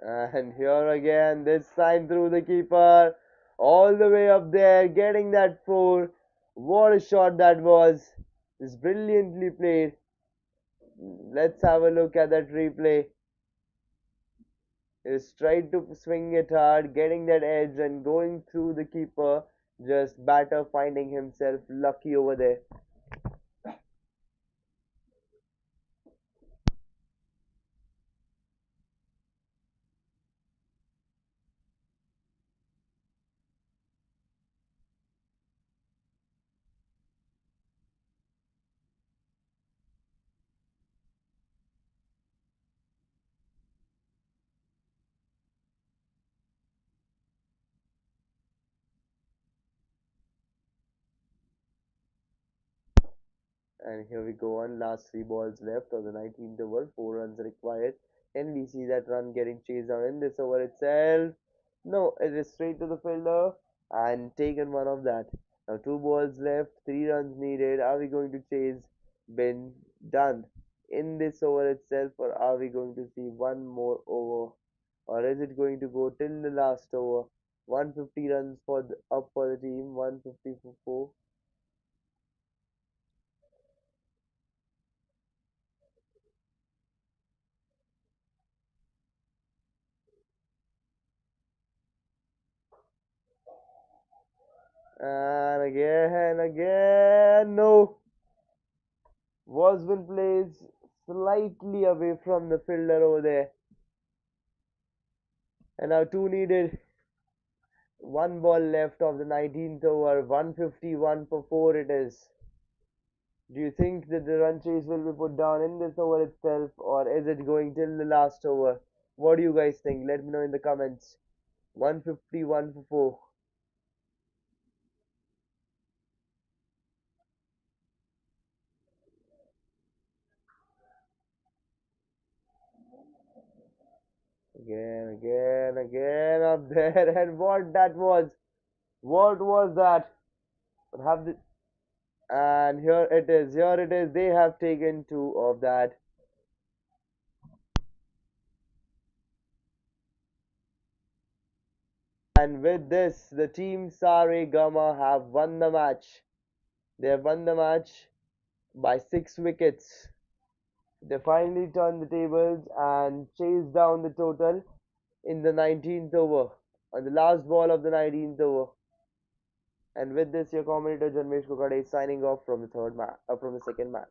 And here again, this time through the keeper, all the way up there, getting that 4. What a shot that was! It's brilliantly played. Let's have a look at that replay. Is tried to swing it hard, getting that edge and going through the keeper. Just batter finding himself lucky over there. And here we go on, last three balls left of the 19th over, 4 runs required. Can we see that run getting chased down in this over itself? No, it is straight to the fielder and taken one of that. Now two balls left, 3 runs needed. Are we going to chase? Been done in this over itself, or are we going to see one more over? Or is it going to go till the last over? 150 runs for up for the team, 150 for 4. And again, no. Wasman plays slightly away from the fielder over there. And now two needed. One ball left of the 19th over. 151 for 4 it is. Do you think that the run chase will be put down in this over itself, or is it going till the last over? What do you guys think? Let me know in the comments. 151 for 4. Again up there. And what that was? What was that? What have the and here it is, they have taken two of that. And with this, the team Saregama have won the match. They have won the match by 6 wickets. They finally turned the tables and chased down the total in the 19th over, on the last ball of the 19th over. And with this, your commentator Janmesh Kokade is signing off from the from the second match.